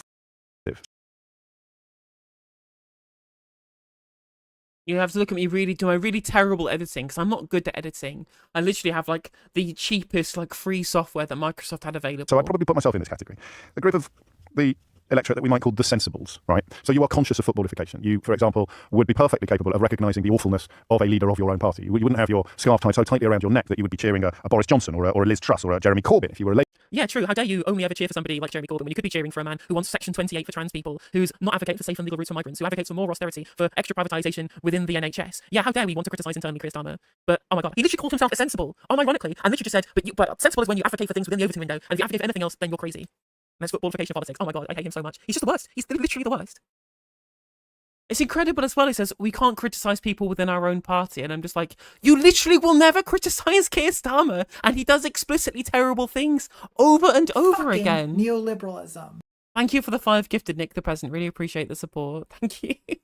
You have to look at me do my really terrible editing, because I'm not good at editing. I literally have, like, the cheapest, like, free software that Microsoft had available. So I'd probably put myself in this category. The group of the electorate that we might call the sensibles, right? So you are conscious of footballification. You, for example, would be perfectly capable of recognising the awfulness of a leader of your own party. You wouldn't have your scarf tied so tightly around your neck that you would be cheering a Boris Johnson or a Liz Truss or a Jeremy Corbyn if you were a Labour. Yeah, true. How dare you only ever cheer for somebody like Jeremy Corbyn when you could be cheering for a man who wants Section 28 for trans people, who's not advocating for safe and legal routes for migrants, who advocates for more austerity, for extra privatisation within the NHS. Yeah, how dare we want to criticise internally Keir Starmer? But, oh my God, he literally called himself a sensible, unironically, and literally just said, but sensible is when you advocate for things within the Overton window, and if you advocate for anything else, then you're crazy. And that's footballification of politics. Oh my God, I hate him so much. He's just the worst. He's literally the worst. It's incredible as well. He says, we can't criticise people within our own party. And I'm just like, you literally will never criticise Keir Starmer. And he does explicitly terrible things over and over again. Neoliberalism. Thank you for the 5 gifted, Nick the Present. Really appreciate the support. Thank you. I'm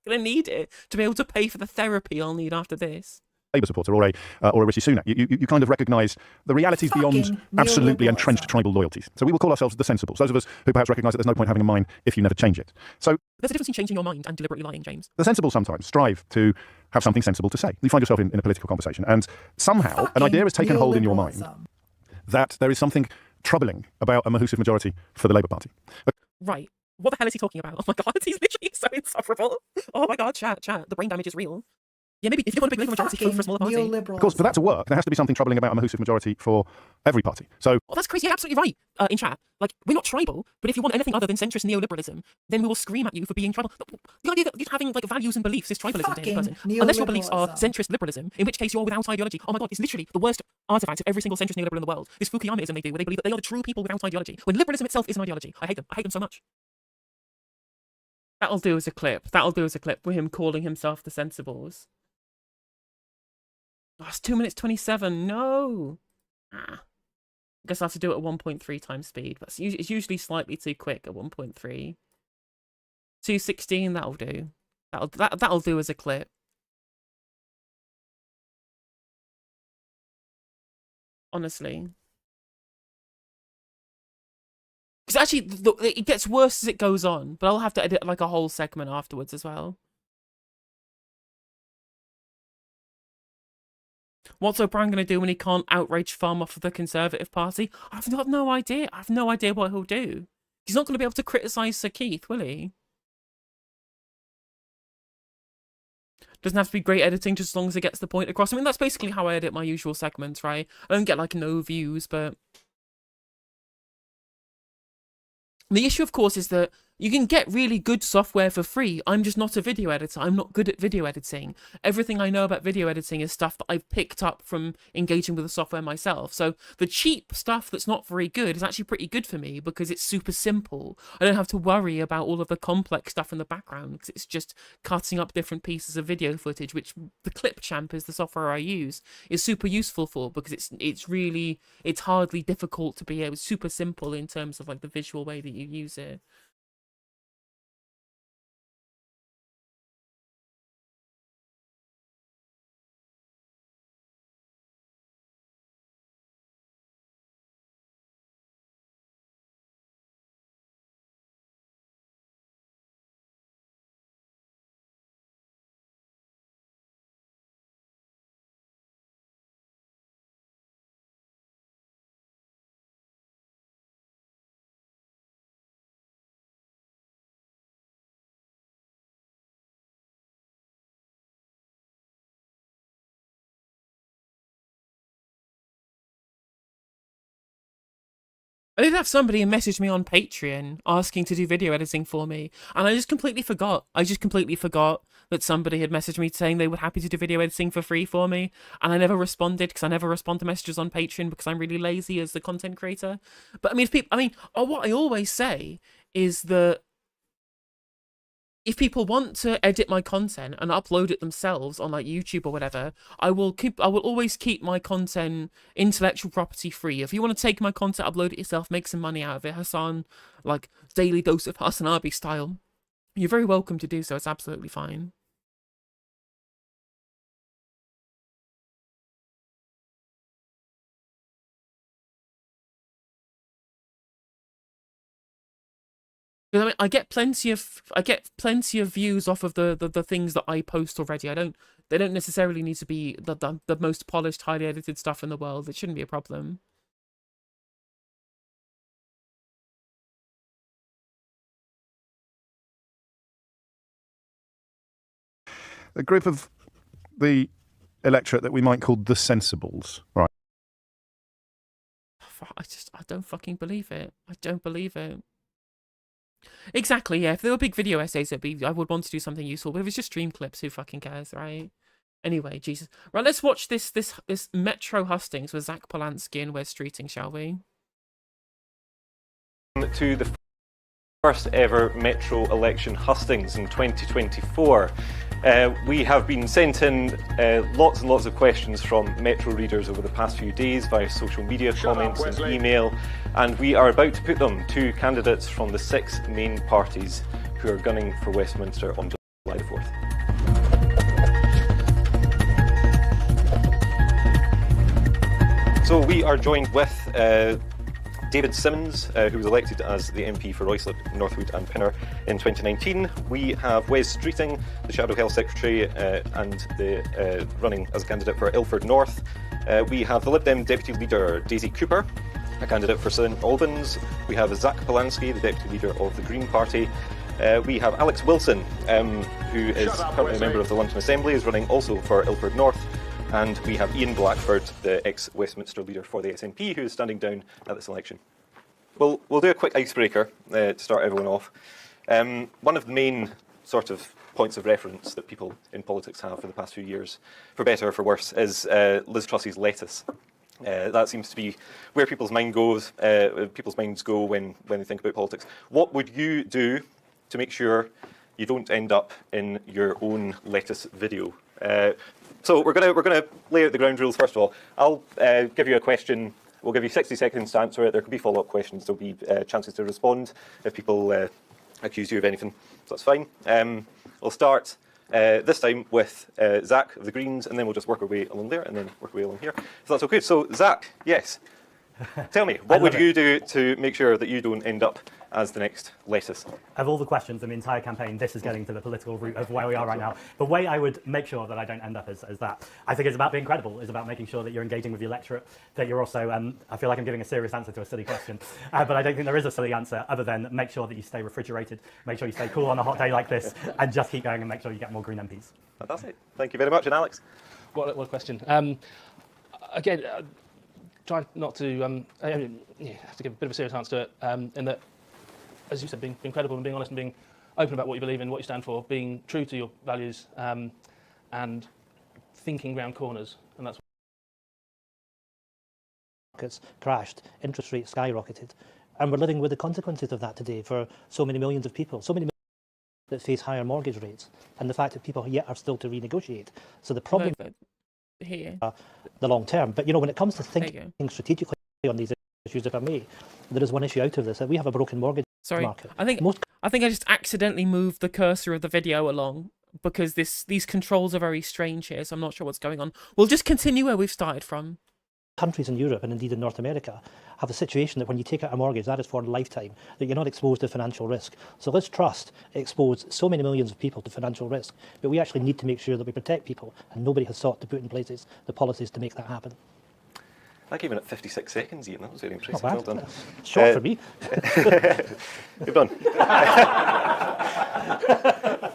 going to need it to be able to pay for the therapy I'll need after this. Labour supporter or a Rishi Sunak. You kind of recognise the realities beyond absolutely entrenched tribal loyalties. So we will call ourselves the sensibles, those of us who perhaps recognise that there's no point having a mind if you never change it. So there's a difference in changing your mind and deliberately lying, James. The sensible sometimes strive to have something sensible to say. You find yourself in a political conversation and somehow an idea has taken hold in your mind that there is something troubling about a Mahusive majority for the Labour Party. Right. What the hell is he talking about? Oh my God, he's literally so insufferable. Oh my God, chat. The brain damage is real. Yeah, maybe if you want a big Labour majority, vote for a smaller party. Of course, for that to work, there has to be something troubling about a Mahusive majority for every party. So, oh, that's crazy. You're absolutely right. In chat, like, we're not tribal, but if you want anything other than centrist neoliberalism, then we will scream at you for being tribal. The idea that you're having like values and beliefs is tribalism to any person. Unless your beliefs are centrist liberalism, in which case you're without ideology. Oh my God, it's literally the worst artifact of every single centrist neoliberal in the world. This Fukuyamaism they do, where they believe that they are the true people without ideology, when liberalism itself is an ideology. I hate them. I hate them so much. That'll do as a clip. That'll do as a clip with him calling himself the sensibles. Oh, it's 2 minutes 27. No. I guess I have to do it at 1.3 times speed. But it's usually slightly too quick at 1.3. 2:16. That'll do. That'll do as a clip. Honestly. Because actually, it gets worse as it goes on. But I'll have to edit like a whole segment afterwards as well. What's O'Brien going to do when he can't outrage farm off of the Conservative Party? I've got no idea. I have no idea what he'll do. He's not going to be able to criticise Sir Keith, will he? Doesn't have to be great editing just as long as it gets the point across. I mean, that's basically how I edit my usual segments, right? I don't get like no views, but... The issue, of course, is that you can get really good software for free. I'm just not a video editor. I'm not good at video editing. Everything I know about video editing is stuff that I've picked up from engaging with the software myself. So the cheap stuff that's not very good is actually pretty good for me because it's super simple. I don't have to worry about all of the complex stuff in the background because it's just cutting up different pieces of video footage, which the Clipchamp is the software I use, is super useful for because it's hardly difficult to be able, super simple in terms of like the visual way that you use it. I did have somebody message me on Patreon asking to do video editing for me, and I just completely forgot. I just completely forgot that somebody had messaged me saying they were happy to do video editing for free for me, and I never responded because I never respond to messages on Patreon because I'm really lazy as the content creator. But I mean, what I always say is that if people want to edit my content and upload it themselves on like YouTube or whatever, I will always keep my content intellectual property free. If you want to take my content, upload it yourself, make some money out of it, Hassan, like daily dose of Hassan Abi style, you're very welcome to do so. It's absolutely fine. I mean, I get plenty of views off of the things that I post already. They don't necessarily need to be the most polished, highly edited stuff in the world. It shouldn't be a problem. A group of the electorate that we might call the sensibles, right? I don't fucking believe it. I don't believe it. Exactly, yeah. If there were big video essays, I would want to do something useful. But if it's just stream clips, who fucking cares, right? Anyway, Jesus. Right, let's watch this Metro hustings with Zach Polanski and Wes Streeting, shall we? To the first ever Metro election hustings in 2024. We have been sent in lots and lots of questions from Metro readers over the past few days via social media comments and email, and we are about to put them to candidates from the 6 main parties who are gunning for Westminster on July the 4th. So we are joined with David Simmons, who was elected as the MP for Ruislip, Northwood and Pinner in 2019. We have Wes Streeting, the Shadow Health Secretary and the running as a candidate for Ilford North. We have the Lib Dem Deputy Leader, Daisy Cooper, a candidate for St Albans. We have Zach Polanski, the Deputy Leader of the Green Party. We have Alex Wilson, who is currently a member of the London Assembly, is running also for Ilford North. And we have Ian Blackford, the ex-Westminster leader for the SNP, who is standing down at this election. We'll do a quick icebreaker to start everyone off. One of the main sort of points of reference that people in politics have for the past few years, for better or for worse, is Liz Truss's lettuce. That seems to be where people's minds go when they think about politics. What would you do to make sure you don't end up in your own lettuce video? So we're gonna lay out the ground rules first of all. I'll give you a question. We'll give you 60 seconds to answer it. There could be follow-up questions. There'll be chances to respond if people accuse you of anything. So that's fine. We'll start this time with Zach of the Greens, and then we'll just work our way along there, and then work our way along here. So that's okay. So Zach, yes. Tell me, what would you do to make sure that you don't end up as the next lettuce? Of all the questions in the entire campaign, this is getting to the political root of where we are right now. The way I would make sure that I don't end up as that, I think it's about being credible. It's about making sure that you're engaging with the electorate, that you're also, I feel like I'm giving a serious answer to a silly question, but I don't think there is a silly answer other than make sure that you stay refrigerated, make sure you stay cool on a hot day like this, and just keep going and make sure you get more Green MPs. Fantastic. Thank you very much. And Alex? What a question. Again, try not to, you have to give a bit of a serious answer to it, in that, as you said, being credible and being honest and being open about what you believe in, what you stand for, being true to your values, and thinking round corners, and that's markets crashed, interest rates skyrocketed, and we're living with the consequences of that today for so many millions of people, so many millions that face higher mortgage rates, and the fact that people yet are still to renegotiate. So the problem here, the long term. But you know, when it comes to thinking strategically on these issues, if I may, there is one issue out of this, that we have a broken mortgage market. I think I just accidentally moved the cursor of the video along because these controls are very strange here, so I'm not sure what's going on. We'll just continue where we've started from. Countries in Europe and indeed in North America have a situation that when you take out a mortgage, that is for a lifetime, that you're not exposed to financial risk. So Liz Truss exposed so many millions of people to financial risk, but we actually need to make sure that we protect people, and nobody has sought to put in place the policies to make that happen. I gave it 56 seconds, Ian. That was very impressive. Not bad. Well done. Short for me. Good done.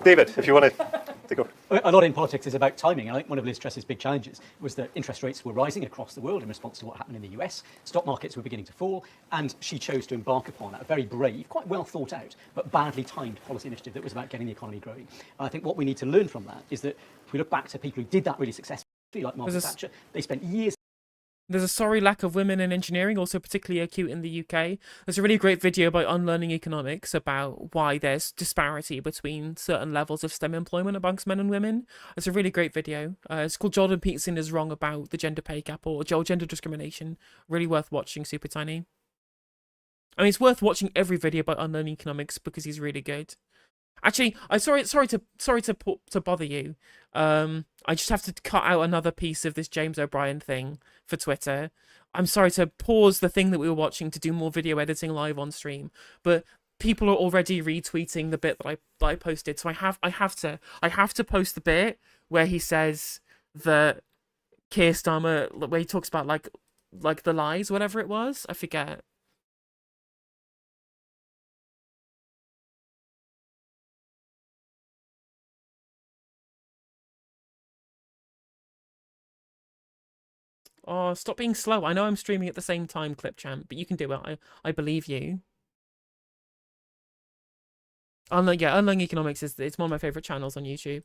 David, if you want to take over. A lot in politics is about timing. I think one of Liz Truss's big challenges was that interest rates were rising across the world in response to what happened in the US. Stock markets were beginning to fall, and she chose to embark upon a very brave, quite well thought out, but badly timed policy initiative that was about getting the economy growing. And I think what we need to learn from that is that if we look back to people who did that really successfully, like Margaret Thatcher, they spent years. There's a sorry lack of women in engineering, also particularly acute in the UK. There's a really great video by Unlearning Economics about why there's disparity between certain levels of STEM employment amongst men and women. It's a really great video. It's called Jordan Peterson is Wrong About the Gender Pay Gap or Gender Discrimination. Really worth watching, super tiny. I mean, it's worth watching every video by Unlearning Economics because he's really good. Actually, I'm sorry to bother you. I just have to cut out another piece of this James O'Brien thing for Twitter. I'm sorry to pause the thing that we were watching to do more video editing live on stream, but people are already retweeting the bit that I posted. So I have to post the bit where he says that Keir Starmer, where he talks about like the lies, whatever it was. I forget. Oh, stop being slow. I know I'm streaming at the same time, Clipchamp, but you can do it. I believe you. Unlearning Economics it's one of my favourite channels on YouTube.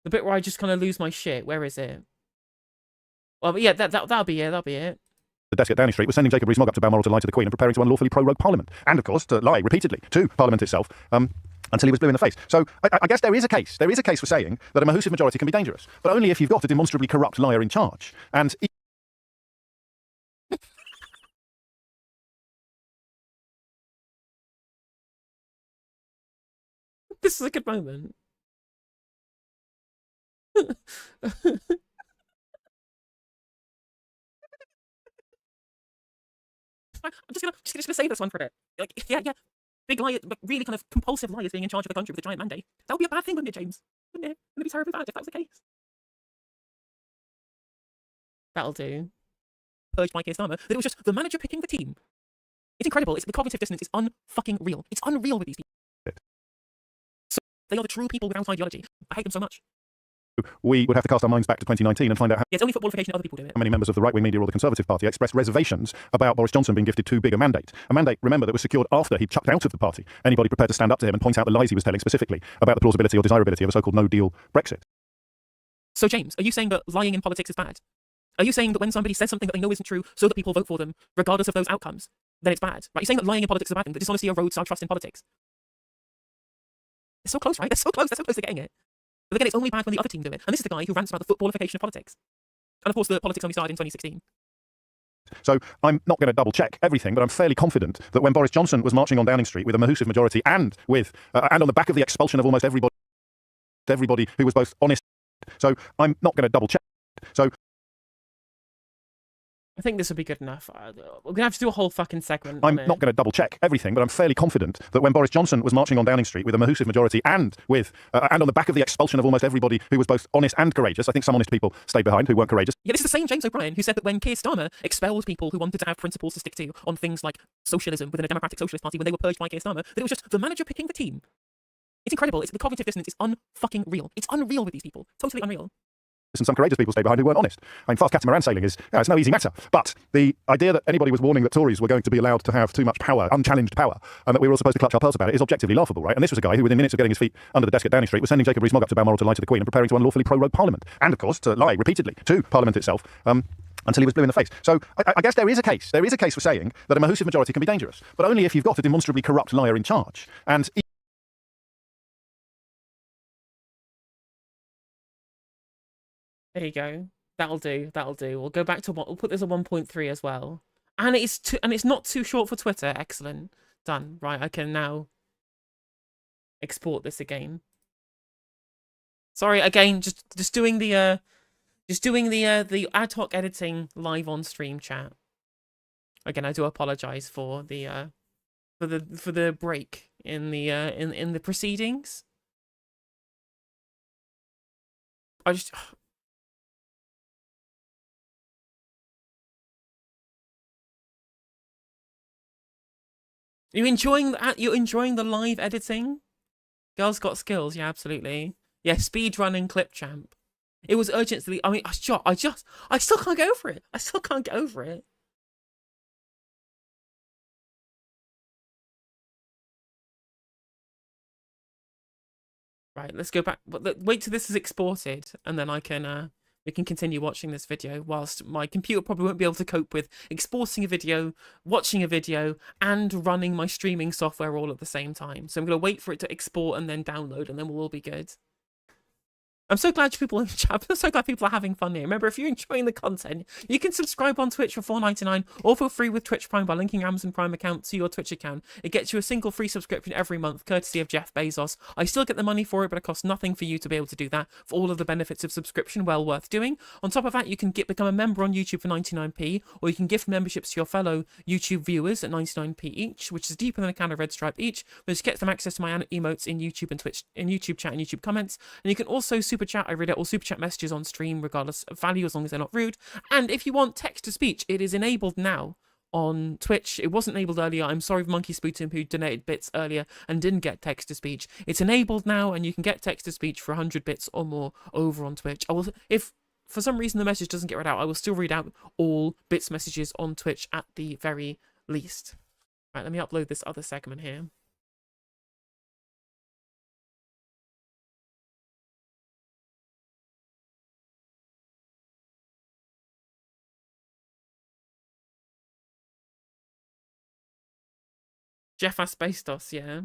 The bit where I just kind of lose my shit. Where is it? Well, but yeah, that'll be it. That'll be it. The desk at Downing Street was sending Jacob Rees-Mogg up to Balmoral to lie to the Queen and preparing to unlawfully prorogue Parliament. And, of course, to lie repeatedly to Parliament itself. Until he was blue in the face. So I guess there is a case. There is a case for saying that a Mahusive majority can be dangerous, but only if you've got a demonstrably corrupt liar in charge. And this is a good moment. I'm just gonna save this one for a bit. Like, yeah. Big liar, but really kind of compulsive liars being in charge of the country with a giant mandate. That would be a bad thing, wouldn't it, James? Wouldn't it? Wouldn't it be terribly bad if that was the case? That'll do. Purged by Keir Starmer. That it was just the manager picking the team. It's incredible. It's the cognitive dissonance is unfucking real. It's unreal with these people. So they are the true people without ideology. I hate them so much. We would have to cast our minds back to 2019 and find out how Yeah, it's only footballification that other people do it. many members of the right-wing media or the Conservative Party expressed reservations about Boris Johnson being gifted too big a mandate. A mandate, remember, that was secured after he'd chucked out of the party. Anybody prepared to stand up to him and point out the lies he was telling specifically about the plausibility or desirability of a so-called no-deal Brexit? So, James, are you saying that lying in politics is bad? Are you saying that when somebody says something that they know isn't true so that people vote for them, regardless of those outcomes, then it's bad? Right? You're saying that lying in politics is a bad thing, that dishonesty erodes our trust in politics? They're so close, right? They're so close to getting it. But again, it's only bad when the other team do it. And this is the guy who rants about the footballification of politics. And of course, the politics only started in 2016. So I'm not going to double-check everything, but I'm fairly confident that when Boris Johnson was marching on Downing Street with a massive majority and on the back of the expulsion of almost everybody who was both honest. So I'm not going to double-check. So I think this would be good enough. We're going to have to do a whole fucking segment. I'm not going to double-check everything, but I'm fairly confident that when Boris Johnson was marching on Downing Street with a massive majority and on the back of the expulsion of almost everybody who was both honest and courageous, I think some honest people stayed behind who weren't courageous. Yeah, this is the same James O'Brien who said that when Keir Starmer expelled people who wanted to have principles to stick to on things like socialism within a democratic socialist party when they were purged by Keir Starmer, that it was just the manager picking the team. It's incredible. It's the cognitive dissonance is unfucking real. It's unreal with these people. Totally unreal. And some courageous people stayed behind who weren't honest. I mean, fast catamaran sailing is it's no easy matter. But the idea that anybody was warning that Tories were going to be allowed to have too much power, unchallenged power, and that we were all supposed to clutch our pearls about it is objectively laughable, right? And this was a guy who, within minutes of getting his feet under the desk at Downing Street, was sending Jacob Rees-Mogg up to Balmoral to lie to the Queen and preparing to unlawfully prorogue Parliament. And, of course, to lie repeatedly to Parliament itself until he was blue in the face. So I guess there is a case. There is a case for saying that a massive majority can be dangerous, but only if you've got a demonstrably corrupt liar in charge. And There you go. That'll do. We'll go back to we'll put this at 1.3 as well. And it's not too short for Twitter. Excellent. Done. Right, I can now export this again. Sorry, again, just doing the ad hoc editing live on stream chat. Again, I do apologize for the break in the proceedings. You're enjoying the live editing? Girls got skills, yeah, absolutely. Yeah, speedrun and clip champ. It was urgently. I mean, I still can't get over it. I still can't get over it. Right, let's go back. Wait till this is exported, and then we can continue watching this video, whilst my computer probably won't be able to cope with exporting a video, watching a video, and running my streaming software all at the same time. So I'm going to wait for it to export and then download, and then we'll all be good. I'm so glad people in chat. I'm so glad people are having fun here. Remember, if you're enjoying the content, you can subscribe on Twitch for $4.99 or for free with Twitch Prime by linking your Amazon Prime account to your Twitch account. It gets you a single free subscription every month, courtesy of Jeff Bezos. I still get the money for it, but it costs nothing for you to be able to do that. For all of the benefits of subscription, well worth doing. On top of that, you can become a member on YouTube for 99p, or you can gift memberships to your fellow YouTube viewers at 99p each, which is deeper than a can of Red Stripe each, which gets them access to my emotes in YouTube and Twitch, in YouTube chat and YouTube comments. And you can also super chat. I read out all super chat messages on stream, regardless of value, as long as they're not rude. And if you want text to speech, it is enabled now on Twitch. It wasn't enabled earlier. I'm sorry, Monkey Spootum, who donated bits earlier and didn't get text to speech. It's enabled now, and you can get text to speech for 100 bits or more over on Twitch. If for some reason the message doesn't get read out, I will still read out all bits messages on Twitch at the very least. Right, let me upload this other segment here. Jeff Asbestos, yeah.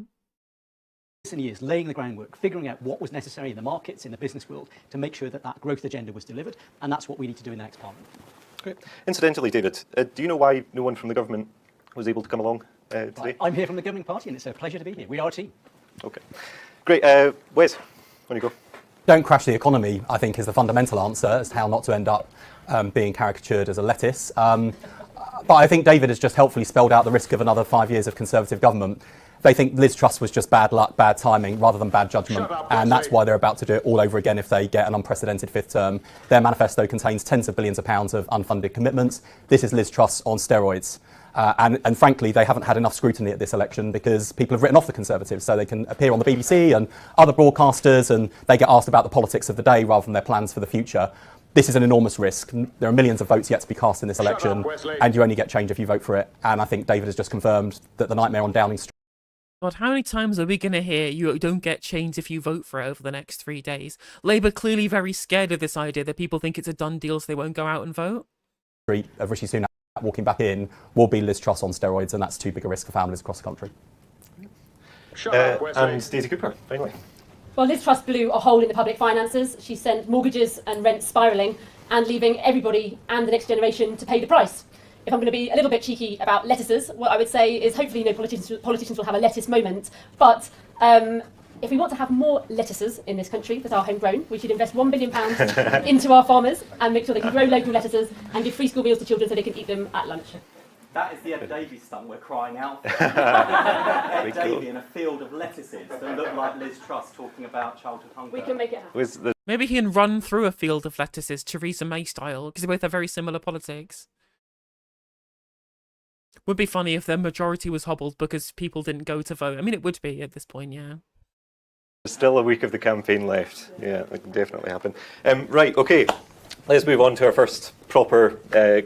Recent years, laying the groundwork, figuring out what was necessary in the markets, in the business world, to make sure that that growth agenda was delivered, and that's what we need to do in the next Parliament. Great. Incidentally, David, do you know why no one from the government was able to come along today? I'm here from the governing party, and it's a pleasure to be here. We are a team. Okay. Great. Wes, when you go. Don't crash the economy, I think, is the fundamental answer as to how not to end up being caricatured as a lettuce. But I think David has just helpfully spelled out the risk of another 5 years of Conservative government. They think Liz Truss was just bad luck, bad timing, rather than bad judgment. And that's why they're about to do it all over again if they get an unprecedented fifth term. Their manifesto contains tens of billions of pounds of unfunded commitments. This is Liz Truss on steroids. And frankly, they haven't had enough scrutiny at this election because people have written off the Conservatives, so they can appear on the BBC and other broadcasters and they get asked about the politics of the day rather than their plans for the future. This is an enormous risk. There are millions of votes yet to be cast in this election, and you only get change if you vote for it. And I think David has just confirmed that the nightmare on Downing Street. God, how many times are we going to hear you don't get change if you vote for it over the next 3 days? Labour clearly very scared of this idea that people think it's a done deal so they won't go out and vote. Of Rishi Sunak walking back in will be Liz Truss on steroids, and that's too big a risk for families across the country. And Stacey Cooper, finally. Well, Liz Truss blew a hole in the public finances. She sent mortgages and rents spiralling and leaving everybody and the next generation to pay the price. If I'm going to be a little bit cheeky about lettuces, what I would say is hopefully politicians will have a lettuce moment. But if we want to have more lettuces in this country that are homegrown, we should invest £1 billion into our farmers and make sure they can grow local lettuces and give free school meals to children so they can eat them at lunch. That is the Ed Davey stunt we're crying out for. Ed Davey in a field of lettuces that look like Liz Truss talking about childhood hunger. We can make it happen. Maybe he can run through a field of lettuces, Theresa May style, because they both have very similar politics. Would be funny if their majority was hobbled because people didn't go to vote. I mean, it would be at this point, yeah. There's still a week of the campaign left. Yeah, that can definitely happen. Right, okay. Let's move on to our first proper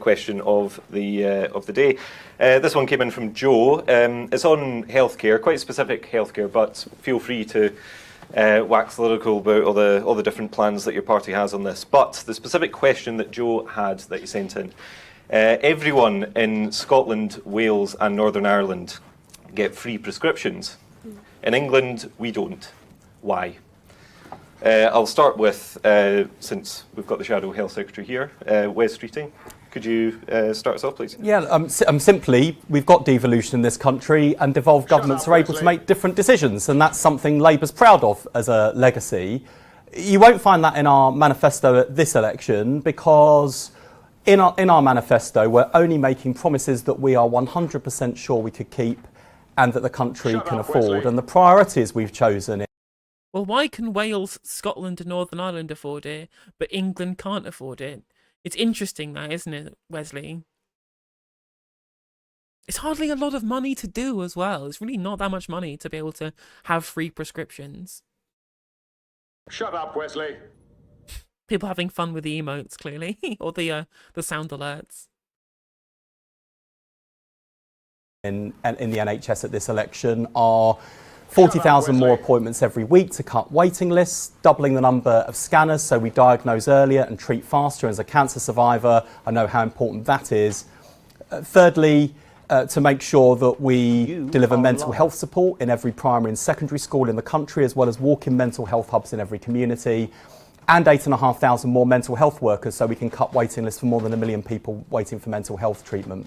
question of the day. This one came in from Joe. It's on healthcare, quite specific healthcare, but feel free to wax lyrical about all the different plans that your party has on this. But the specific question that Joe had that he sent in: everyone in Scotland, Wales, and Northern Ireland get free prescriptions. In England, we don't. Why? I'll start with, since we've got the Shadow Health Secretary here, Wes Streeting. Could you start us off, please? Yeah, simply, we've got devolution in this country and devolved governments are able to make different decisions, and that's something Labour's proud of as a legacy. You won't find that in our manifesto at this election because in our manifesto we're only making promises that we are 100% sure we could keep and that the country can afford, and the priorities we've chosen. Well, why can Wales, Scotland and Northern Ireland afford it, but England can't afford it? It's interesting that, isn't it, Wesley? It's hardly a lot of money to do as well. It's really not that much money to be able to have free prescriptions. Shut up, Wesley. People having fun with the emotes, clearly, or the sound alerts. In the NHS at this election are 40,000 more appointments every week to cut waiting lists, doubling the number of scanners so we diagnose earlier and treat faster. As a cancer survivor, I know how important that is. Thirdly, to make sure that we deliver mental health support in every primary and secondary school in the country, as well as walk-in mental health hubs in every community, and 8,500 more mental health workers so we can cut waiting lists for more than 1 million people waiting for mental health treatment.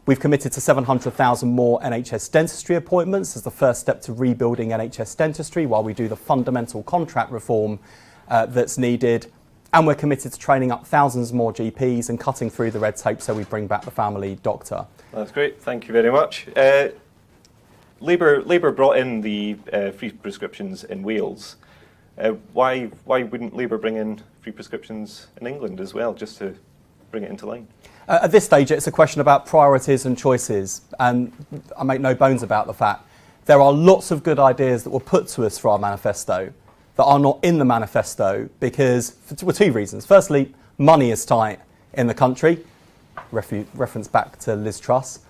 We've committed to 700,000 more NHS dentistry appointments as the first step to rebuilding NHS dentistry while we do the fundamental contract reform that's needed. And we're committed to training up thousands more GPs and cutting through the red tape so we bring back the family doctor. That's great. Thank you very much. Labour brought in the free prescriptions in Wales. Why wouldn't Labour bring in free prescriptions in England as well, just to bring it into line? At this stage, it's a question about priorities and choices, and I make no bones about the fact there are lots of good ideas that were put to us for our manifesto that are not in the manifesto because for two reasons. Firstly, money is tight in the country, reference back to Liz Truss.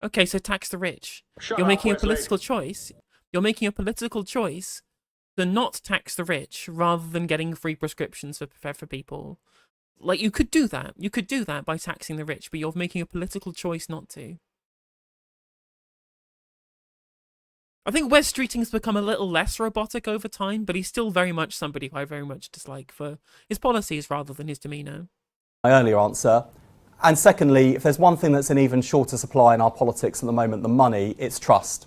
Okay, so tax the rich. You're making a political choice. You're making a political choice to not tax the rich rather than getting free prescriptions for people. Like, you could do that. You could do that by taxing the rich, but you're making a political choice not to. I think Wes Streeting's become a little less robotic over time, but he's still very much somebody who I very much dislike for his policies rather than his demeanour. My earlier answer. And secondly, if there's one thing that's in even shorter supply in our politics at the moment than money, it's trust.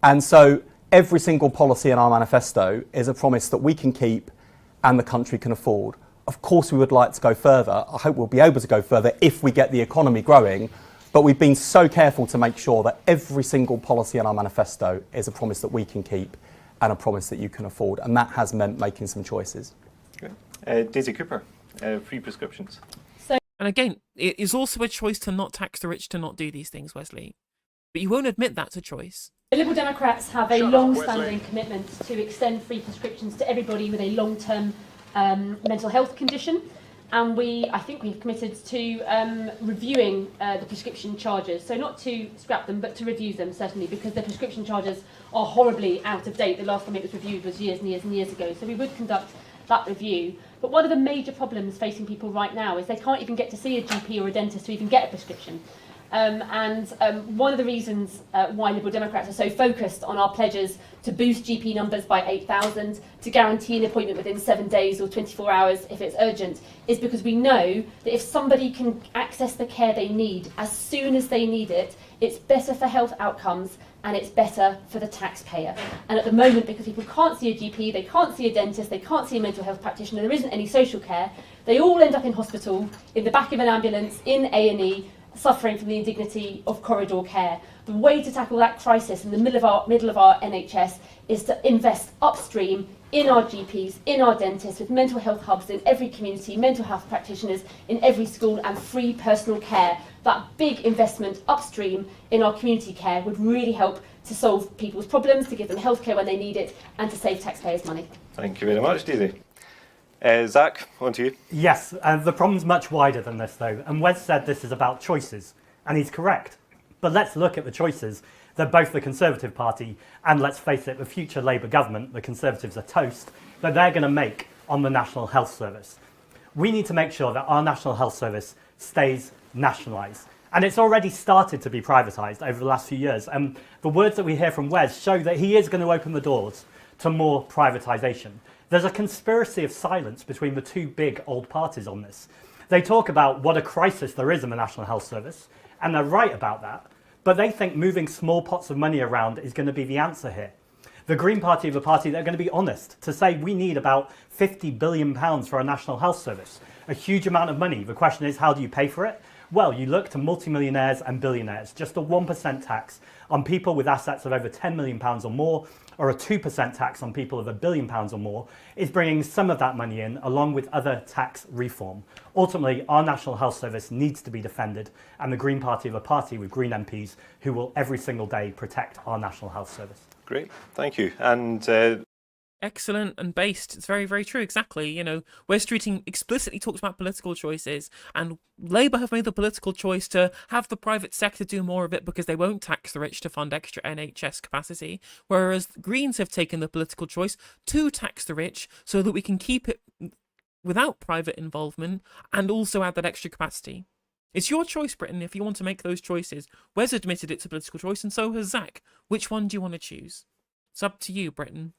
And so every single policy in our manifesto is a promise that we can keep and the country can afford. Of course, we would like to go further. I hope we'll be able to go further if we get the economy growing. But we've been so careful to make sure that every single policy in our manifesto is a promise that we can keep and a promise that you can afford. And that has meant making some choices. Daisy Cooper, free prescriptions. And again, it is also a choice to not tax the rich to not do these things, Wesley. But you won't admit that's a choice. The Liberal Democrats have a long-standing commitment to extend free prescriptions to everybody with a long-term mental health condition. And I think we've committed to reviewing the prescription charges. So not to scrap them, but to review them, certainly, because the prescription charges are horribly out of date. The last time it was reviewed was years and years and years ago. So we would conduct that review. But one of the major problems facing people right now is they can't even get to see a GP or a dentist to even get a prescription. One of the reasons why Liberal Democrats are so focused on our pledges to boost GP numbers by 8,000, to guarantee an appointment within 7 days or 24 hours if it's urgent, is because we know that if somebody can access the care they need as soon as they need it, it's better for health outcomes and it's better for the taxpayer. And at the moment, because people can't see a GP, they can't see a dentist, they can't see a mental health practitioner, there isn't any social care, they all end up in hospital, in the back of an ambulance, in A&E, suffering from the indignity of corridor care. The way to tackle that crisis in the middle of our NHS is to invest upstream in our GPs, in our dentists, with mental health hubs in every community, mental health practitioners in every school, and free personal care. That big investment upstream in our community care would really help to solve people's problems, to give them healthcare when they need it, and to save taxpayers money. Thank you very much, Daisy. Zach, on to you. Yes, the problem's much wider than this, though. And Wes said this is about choices, and he's correct. But let's look at the choices that both the Conservative Party and, let's face it, the future Labour government, the Conservatives are toast, that they're going to make on the National Health Service. We need to make sure that our National Health Service stays nationalised. And it's already started to be privatised over the last few years. And the words that we hear from Wes show that he is going to open the doors to more privatisation. There's a conspiracy of silence between the two big old parties on this. They talk about what a crisis there is in the National Health Service, and they're right about that, but they think moving small pots of money around is going to be the answer here. The Green Party are a party that are going to be honest to say we need about £50 billion for our National Health Service, a huge amount of money. The question is, how do you pay for it? Well, you look to multimillionaires and billionaires. Just a 1% tax on people with assets of over £10 million or more, or a 2% tax on people of £1 billion or more, is bringing some of that money in, along with other tax reform. Ultimately, our National Health Service needs to be defended, and the Green Party are a party with Green MPs who will every single day protect our National Health Service. Great, thank you. And excellent and based. It's very, very true. Exactly. You know, Wes Streeting explicitly talks about political choices, and Labour have made the political choice to have the private sector do more of it because they won't tax the rich to fund extra NHS capacity, whereas Greens have taken the political choice to tax the rich so that we can keep it without private involvement and also add that extra capacity. It's your choice, Britain, if you want to make those choices. Wes admitted it's a political choice, and so has Zach. Which one do you want to choose? It's up to you, Britain.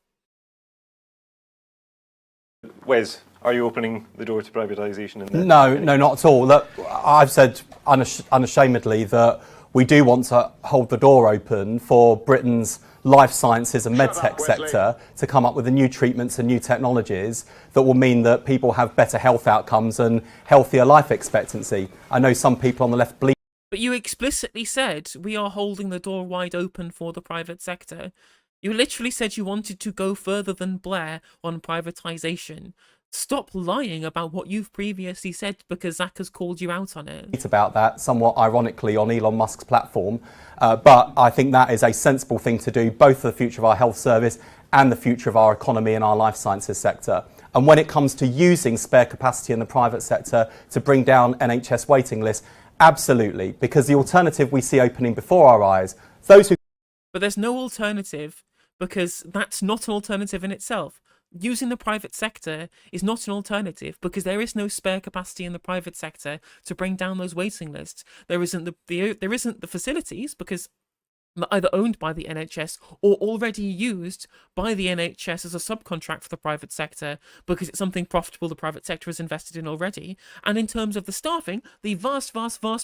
Wes, are you opening the door to privatisation? No, not at all. Look, I've said unashamedly that we do want to hold the door open for Britain's life sciences and medtech sector to come up with the new treatments and new technologies that will mean that people have better health outcomes and healthier life expectancy. I know some people on the left believe. But you explicitly said we are holding the door wide open for the private sector. You literally said you wanted to go further than Blair on privatisation. Stop lying about what you've previously said because Zach has called you out on it. About that, somewhat ironically, on Elon Musk's platform. But I think that is a sensible thing to do, both for the future of our health service and the future of our economy and our life sciences sector. And when it comes to using spare capacity in the private sector to bring down NHS waiting lists, absolutely, because the alternative we see opening before our eyes, those who... But there's no alternative, because that's not an alternative in itself. Using the private sector is not an alternative because there is no spare capacity in the private sector to bring down those waiting lists. There isn't the facilities because they're either owned by the NHS or already used by the NHS as a subcontract for the private sector because it's something profitable the private sector has invested in already. And in terms of the staffing, the vast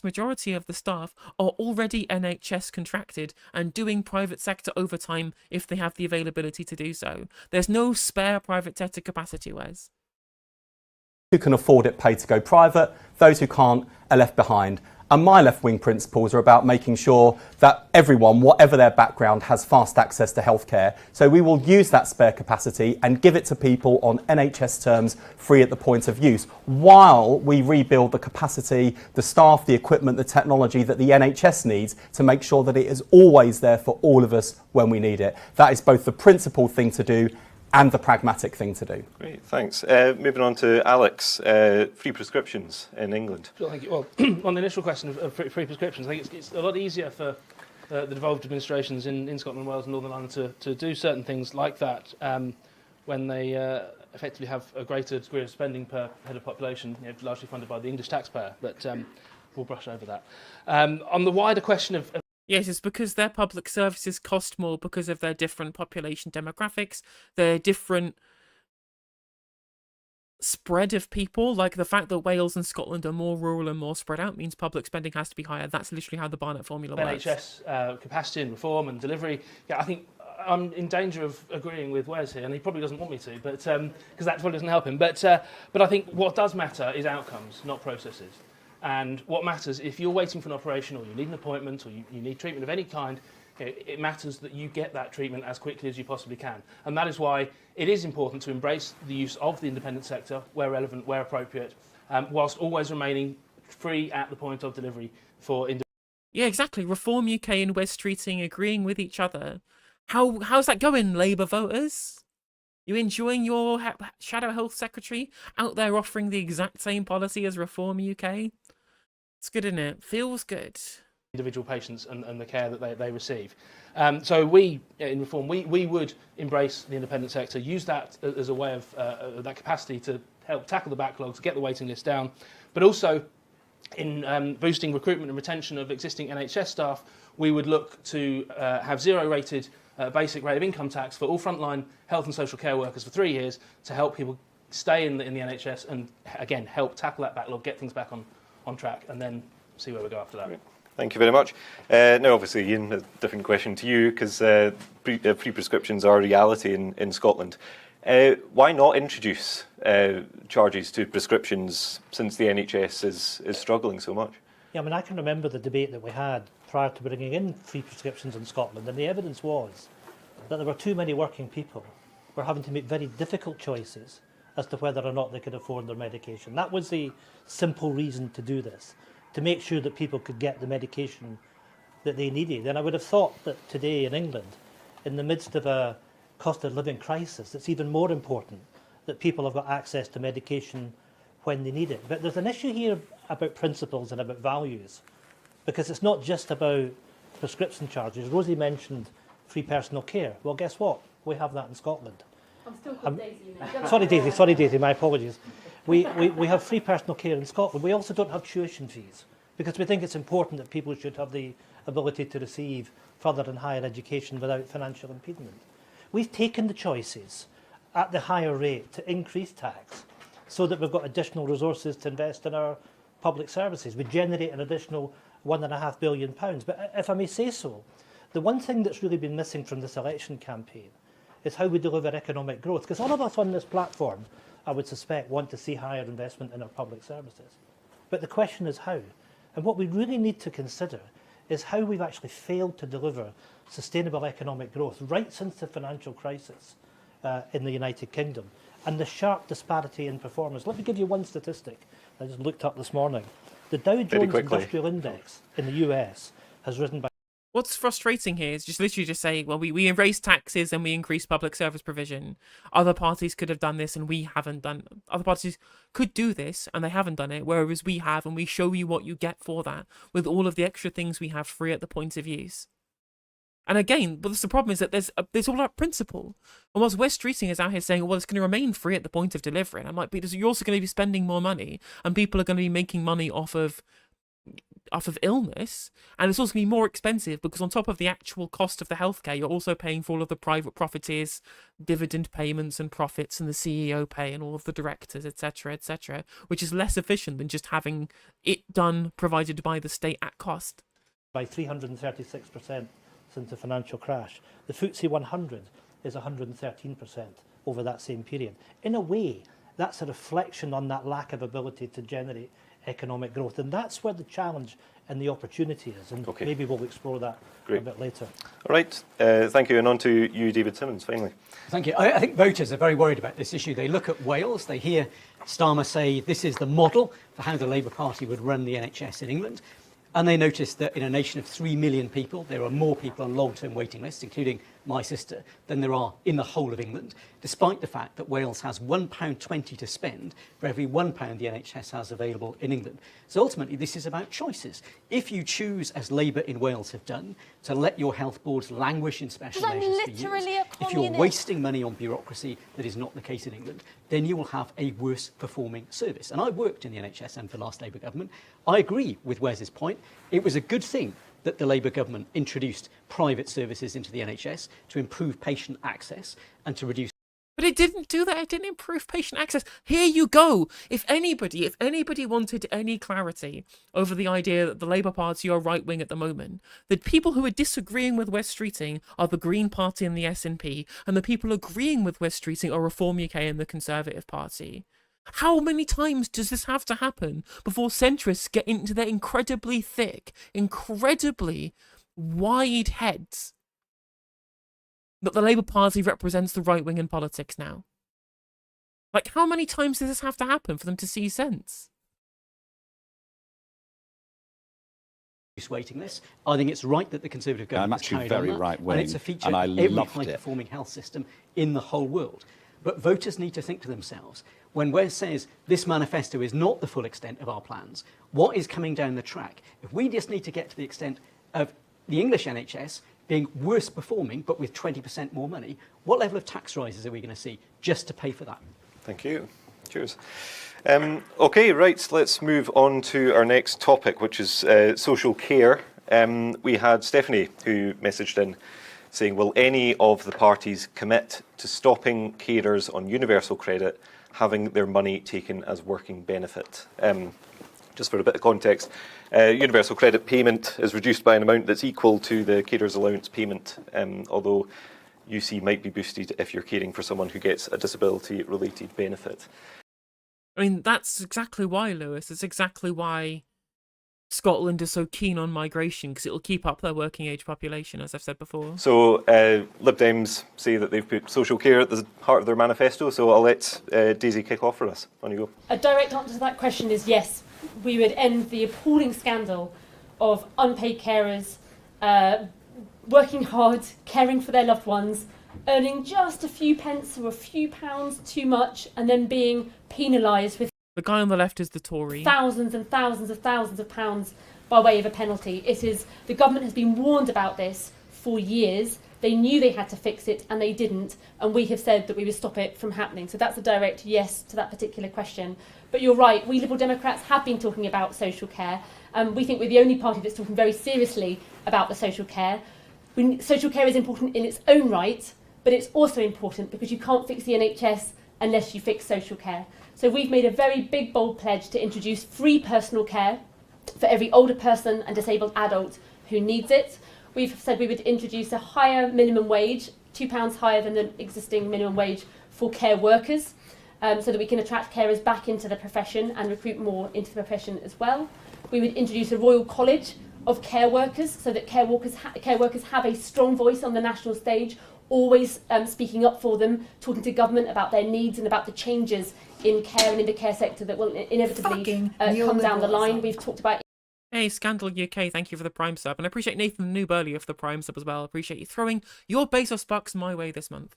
majority of the staff are already NHS contracted and doing private sector overtime if they have the availability to do so. There's no spare private sector capacity, Wes. who can afford it pay to go private, those who can't are left behind. And my left-wing principles are about making sure that everyone, whatever their background, has fast access to healthcare. So we will use that spare capacity and give it to people on NHS terms, free at the point of use, while we rebuild the capacity, the staff, the equipment, the technology that the NHS needs to make sure that it is always there for all of us when we need it. That is both the principled thing to do and the pragmatic thing to do. Great, thanks. Moving on to Alex, free prescriptions in England. Sure, thank you. Well, on the initial question of free prescriptions, I think it's a lot easier for the devolved administrations in Scotland, Wales and Northern Ireland to do certain things like that when they effectively have a greater degree of spending per head of population, largely funded by the English taxpayer, but we'll brush over that. On the wider question of yes, it's because their public services cost more because of their different population demographics, their different spread of people. Like the fact that Wales and Scotland are more rural and more spread out means public spending has to be higher. That's literally how the Barnett formula works. NHS capacity and reform and delivery. Yeah, I think I'm in danger of agreeing with Wes here, and he probably doesn't want me to, but because that probably doesn't help him. But I think what does matter is outcomes, not processes. And what matters, if you're waiting for an operation or you need an appointment or you need treatment of any kind, it matters that you get that treatment as quickly as you possibly can. And that is why it is important to embrace the use of the independent sector where relevant, where appropriate, whilst always remaining free at the point of delivery for independent. Yeah, exactly. Reform UK and West Streeting agreeing with each other. How's that going, Labour voters? You enjoying your Shadow Health Secretary out there offering the exact same policy as Reform UK? It's good, isn't it? Feels good. Individual patients and the care that they receive. So we, in Reform, we would embrace the independent sector, use that as a way of that capacity to help tackle the backlog, to get the waiting list down, but also in boosting recruitment and retention of existing NHS staff, we would look to have zero-rated basic rate of income tax for all frontline health and social care workers for 3 years to help people stay in the NHS and, again, help tackle that backlog, get things back on track, and then see where we go after that. Great. Thank you very much. Now, obviously, Ian, a different question to you, because free prescriptions are a reality in Scotland. Why not introduce charges to prescriptions since the NHS is struggling so much? Yeah, I mean, I can remember the debate that we had prior to bringing in free prescriptions in Scotland, and the evidence was that there were too many working people who were having to make very difficult choices as to whether or not they could afford their medication. That was the simple reason to do this, to make sure that people could get the medication that they needed. And I would have thought that today in England, in the midst of a cost of living crisis, it's even more important that people have got access to medication when they need it. But there's an issue here about principles and about values, because it's not just about prescription charges. Rosie mentioned free personal care. Well, guess what? We have that in Scotland. I'm still called Daisy. Sorry, Daisy, my apologies. We have free personal care in Scotland. We also don't have tuition fees, because we think it's important that people should have the ability to receive further and higher education without financial impediment. We've taken the choices at the higher rate to increase tax so that we've got additional resources to invest in our public services. We generate an additional £1.5 billion. But if I may say so, the one thing that's really been missing from this election campaign is how we deliver economic growth. Because all of us on this platform, I would suspect, want to see higher investment in our public services. But the question is how. And what we really need to consider is how we've actually failed to deliver sustainable economic growth right since the financial crisis in the United Kingdom, and the sharp disparity in performance. Let me give you one statistic I just looked up this morning. The Dow Jones Industrial Index in the US has risen by... What's frustrating here is just literally just say, well, we erase taxes and we increase public service provision. Other parties could have done this and we haven't done. Other parties could do this and they haven't done it, whereas we have, and we show you what you get for that with all of the extra things we have free at the point of use. And again, but the problem is that there's all about principle. And whilst West Streeting is out here saying, well, it's going to remain free at the point of delivery, and I'm like, but you're also going to be spending more money, and people are going to be making money off of illness, and it's also going to be more expensive because on top of the actual cost of the healthcare, you're also paying for all of the private profiteers, dividend payments and profits, and the CEO pay, and all of the directors, etc., which is less efficient than just having it done provided by the state at cost. By 336% since the financial crash. The FTSE 100 is 113% over that same period. In a way, that's a reflection on that lack of ability to generate economic growth. And that's where the challenge and the opportunity is. And maybe we'll explore that a bit later. All right. Thank you. And on to you, David Simmons, finally. Thank you. I think voters are very worried about this issue. They look at Wales, they hear Starmer say this is the model for how the Labour Party would run the NHS in England. And they notice that in a nation of 3 million people, there are more people on long-term waiting lists, including my sister, than there are in the whole of England, despite the fact that Wales has £1.20 to spend for every £1 the NHS has available in England. So ultimately, this is about choices. If you choose, as Labour in Wales have done, to let your health boards languish in special measures for years, if you're wasting money on bureaucracy, that is not the case in England, then you will have a worse performing service. And I worked in the NHS and for the last Labour government. I agree with Wes's point. It was a good thing that the Labour government introduced private services into the NHS to improve patient access and to reduce. But it didn't do that. It didn't improve patient access. Here you go. If anybody wanted any clarity over the idea that the Labour Party are right-wing at the moment, that people who are disagreeing with Wes Streeting are the Green Party and the SNP, and the people agreeing with Wes Streeting are Reform UK and the Conservative Party. How many times does this have to happen before centrists get into their incredibly thick, incredibly wide heads that the Labour Party represents the right wing in politics now? Like, how many times does this have to happen for them to see sense? Waiting lists. I think it's right that the Conservative government has carried very on that, right-wing, and it's a feature and I of every loved it. high-performing health system in the whole world. But voters need to think to themselves, when Wes says this manifesto is not the full extent of our plans, what is coming down the track? If we just need to get to the extent of the English NHS being worse performing, but with 20% more money, what level of tax rises are we going to see just to pay for that? Thank you. Cheers. OK, right, let's move on to our next topic, which is social care. We had Stephanie, who messaged in saying, will any of the parties commit to stopping carers on universal credit having their money taken as working benefit? Just for a bit of context, universal credit payment is reduced by an amount that's equal to the carers allowance payment, although UC might be boosted if you're caring for someone who gets a disability-related benefit. I mean, that's exactly why, Lewis. It's exactly why Scotland is so keen on migration, because it'll keep up their working age population, as I've said before. So Lib Dems say that they've put social care at the heart of their manifesto, so I'll let Daisy kick off for us. On you go. A direct answer to that question is yes. We would end the appalling scandal of unpaid carers working hard, caring for their loved ones, earning just a few pence or a few pounds too much, and then being penalised with The guy on the left is the Tory. thousands and thousands of pounds by way of a penalty. It is, the government has been warned about this for years. They knew they had to fix it and they didn't, and we have said that we would stop it from happening. So that's a direct yes to that particular question. But you're right, we Liberal Democrats have been talking about social care. We think we're the only party that's talking very seriously about the social care. Social care is important in its own right, but it's also important because you can't fix the NHS unless you fix social care. So we've made a very big, bold pledge to introduce free personal care for every older person and disabled adult who needs it. We've said we would introduce a higher minimum wage, £2 higher than the existing minimum wage for care workers, so that we can attract carers back into the profession and recruit more into the profession as well. We would introduce a Royal College of care workers so that care workers have a strong voice on the national stage, always speaking up for them, talking to government about their needs and about the changes in care and in the care sector that will inevitably come down the line. We've talked about. Hey, Scandal UK, thank you for the Prime sub. And I appreciate Nathan Noob earlier for the Prime sub as well. I appreciate you throwing your Bezos bucks my way this month.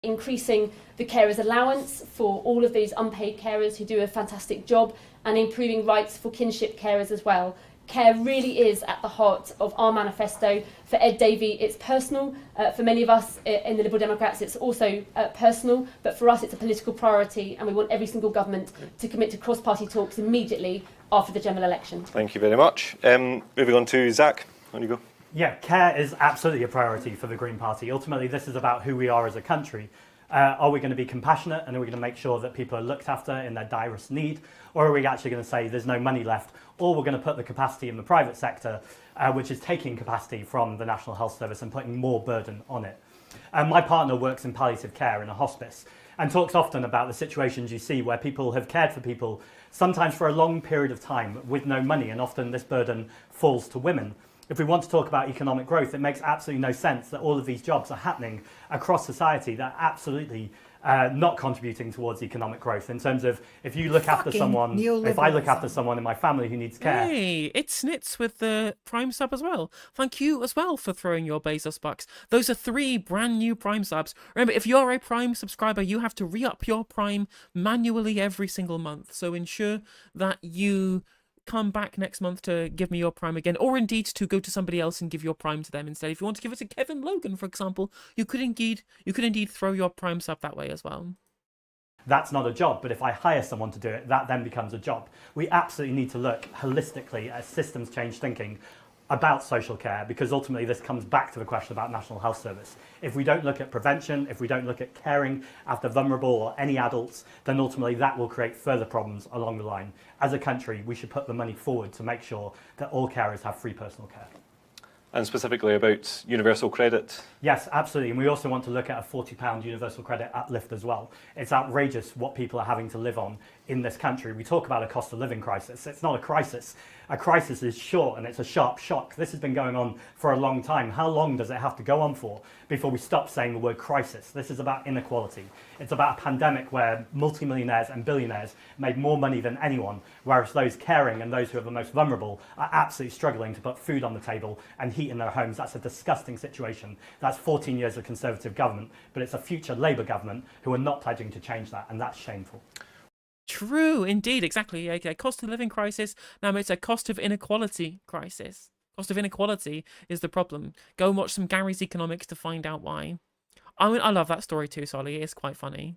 Increasing the carers allowance for all of these unpaid carers who do a fantastic job, and improving rights for kinship carers as well. Care really is at the heart of our manifesto. For Ed Davey, it's personal. For many of us in the Liberal Democrats, it's also personal. But for us, it's a political priority, and we want every single government to commit to cross-party talks immediately after the general election. Thank you very much. Moving on to Zach. On you go. Yeah, care is absolutely a priority for the Green Party. Ultimately, this is about who we are as a country. Are we going to be compassionate, and are we going to make sure that people are looked after in their direst need? Or are we actually going to say there's no money left, or we're going to put the capacity in the private sector, which is taking capacity from the National Health Service and putting more burden on it? My partner works in palliative care in a hospice, and talks often about the situations you see where people have cared for people, sometimes for a long period of time with no money, and often this burden falls to women. If we want to talk about economic growth, it makes absolutely no sense that all of these jobs are happening across society that are absolutely not contributing towards economic growth. In terms of, if you look after someone, if I look after someone in my family who needs care. Hey, it's Snits with the Prime sub as well. Thank you as well for throwing your Bezos bucks. Those are 3 brand new Prime subs. Remember, if you're a Prime subscriber, you have to re-up your Prime manually every single month. So ensure that you come back next month to give me your Prime again, or indeed to go to somebody else and give your Prime to them instead. If you want to give it to Kevin Logan, for example, you could indeed throw your Prime sub that way as well. That's not a job, but if I hire someone to do it, that then becomes a job. We absolutely need to look holistically at systems change thinking about social care, because ultimately this comes back to the question about National Health Service. If we don't look at prevention, if we don't look at caring after vulnerable or any adults, then ultimately that will create further problems along the line. As a country, we should put the money forward to make sure that all carers have free personal care. And specifically about universal credit? Yes, absolutely. And we also want to look at a £40 universal credit uplift as well. It's outrageous what people are having to live on in this country. We talk about a cost of living crisis. It's not a crisis. A crisis is short and it's a sharp shock. This has been going on for a long time. How long does it have to go on for before we stop saying the word crisis? This is about inequality. It's about a pandemic where multimillionaires and billionaires made more money than anyone, whereas those caring and those who are the most vulnerable are absolutely struggling to put food on the table and heat in their homes. That's a disgusting situation. That's 14 years of Conservative government, but it's a future Labour government who are not pledging to change that, and that's shameful. True, indeed, exactly. A cost of living crisis. Now it's a cost of inequality crisis. Cost of inequality is the problem. Go and watch some Gary's Economics to find out why. I mean, I love that story too, Solly. It's quite funny.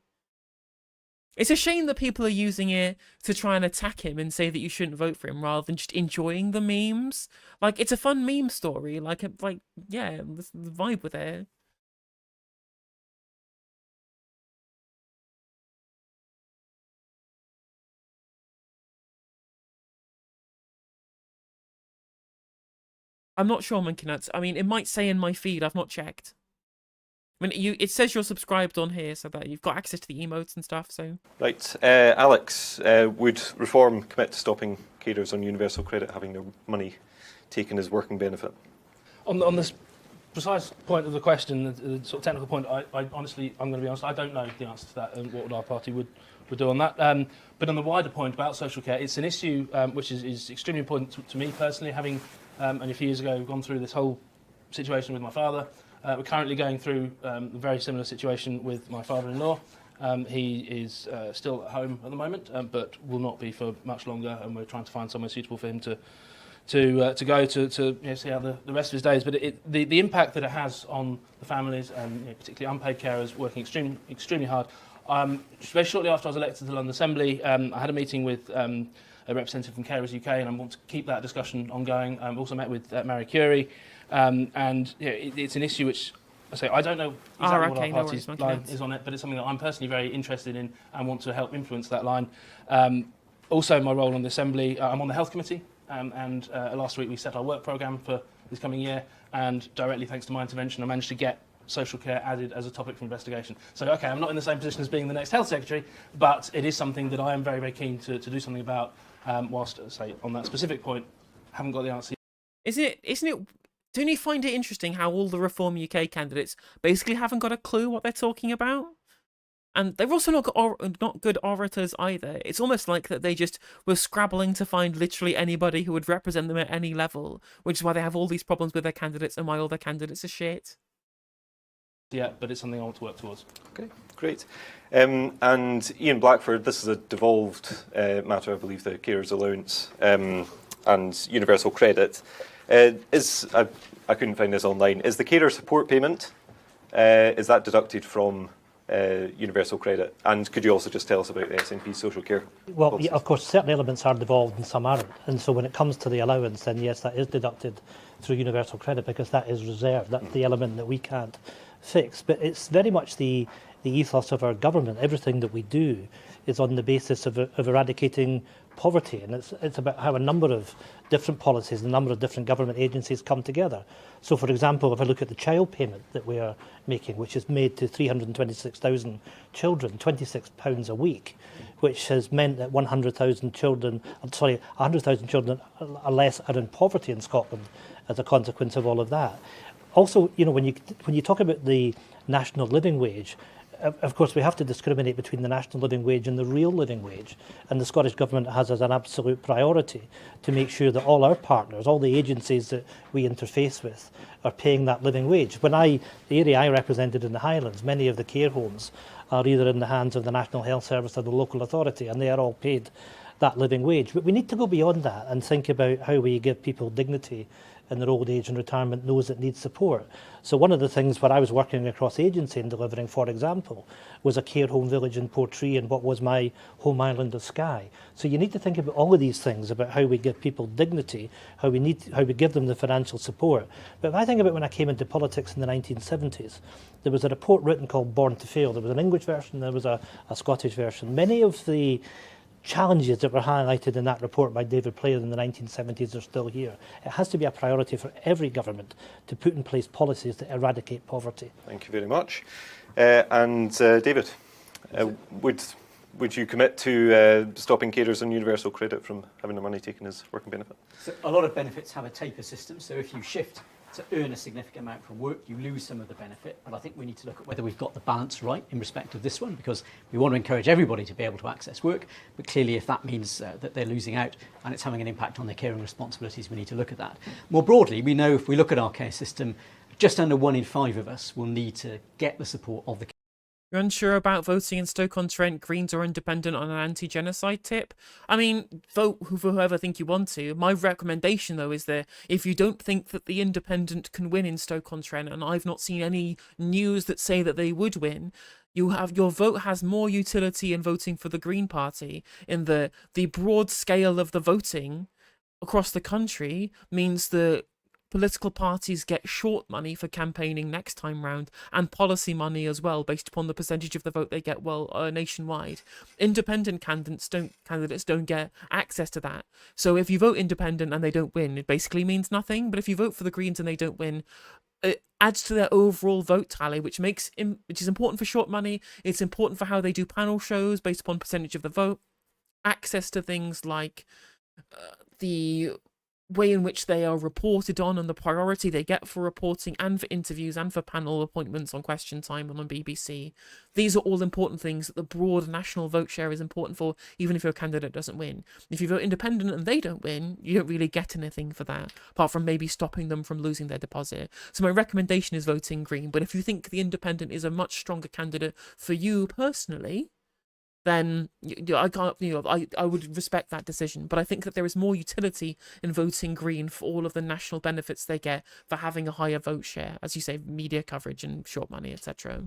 It's a shame that people are using it to try and attack him and say that you shouldn't vote for him rather than just enjoying the memes. Like, it's a fun meme story. Yeah, the vibe with it. I'm not sure, Monkey Nuts. I mean, it might say in my feed. I've not checked. I mean, it says you're subscribed on here, so that you've got access to the emotes and stuff. So Right, Alex, would Reform commit to stopping carers on universal credit having their money taken as working benefit? On this precise point of the question, the sort of technical point, I honestly, I'm going to be honest, I don't know the answer to that and what our party would do on that. But on the wider point about social care, it's an issue which is extremely important to me personally, having only a few years ago gone through this whole situation with my father. We're currently going through a very similar situation with my father-in-law. He is still at home at the moment, but will not be for much longer, and we're trying to find somewhere suitable for him to go to see how the rest of his days. But the impact that it has on the families, and particularly unpaid carers working extremely hard. Very shortly after I was elected to the London Assembly, I had a meeting with a representative from Carers UK, and I want to keep that discussion ongoing. I also met with Marie Curie, and it's an issue which I say I don't know exactly what our party's line is on it, but it's something that I'm personally very interested in and want to help influence that line. Also, my role on the Assembly, I'm on the Health Committee, and last week we set our work programme for this coming year, and directly thanks to my intervention I managed to get social care added as a topic for investigation. So, okay, I'm not in the same position as being the next Health Secretary, but it is something that I am very, very keen to do something about, whilst, say, on that specific point, haven't got the answer. isn't it? Don't you find it interesting how all the Reform UK candidates basically haven't got a clue what they're talking about? And they've also not good orators either. It's almost like that they just were scrabbling to find literally anybody who would represent them at any level, which is why they have all these problems with their candidates and why all their candidates are shit. Yeah, but it's something I want to work towards. Okay, great. And Ian Blackford, this is a devolved matter, I believe, the carers allowance and universal credit. I couldn't find this online. Is the carer support payment, is that deducted from universal credit? And could you also just tell us about the SNP social care? Well, yeah, of course, certain elements are devolved and some aren't. And so when it comes to the allowance, then yes, that is deducted through universal credit because that is reserved. That's the element that we can't fix. But it's very much the the ethos of our government. Everything that we do is on the basis of eradicating poverty, and it's about how a number of different policies, a number of different government agencies come together. So, for example, if I look at the child payment that we are making, which is made to 326,000 children, £26 a week, which has meant that 100,000 children, or less are in poverty in Scotland as a consequence of all of that. Also, you know, when you talk about the national living wage, of course, we have to discriminate between the national living wage and the real living wage. And the Scottish Government has as an absolute priority to make sure that all our partners, all the agencies that we interface with, are paying that living wage. The area I represented in the Highlands, many of the care homes are either in the hands of the National Health Service or the local authority, and they are all paid that living wage. But we need to go beyond that and think about how we give people dignity in their old age and retirement, those that need support. So one of the things where I was working across agency and delivering, for example, was a care home village in Portree in what was my home island of Skye. So you need to think about all of these things, about how we give people dignity, how we give them the financial support. But if I think about when I came into politics in the 1970s, there was a report written called Born to Fail. There was an English version, there was a Scottish version. Many of the challenges that were highlighted in that report by David Player in the 1970s are still here. It has to be a priority for every government to put in place policies that eradicate poverty. Thank you very much. David, would you commit to stopping carers on universal credit from having their money taken as working benefit? So a lot of benefits have a taper system, so if you shift to earn a significant amount from work, you lose some of the benefit. But I think we need to look at whether we've got the balance right in respect of this one, because we want to encourage everybody to be able to access work. But clearly, if that means that they're losing out and it's having an impact on their caring responsibilities, we need to look at that. More broadly, we know if we look at our care system, just under 1 in 5 of us will need to get the support of the You're unsure about voting in Stoke-on-Trent, Greens or Independent on an anti-genocide tip? I mean, vote for whoever think you want to. My recommendation, though, is that if you don't think that the Independent can win in Stoke-on-Trent, and I've not seen any news that say that they would win, your vote has more utility in voting for the Green Party, in the broad scale of the voting across the country means that political parties get short money for campaigning next time round, and policy money as well, based upon the percentage of the vote they get nationwide. Independent candidates don't get access to that. So if you vote independent and they don't win, it basically means nothing. But if you vote for the Greens and they don't win, it adds to their overall vote tally, which is important for short money. It's important for how they do panel shows based upon percentage of the vote. Access to things like the way in which they are reported on and the priority they get for reporting and for interviews and for panel appointments on Question Time and on BBC. These are all important things that the broad national vote share is important for, even if your candidate doesn't win. If you vote independent and they don't win, you don't really get anything for that, apart from maybe stopping them from losing their deposit. So my recommendation is voting Green, but if you think the independent is a much stronger candidate for you personally, then I would respect that decision. But I think that there is more utility in voting Green for all of the national benefits they get for having a higher vote share, as you say, media coverage and short money, etc.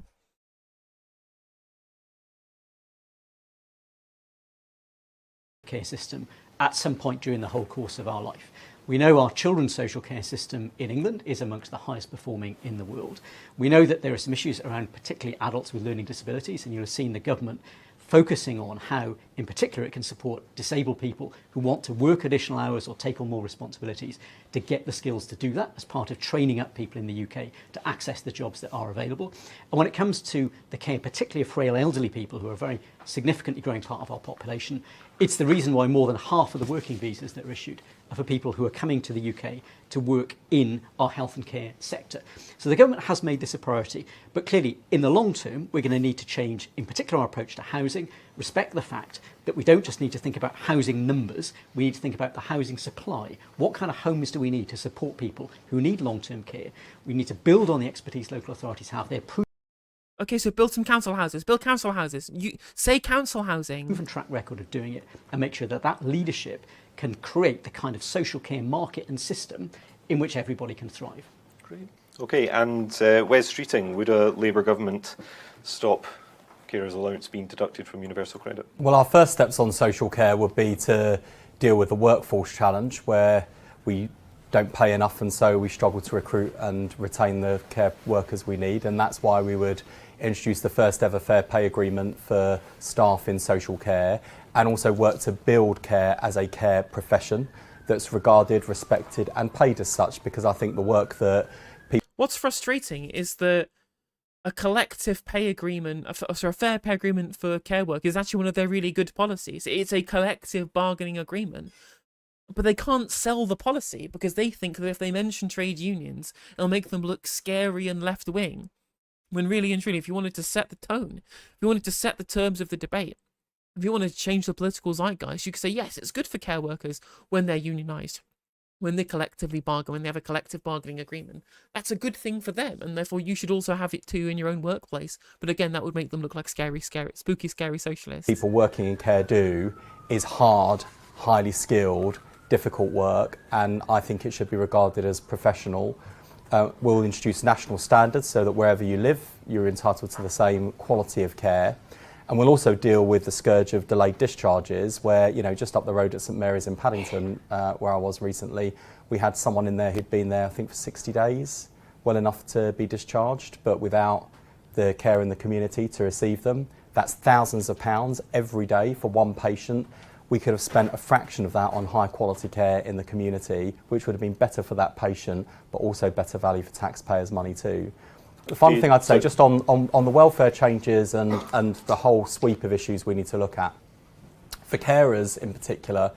Care system at some point during the whole course of our life. We know our children's social care system in England is amongst the highest performing in the world. We know that there are some issues around particularly adults with learning disabilities, and you'll have seen the government focusing on how, in particular, it can support disabled people who want to work additional hours or take on more responsibilities to get the skills to do that as part of training up people in the UK to access the jobs that are available. And when it comes to the care, particularly of frail elderly people, who are a very significantly growing part of our population, it's the reason why more than half of the working visas that are issued are for people who are coming to the UK to work in our health and care sector. So the government has made this a priority, but clearly in the long term, we're going to need to change, in particular, our approach to housing, respect the fact that we don't just need to think about housing numbers, we need to think about the housing supply. What kind of homes do we need to support people who need long-term care? We need to build on the expertise local authorities have. They're Okay, so build some council houses. Build council houses. You say council housing. Proven track record of doing it, and make sure that that leadership can create the kind of social care market and system in which everybody can thrive. Great. Okay, and Wes Streeting, would a Labour government stop carers' allowance being deducted from universal credit? Well, our first steps on social care would be to deal with the workforce challenge, where we don't pay enough and so we struggle to recruit and retain the care workers we need, and that's why we would introduce the first ever fair pay agreement for staff in social care, and also work to build care as a care profession that's regarded, respected and paid as such, because I think the work that people... What's frustrating is that a collective pay agreement, a fair pay agreement for care work is actually one of their really good policies. It's a collective bargaining agreement. But they can't sell the policy because they think that if they mention trade unions, it'll make them look scary and left-wing. When really and truly, if you wanted to set the tone, if you wanted to set the terms of the debate, if you wanted to change the political zeitgeist, you could say, yes, it's good for care workers when they're unionised, when they collectively bargain, when they have a collective bargaining agreement. That's a good thing for them, and therefore you should also have it too in your own workplace. But again, that would make them look like spooky, scary socialists. People working in care do is hard, highly skilled, difficult work, and I think it should be regarded as professional. We'll introduce national standards so that wherever you live, you're entitled to the same quality of care. And we'll also deal with the scourge of delayed discharges, where, you know, just up the road at St Mary's in Paddington, where I was recently, we had someone in there who'd been there, I think, for 60 days, well enough to be discharged, but without the care in the community to receive them. That's thousands of pounds every day for one patient. We could have spent a fraction of that on high quality care in the community, which would have been better for that patient, but also better value for taxpayers' money too. The final thing I'd say, just on the welfare changes and the whole sweep of issues we need to look at. For carers in particular,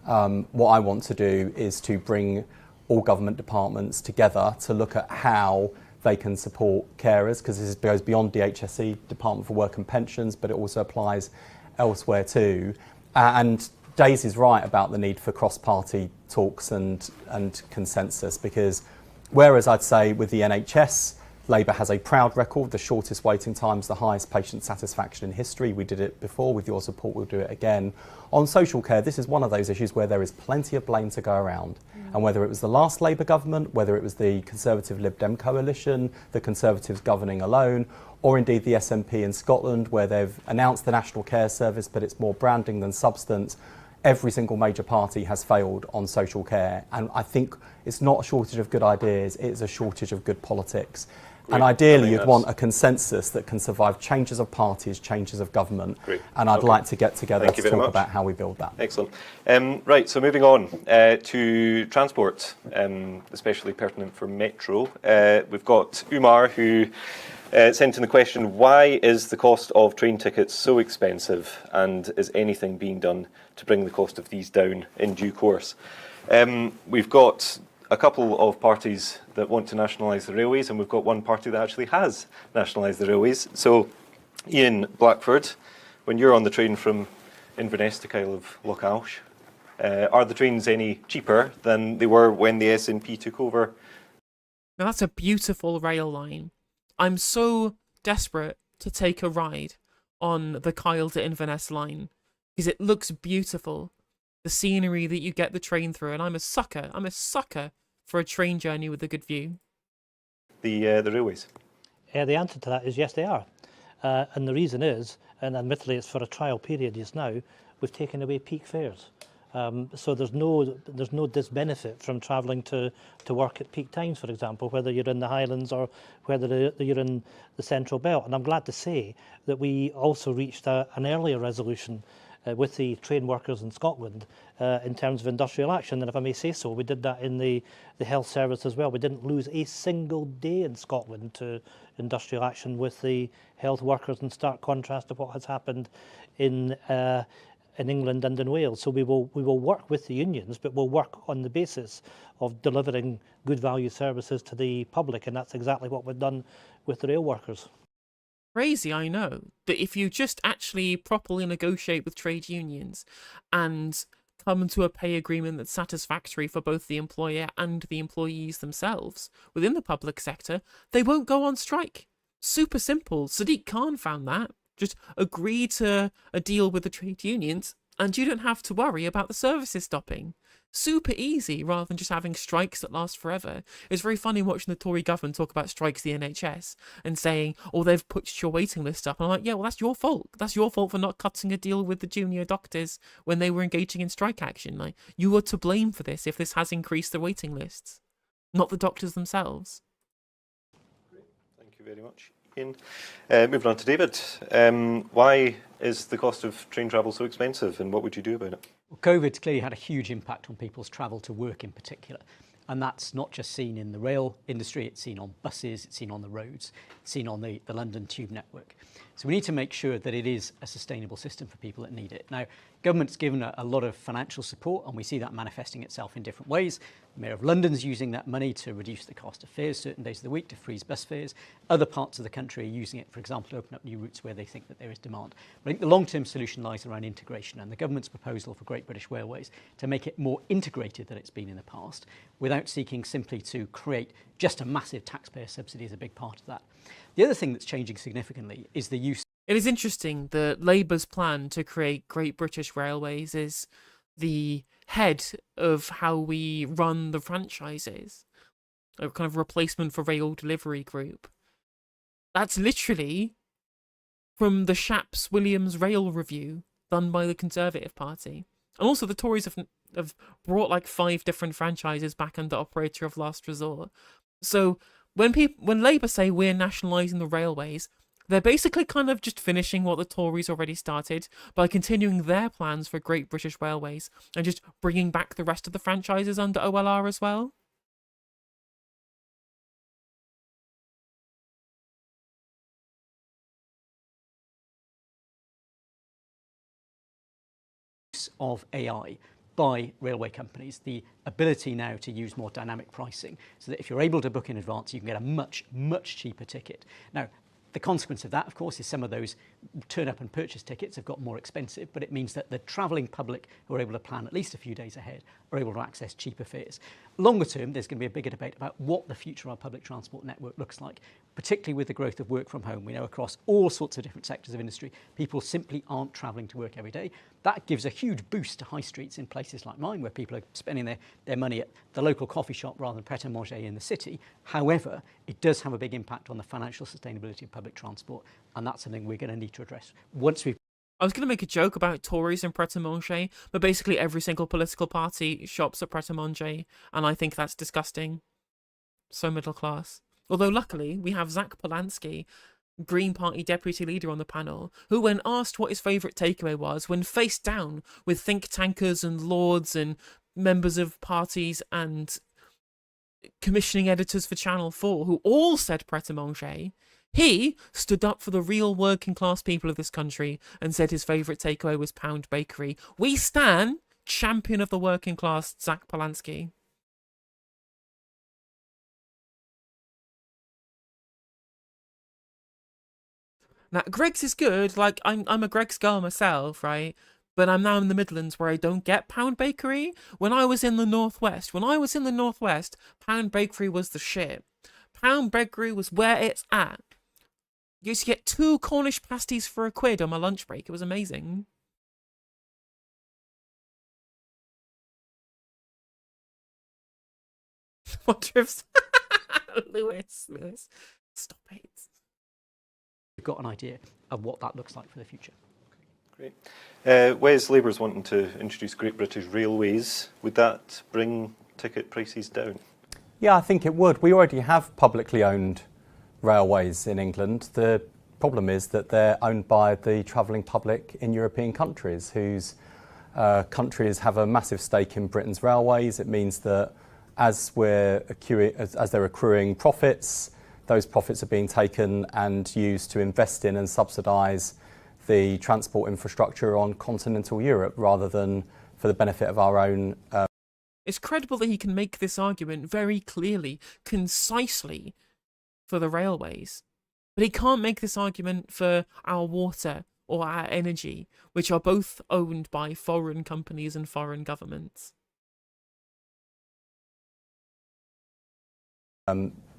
what I want to do is to bring all government departments together to look at how they can support carers, because this goes beyond DHSE, Department for Work and Pensions, but it also applies elsewhere too. And Daisy's right about the need for cross-party talks and consensus, because whereas I'd say with the NHS, Labour has a proud record, the shortest waiting times, the highest patient satisfaction in history. We did it before. With your support, we'll do it again. On social care, this is one of those issues where there is plenty of blame to go around. And whether it was the last Labour government, whether it was the Conservative Lib Dem coalition, the Conservatives governing alone, or indeed the SNP in Scotland, where they've announced the National Care Service, but it's more branding than substance, every single major party has failed on social care. And I think it's not a shortage of good ideas, it's a shortage of good politics. Great. And ideally, you'd want a consensus that can survive changes of parties, changes of government. Great. And I'd like to get together to talk about how we build that. Excellent. Right, so moving on to transport, especially pertinent for Metro. We've got Umar, who sent in the question, why is the cost of train tickets so expensive, and is anything being done to bring the cost of these down in due course? We've got a couple of parties that want to nationalise the railways, and we've got one party that actually has nationalised the railways. So, Ian Blackford, when you're on the train from Inverness to Kyle of Lochalsh, are the trains any cheaper than they were when the SNP took over? Now that's a beautiful rail line. I'm so desperate to take a ride on the Kyle to Inverness line because it looks beautiful. The scenery that you get the train through, and I'm a sucker for a train journey with a good view. The railways? The answer to that is yes, they are. And the reason is, and admittedly it's for a trial period just now, we've taken away peak fares. So there's no disbenefit from travelling to work at peak times, for example, whether you're in the Highlands or whether you're in the Central Belt. And I'm glad to say that we also reached an earlier resolution with the train workers in Scotland in terms of industrial action. And if I may say so, we did that in the health service as well. We didn't lose a single day in Scotland to industrial action with the health workers, in stark contrast to what has happened in England and in Wales. So we will work with the unions, but we'll work on the basis of delivering good value services to the public, and that's exactly what we've done with the rail workers. Crazy, I know, but if you just actually properly negotiate with trade unions and come to a pay agreement that's satisfactory for both the employer and the employees themselves within the public sector, they won't go on strike. Super simple. Sadiq Khan found that. Just agree to a deal with the trade unions and you don't have to worry about the services stopping. Super easy, rather than just having strikes that last forever. It's very funny watching the Tory government talk about strikes in the NHS and saying, oh, they've pushed your waiting list up. And I'm like, yeah, well, that's your fault. That's your fault for not cutting a deal with the junior doctors when they were engaging in strike action. Like, you are to blame for this if this has increased the waiting lists, not the doctors themselves. Thank you very much. Ian. Moving on to David. Why is the cost of train travel so expensive, and what would you do about it? Well, COVID's clearly had a huge impact on people's travel to work in particular. And that's not just seen in the rail industry, it's seen on buses, it's seen on the roads, it's seen on the London Tube network. So we need to make sure that it is a sustainable system for people that need it. Now, government's given a lot of financial support, and we see that manifesting itself in different ways. The Mayor of London's using that money to reduce the cost of fares certain days of the week, to freeze bus fares. Other parts of the country are using it, for example, to open up new routes where they think that there is demand. But I think the long-term solution lies around integration, and the government's proposal for Great British Railways to make it more integrated than it's been in the past, without seeking simply to create just a massive taxpayer subsidy is a big part of that. The other thing that's changing significantly is the use. It is interesting that Labour's plan to create Great British Railways is the head of how we run the franchises, a kind of replacement for Rail Delivery Group. That's literally from the Shapps Williams Rail Review done by the Conservative Party. And also the Tories have brought like 5 different franchises back under operator of last resort. So when Labour say we're nationalising the railways, they're basically kind of just finishing what the Tories already started by continuing their plans for Great British Railways and just bringing back the rest of the franchises under OLR as well. Of AI by railway companies, the ability now to use more dynamic pricing, so that if you're able to book in advance, you can get a much, much cheaper ticket. Now, the consequence of that, of course, is some of those turn up and purchase tickets have got more expensive, but it means that the travelling public who are able to plan at least a few days ahead are able to access cheaper fares. Longer term, there's going to be a bigger debate about what the future of our public transport network looks like, particularly with the growth of work from home. We know across all sorts of different sectors of industry, people simply aren't travelling to work every day. That gives a huge boost to high streets in places like mine, where people are spending their money at the local coffee shop rather than pret-a-manger in the city. However, it does have a big impact on the financial sustainability of public transport, and that's something we're going to need to address once we've... I was going to make a joke about Tories and pret-a-manger, but basically every single political party shops at pret-a-manger, and I think that's disgusting. So middle class. Although luckily, we have Zach Polanski, Green Party deputy leader on the panel, who when asked what his favourite takeaway was, when faced down with think tankers and lords and members of parties and commissioning editors for Channel 4, who all said pret-a-manger, he stood up for the real working class people of this country and said his favourite takeaway was Pound Bakery. We stan champion of the working class, Zach Polanski. Now, Greggs is good. Like, I'm a Greggs girl myself, right? But I'm now in the Midlands where I don't get Pound Bakery. When I was in the Northwest, Pound Bakery was the shit. Pound Bakery was where it's at. You used to get 2 Cornish pasties for £1 on my lunch break. It was amazing. What drifts? Lewis, stop it. We've got an idea of what that looks like for the future. Great. Wes, Labour's wanting to introduce Great British Railways. Would that bring ticket prices down? Yeah, I think it would. We already have publicly owned railways in England. The problem is that they're owned by the travelling public in European countries, whose countries have a massive stake in Britain's railways. It means that as they're accruing profits, those profits are being taken and used to invest in and subsidise the transport infrastructure on continental Europe rather than for the benefit of our own. It's credible that he can make this argument very clearly, concisely for the railways. But he can't make this argument for our water or our energy, which are both owned by foreign companies and foreign governments.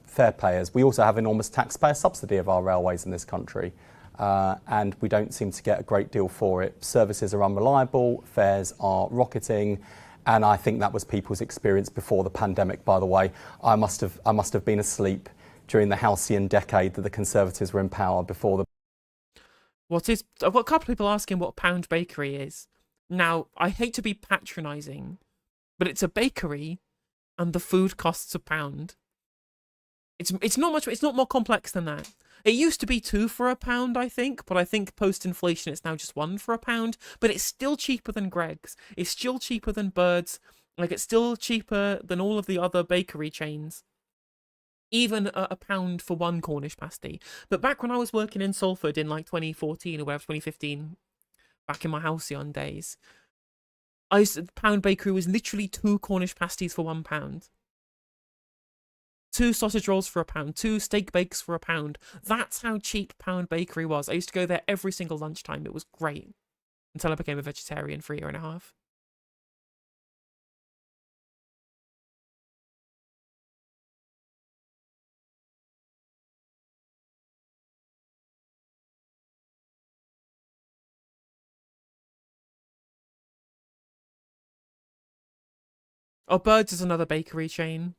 Fair payers. We also have enormous taxpayer subsidy of our railways in this country, and we don't seem to get a great deal for it. Services are unreliable, fares are rocketing, and I think that was people's experience before the pandemic, by the way. I must have been asleep during the halcyon decade that the Conservatives were in power before the... I've got a couple of people asking what Pound Bakery is. Now, I hate to be patronising, but it's a bakery and the food costs £1. It's not more complex than that. It used to be 2 for £1, I think, but I think post-inflation it's now just 1 for £1. But it's still cheaper than Greggs. It's still cheaper than Bird's. Like, it's still cheaper than all of the other bakery chains. Even a £1 for 1 Cornish pasty. But back when I was working in Salford in like 2014 or whatever, 2015, back in my halcyon days, Pound Bakery was literally 2 Cornish pasties for £1. 2 sausage rolls for £1, 2 steak bakes for £1. That's how cheap Pound Bakery was. I used to go there every single lunchtime. It was great. Until I became a vegetarian for a year and a half. Oh, Bird's is another bakery chain.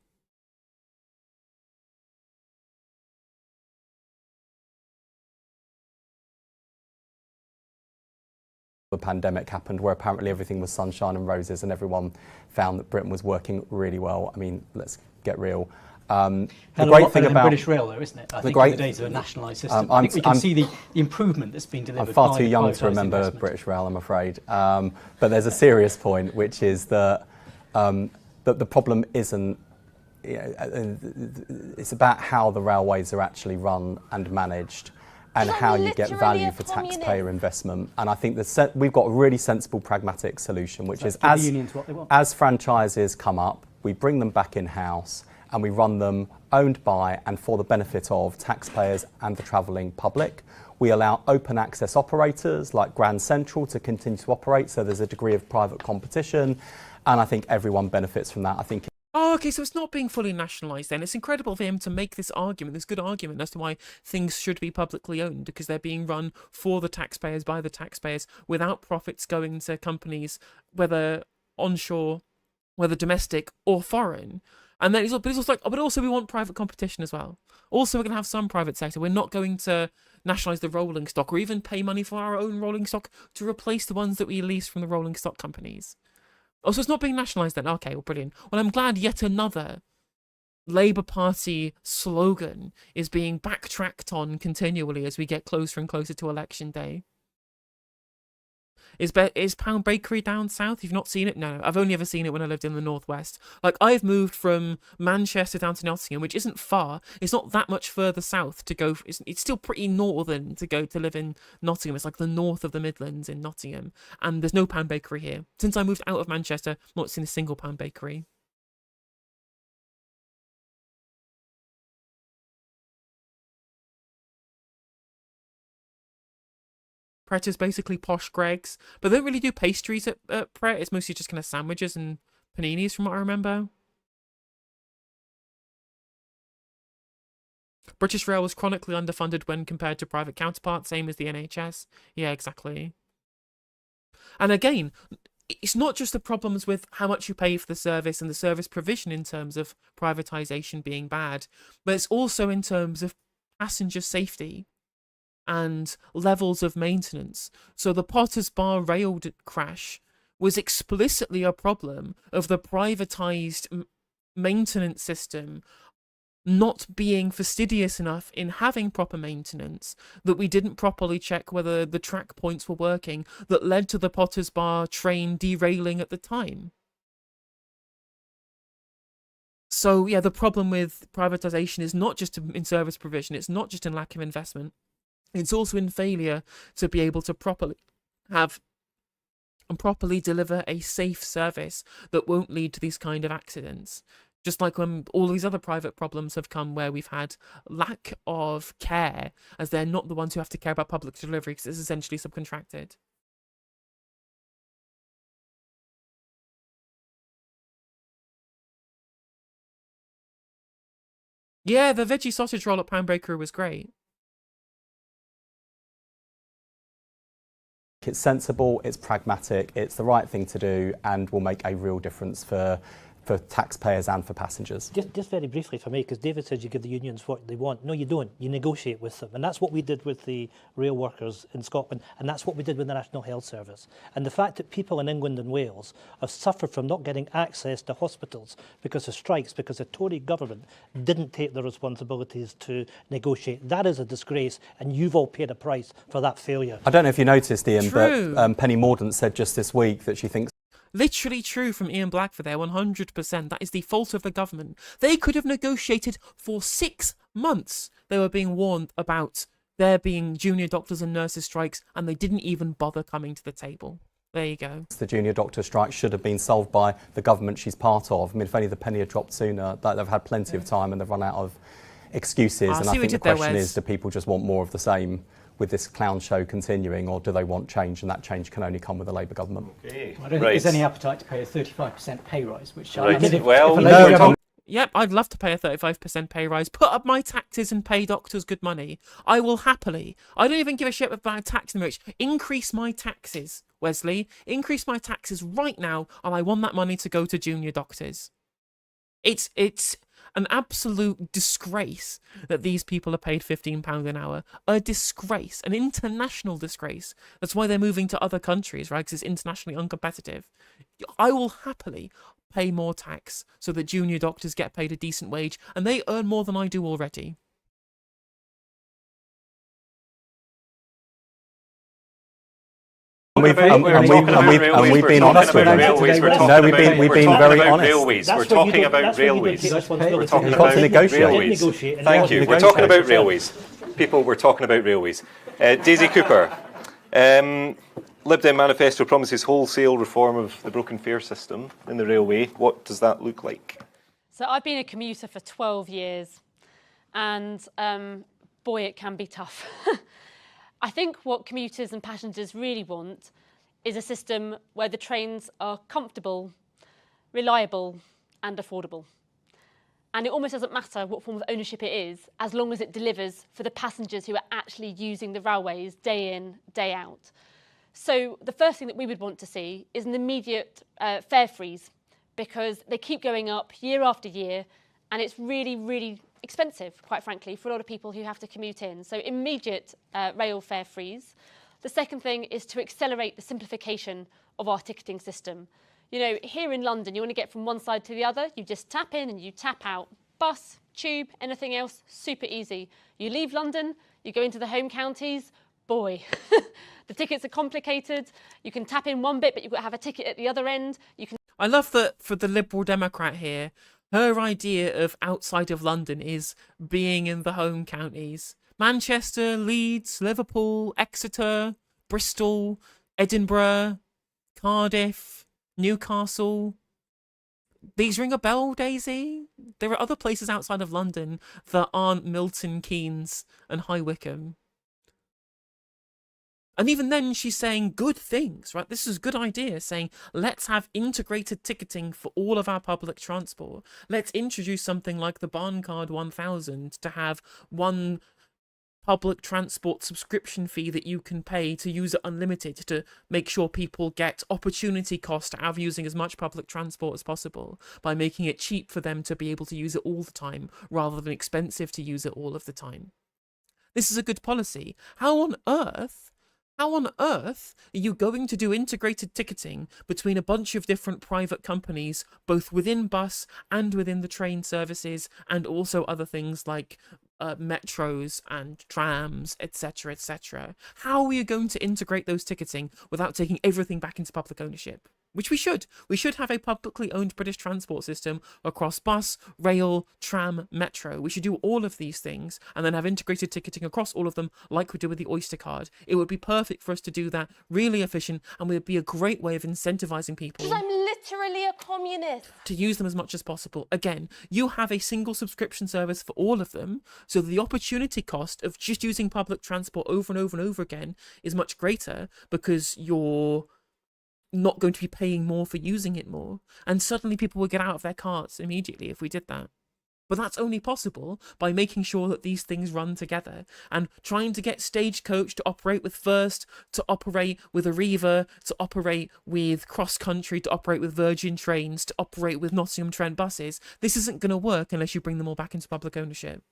The pandemic happened, where apparently everything was sunshine and roses and everyone found that Britain was working really well. I mean, let's get real. The great thing about British Rail, though, isn't it? I think in the days of a nationalised system, I think we can see the improvement that's been delivered. I'm far too young to remember British Rail, I'm afraid. But there's a serious point, which is that that the problem isn't. It's about how the railways are actually run and managed, and how you get value for taxpayer investment. And I think that we've got a really sensible, pragmatic solution, which is as franchises come up, we bring them back in-house and we run them owned by and for the benefit of taxpayers and the travelling public. We allow open access operators like Grand Central to continue to operate, so there's a degree of private competition, and I think everyone benefits from that. I think. Oh, okay, so it's not being fully nationalised then. It's incredible for him to make this argument, this good argument as to why things should be publicly owned, because they're being run for the taxpayers, by the taxpayers, without profits going to companies, whether onshore, whether domestic or foreign. And then but it's also like, but also we want private competition as well. Also, we're going to have some private sector. We're not going to nationalise the rolling stock or even pay money for our own rolling stock to replace the ones that we lease from the rolling stock companies. Oh, so it's not being nationalised then? Okay, well, brilliant. Well, I'm glad yet another Labour Party slogan is being backtracked on continually as we get closer and closer to election day. Is Pound Bakery down south? You've not seen it? No, I've only ever seen it when I lived in the northwest. Like, I've moved from Manchester down to Nottingham, which isn't far. It's not that much further south to go. It's still pretty northern to go to live in Nottingham. It's like the north of the Midlands in Nottingham. And there's no Pound Bakery here. Since I moved out of Manchester, I've not seen a single Pound Bakery. Pret is basically posh Greggs, but they don't really do pastries at Pret. It's mostly just kind of sandwiches and paninis from what I remember. British Rail was chronically underfunded when compared to private counterparts, same as the NHS. Yeah, exactly. And again, it's not just the problems with how much you pay for the service and the service provision in terms of privatisation being bad, but it's also in terms of passenger safety and levels of maintenance. So the Potters Bar rail crash was explicitly a problem of the privatised maintenance system not being fastidious enough in having proper maintenance, that we didn't properly check whether the track points were working, that led to the Potters Bar train derailing at the time. So yeah, the problem with privatisation is not just in service provision, it's not just in lack of investment. It's also in failure to be able to properly have and properly deliver a safe service that won't lead to these kind of accidents. Just like when all these other private problems have come where we've had lack of care, as they're not the ones who have to care about public delivery because it's essentially subcontracted. Yeah, the veggie sausage roll at Pound Bakery was great. It's sensible, it's pragmatic, it's the right thing to do, and will make a real difference for for taxpayers and for passengers. Just very briefly, if I may, because David says you give the unions what they want. No, you don't. You negotiate with them. And that's what we did with the rail workers in Scotland. And that's what we did with the National Health Service. And the fact that people in England and Wales have suffered from not getting access to hospitals because of strikes, because the Tory government didn't take the responsibilities to negotiate, that is a disgrace. And you've all paid a price for that failure. I don't know if you noticed, Ian, True. but Penny Mordaunt said just this week that she thinks Literally true from Ian Blackford there, 100%. That is the fault of the government. They could have negotiated for 6 months. They were being warned about there being junior doctors and nurses strikes, and they didn't even bother coming to the table. There you go. the junior doctor strike should have been solved by the government she's part of. I mean, if only the penny had dropped sooner, they've had plenty of time and they've run out of excuses. And I think the question is, do people just want more of the same with this clown show continuing, or do they want change? And that change can only come with a Labour government. I don't think there's any appetite to pay a 35% pay rise, which Right. I mean, Yep, I'd love to pay a 35% pay rise. Put up my taxes and pay doctors good money. I will happily. I don't even give a shit about taxing the rich. Increase my taxes, Wesley. Increase my taxes right now, and I want that money to go to junior doctors. It's an absolute disgrace that these people are paid £15 an hour. A disgrace, an international disgrace. That's why they're moving to other countries, right? Because it's internationally uncompetitive. I will happily pay more tax so that junior doctors get paid a decent wage, and they earn more than I do already. We've been honest with them. No, we've been very honest. We're talking about railways. We're talking You've got about to negotiate. railways. Thank you. We're talking about railways. People, we're talking about railways. Daisy Cooper. Lib Dem manifesto promises wholesale reform of the broken fare system in the railway. What does that look like? So I've been a commuter for 12 years, and boy, it can be tough. I think what commuters and passengers really want is a system where the trains are comfortable, reliable and affordable. And it almost doesn't matter what form of ownership it is, as long as it delivers for the passengers who are actually using the railways day in, day out. So the first thing that we would want to see is an immediate fare freeze, because they keep going up year after year, and it's really, really expensive, quite frankly, for a lot of people who have to commute in. So immediate rail fare freeze. The second thing is to accelerate the simplification of our ticketing system. You know, here in London, you want to get from one side to the other, you just tap in and you tap out. Bus, tube, anything else, super easy. You leave London, you go into the home counties, boy, the tickets are complicated. You can tap in one bit, but you've got to have a ticket at the other end. You can. I love that for the Liberal Democrat here, her idea of outside of London is being in the home counties. Manchester, Leeds, Liverpool, Exeter, Bristol, Edinburgh, Cardiff, Newcastle. These ring a bell, Daisy? There are other places outside of London that aren't Milton Keynes and High Wycombe. And even then, she's saying good things, right? This is a good idea, saying, let's have integrated ticketing for all of our public transport. Let's introduce something like the Barncard 1000 to have one public transport subscription fee that you can pay to use it unlimited, to make sure people get opportunity cost out of using as much public transport as possible by making it cheap for them to be able to use it all the time rather than expensive to use it all of the time. This is a good policy. How on earth are you going to do integrated ticketing between a bunch of different private companies, both within bus and within the train services, and also other things like metros and trams, etc., etc.? How are you going to integrate those ticketing without taking everything back into public ownership? Which we should. We should have a publicly owned British transport system across bus, rail, tram, metro. We should do all of these things and then have integrated ticketing across all of them like we do with the Oyster card. It would be perfect for us to do that, really efficient, and would be a great way of incentivizing people. Because I'm literally a communist. To use them as much as possible. Again, you have a single subscription service for all of them, so the opportunity cost of just using public transport over and over and over again is much greater because you're not going to be paying more for using it more. And suddenly people would get out of their carts immediately if we did that. But that's only possible by making sure that these things run together and trying to get Stagecoach to operate with First, to operate with Arriva, to operate with Cross Country, to operate with Virgin Trains, to operate with Nottingham Trent buses. This isn't going to work unless you bring them all back into public ownership.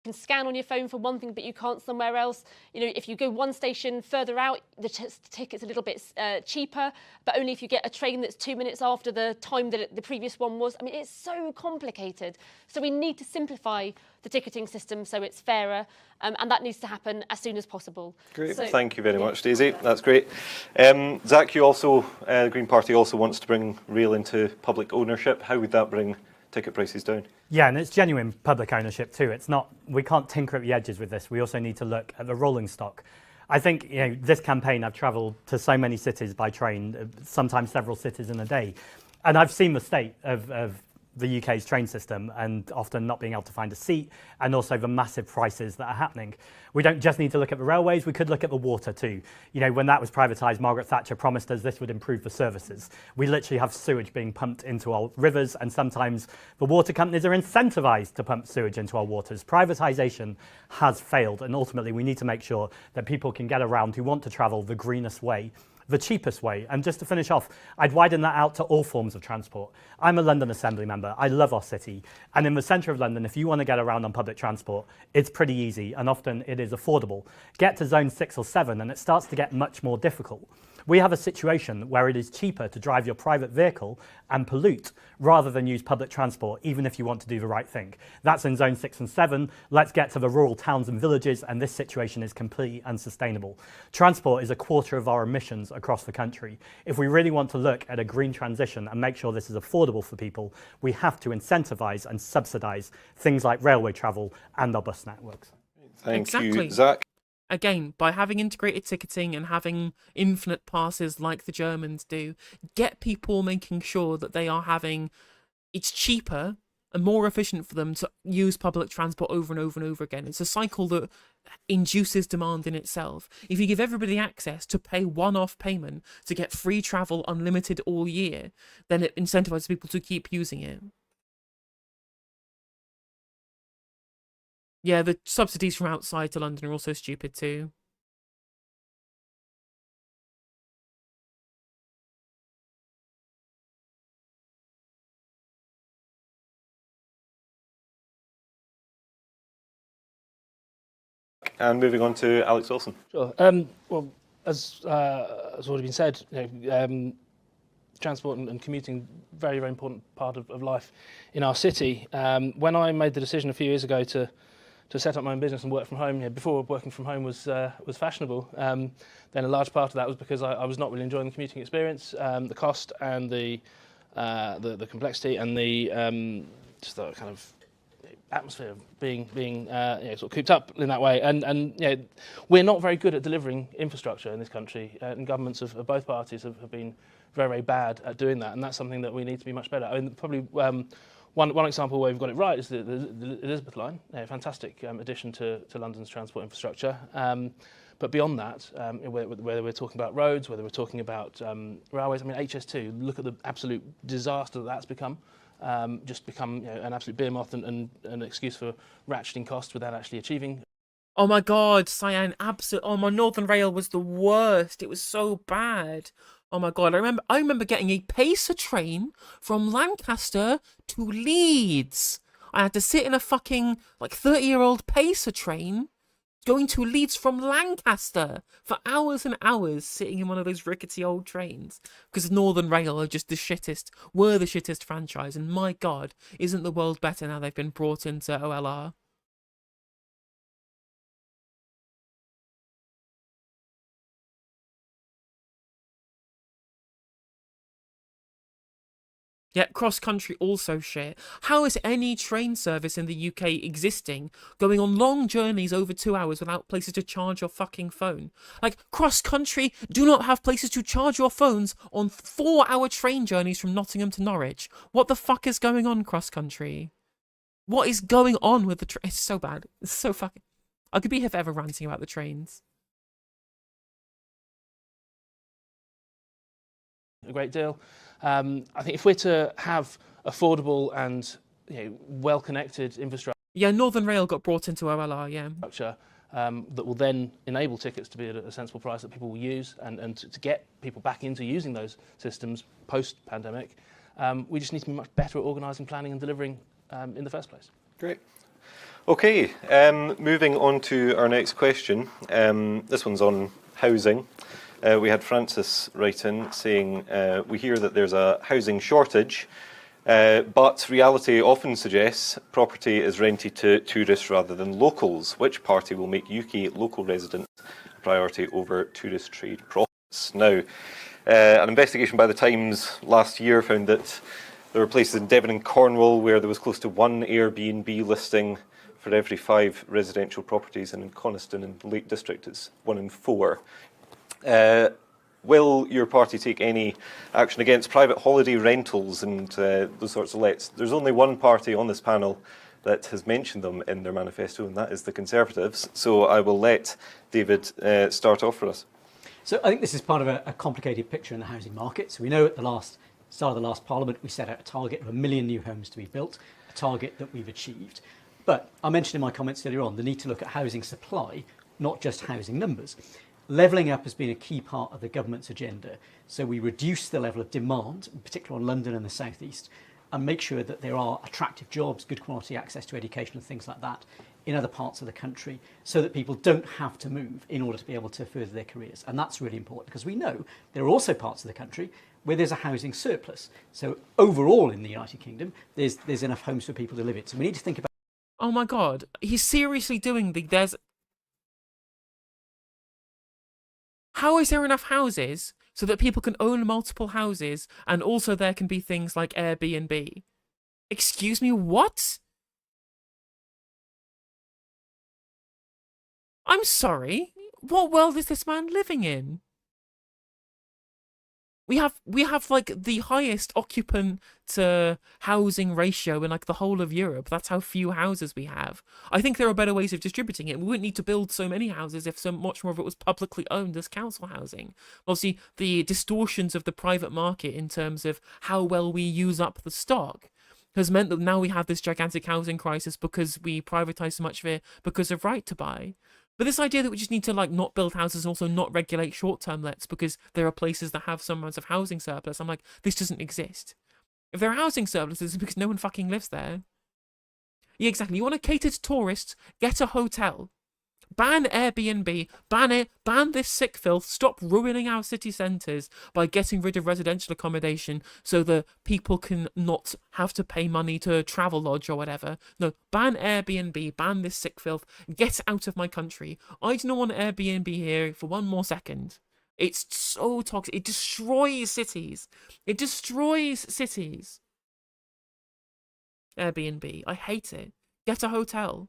You can scan on your phone for one thing, but you can't somewhere else. You know, if you go one station further out, the ticket's a little bit cheaper, but only if you get a train that's 2 minutes after the time that the previous one was. I mean, it's so complicated. So we need to simplify the ticketing system so it's fairer, and that needs to happen as soon as possible. Great, so, thank you very much, Daisy. That's great. Zach, you also, the Green Party also wants to bring rail into public ownership. How would that bring ticket prices down? Yeah, and it's genuine public ownership too. It's not, we can't tinker at the edges with this. We also need to look at the rolling stock. I think, you know, this campaign, I've travelled to so many cities by train, sometimes several cities in a day, and I've seen the state of the UK's train system and often not being able to find a seat, and also the massive prices that are happening. We don't just need to look at the railways, we could look at the water too. You know, when that was privatised, Margaret Thatcher promised us this would improve the services. We literally have sewage being pumped into our rivers, and sometimes the water companies are incentivised to pump sewage into our waters. Privatisation has failed, and ultimately we need to make sure that people can get around who want to travel the greenest way, the cheapest way. And just to finish off, I'd widen that out to all forms of transport. I'm a London Assembly member. I love our city. And in the centre of London, if you want to get around on public transport, it's pretty easy, and often it is affordable. Get to zone 6 or 7 and it starts to get much more difficult. We have a situation where it is cheaper to drive your private vehicle and pollute rather than use public transport, even if you want to do the right thing. That's in zone 6 and 7. Let's get to the rural towns and villages, and this situation is completely unsustainable. Transport is a quarter of our emissions across the country. If we really want to look at a green transition and make sure this is affordable for people, we have to incentivise and subsidise things like railway travel and our bus networks. Thank you, Zach. Again, by having integrated ticketing and having infinite passes like the Germans do, get people making sure that they are having, it's cheaper and more efficient for them to use public transport over and over and over again. It's a cycle that induces demand in itself. If you give everybody access to pay one-off payment to get free travel unlimited all year, then it incentivizes people to keep using it. Yeah, the subsidies from outside to London are also stupid too. And moving on to Alex Wilson. Sure. Well, as has already been said, you know, transport and commuting, very, very important part of life in our city. When I made the decision a few years ago to set up my own business and work from home, you know, before working from home was fashionable, then a large part of that was because I was not really enjoying the commuting experience, the cost and the complexity and the just the kind of atmosphere of being you know, sort of cooped up in that way. And you know, we're not very good at delivering infrastructure in this country, and governments of both parties have been very, very bad at doing that, and that's something that we need to be much better at. I mean, probably one example where we've got it right is the Elizabeth line, a fantastic addition to London's transport infrastructure. But beyond that, whether we're talking about roads, whether we're talking about railways, I mean, HS2, look at the absolute disaster that's become. Just become, you know, an absolute beer moth and an excuse for ratcheting costs without actually achieving. Oh my God, Cyan, absolutely. Oh, my Northern Rail was the worst. It was so bad. Oh my God, I remember getting a Pacer train from Lancaster to Leeds. I had to sit in a fucking, like, 30-year-old Pacer train going to Leeds from Lancaster for hours and hours, sitting in one of those rickety old trains. Because Northern Rail are just the shittest franchise. And my God, isn't the world better now they've been brought into OLR? Yet cross-country also shit. How is any train service in the UK existing, going on long journeys over 2 hours without places to charge your fucking phone? Like, cross-country do not have places to charge your phones on 4-hour train journeys from Nottingham to Norwich. What the fuck is going on, cross-country? What is going on with the train? It's so bad. It's so fucking... I could be here forever ranting about the trains. a great deal. I think if we're to have affordable and well-connected infrastructure, Northern Rail got brought into OLR, that will then enable tickets to be at a sensible price that people will use, and to get people back into using those systems post-pandemic, we just need to be much better at organising, planning and delivering in the first place. Great. Okay, moving on to our next question. This one's on housing. We had Francis write in saying, we hear that there's a housing shortage, but reality often suggests property is rented to tourists rather than locals. Which party will make UK local residents a priority over tourist trade profits? Now, an investigation by the Times last year found that there were places in Devon and Cornwall where there was close to one Airbnb listing for every 5 residential properties, and in Coniston and Lake District it's 1 in 4. Will your party take any action against private holiday rentals and those sorts of lets? There's only one party on this panel that has mentioned them in their manifesto, and that is the Conservatives. So I will let David start off for us. So I think this is part of a complicated picture in the housing market. So we know at the start of the last Parliament we set out a target of 1 million new homes to be built, a target that we've achieved. But I mentioned in my comments earlier on the need to look at housing supply, not just housing numbers. Levelling up has been a key part of the government's agenda. So we reduce the level of demand, in particular on London and the South East, and make sure that there are attractive jobs, good quality access to education and things like that in other parts of the country, so that people don't have to move in order to be able to further their careers. And that's really important, because we know there are also parts of the country where there's a housing surplus. So overall in the United Kingdom, there's enough homes for people to live in. So we need to think about... Oh my God, he's seriously doing How is there enough houses so that people can own multiple houses, and also there can be things like Airbnb? Excuse me, what? I'm sorry, what world is this man living in? We have like the highest occupant to housing ratio in like the whole of Europe. That's how few houses we have. I think there are better ways of distributing it. We wouldn't need to build so many houses if so much more of it was publicly owned as council housing. Obviously, the distortions of the private market in terms of how well we use up the stock has meant that now we have this gigantic housing crisis because we privatise so much of it because of right to buy. But this idea that we just need to like not build houses and also not regulate short-term lets because there are places that have some amounts of housing surplus, I'm like, this doesn't exist. If there are housing surpluses, it's because no one fucking lives there. Yeah, exactly. You want to cater to tourists, get a hotel. Ban Airbnb, ban it, ban this sick filth, stop ruining our city centres by getting rid of residential accommodation so that people can not have to pay money to travel lodge or whatever. No, ban Airbnb, ban this sick filth, get out of my country. I do not want Airbnb here for one more second. It's so toxic. It destroys cities. It destroys cities. Airbnb, I hate it. Get a hotel.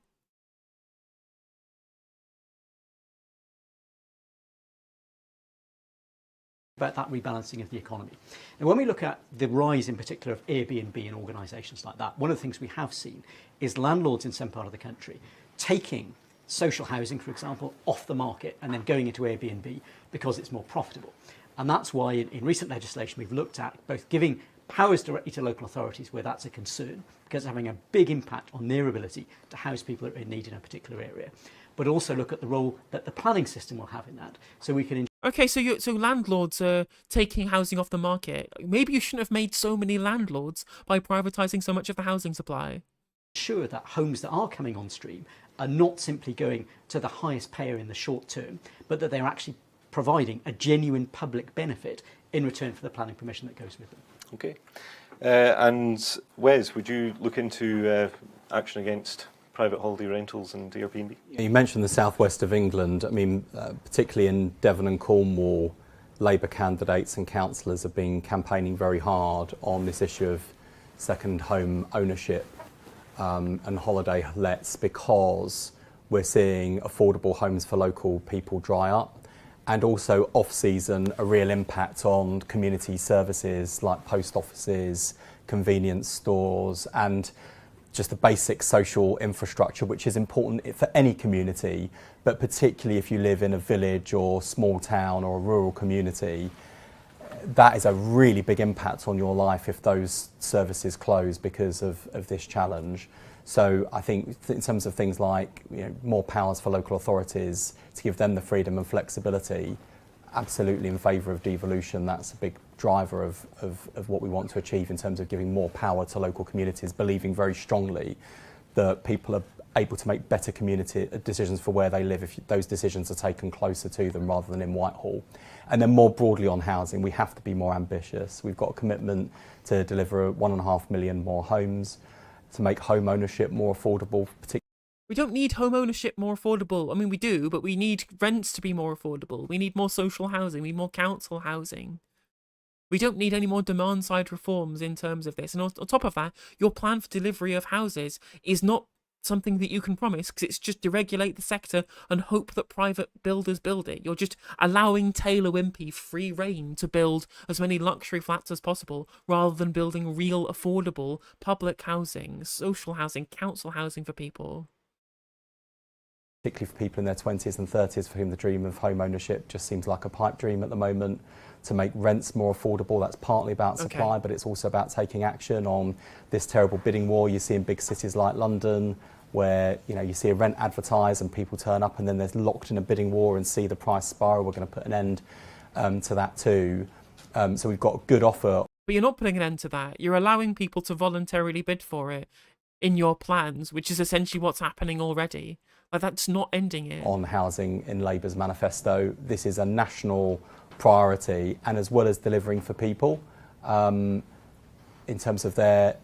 About that rebalancing of the economy. And when we look at the rise in particular of Airbnb and organisations like that, one of the things we have seen is landlords in some part of the country taking social housing, for example, off the market and then going into Airbnb because it's more profitable. And that's why in recent legislation we've looked at both giving powers directly to local authorities where that's a concern, because it's having a big impact on their ability to house people that are in need in a particular area, but also look at the role that the planning system will have in that, so we can... Okay, so landlords are taking housing off the market. Maybe you shouldn't have made so many landlords by privatising so much of the housing supply. Ensure that homes that are coming on stream are not simply going to the highest payer in the short term, but that they're actually providing a genuine public benefit in return for the planning permission that goes with them. Okay. And Wes, would you look into action against private holiday rentals and Airbnb? You mentioned the southwest of England. I mean, particularly in Devon and Cornwall, Labour candidates and councillors have been campaigning very hard on this issue of second home ownership and holiday lets, because we're seeing affordable homes for local people dry up, and also off-season a real impact on community services like post offices, convenience stores, and just the basic social infrastructure, which is important for any community, but particularly if you live in a village or small town or a rural community. that is a really big impact on your life if those services close because of this challenge. So I think in terms of things like more powers for local authorities to give them the freedom and flexibility, absolutely in favour of devolution. That's a big driver of what we want to achieve in terms of giving more power to local communities, believing very strongly that people are able to make better community decisions for where they live if those decisions are taken closer to them rather than in Whitehall. And then more broadly on housing, we have to be more ambitious. We've got a commitment to deliver 1.5 million more homes, to make home ownership more affordable, particularly. We don't need home ownership more affordable. I mean, we do, but we need rents to be more affordable. We need more social housing. We need more council housing. We don't need any more demand-side reforms in terms of this. And on top of that, your plan for delivery of houses is not something that you can promise, because it's just deregulate the sector and hope that private builders build it. You're just allowing Taylor Wimpey free rein to build as many luxury flats as possible, rather than building real affordable public housing, social housing, council housing for people. Particularly for people in their 20s and 30s for whom the dream of home ownership just seems like a pipe dream at the moment. To make rents more affordable, that's partly about supply, but it's also about taking action on this terrible bidding war you see in big cities like London, where you see a rent advertised and people turn up and then they're locked in a bidding war and see the price spiral. We're going to put an end to that too. So we've got a good offer. But you're not putting an end to that. You're allowing people to voluntarily bid for it in your plans, which is essentially what's happening already. Like, that's not ending it. On housing in Labour's manifesto, this is a national priority, and as well as delivering for people in terms of their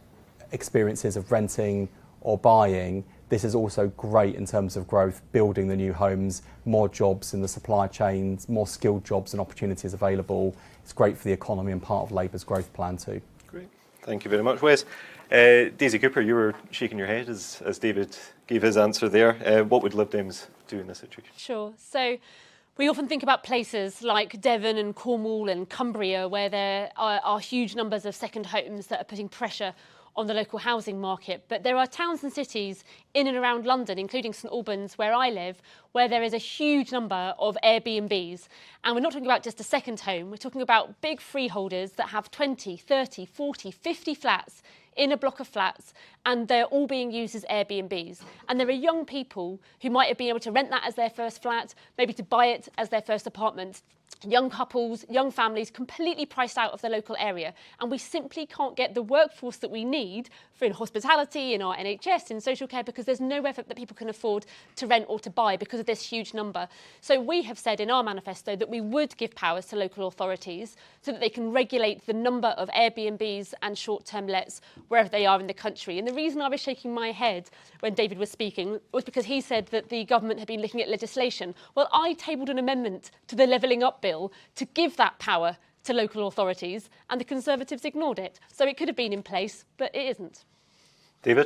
experiences of renting or buying, this is also great in terms of growth, building the new homes, more jobs in the supply chains, more skilled jobs and opportunities available. It's great for the economy and part of Labour's growth plan too. Great. Thank you very much, Wes. Daisy Cooper, you were shaking your head as David gave his answer there. What would Lib Dems do in this situation? Sure. So we often think about places like Devon and Cornwall and Cumbria, where there are huge numbers of second homes that are putting pressure on the local housing market. But there are towns and cities in and around London, including St Albans, where I live, where there is a huge number of Airbnbs. And we're not talking about just a second home, we're talking about big freeholders that have 20, 30, 40, 50 flats in a block of flats, and they're all being used as Airbnbs. And there are young people who might have been able to rent that as their first flat, maybe to buy it as their first apartment. Young couples, young families, completely priced out of the local area. And we simply can't get the workforce that we need for in hospitality, in our NHS, in social care, because there's nowhere that people can afford to rent or to buy because of this huge number. So we have said in our manifesto that we would give powers to local authorities so that they can regulate the number of Airbnbs and short-term lets wherever they are in the country. And the reason I was shaking my head when David was speaking was because he said that the government had been looking at legislation. Well, I tabled an amendment to the Levelling Up Bill to give that power to local authorities, and the Conservatives ignored it. So it could have been in place, but it isn't. David?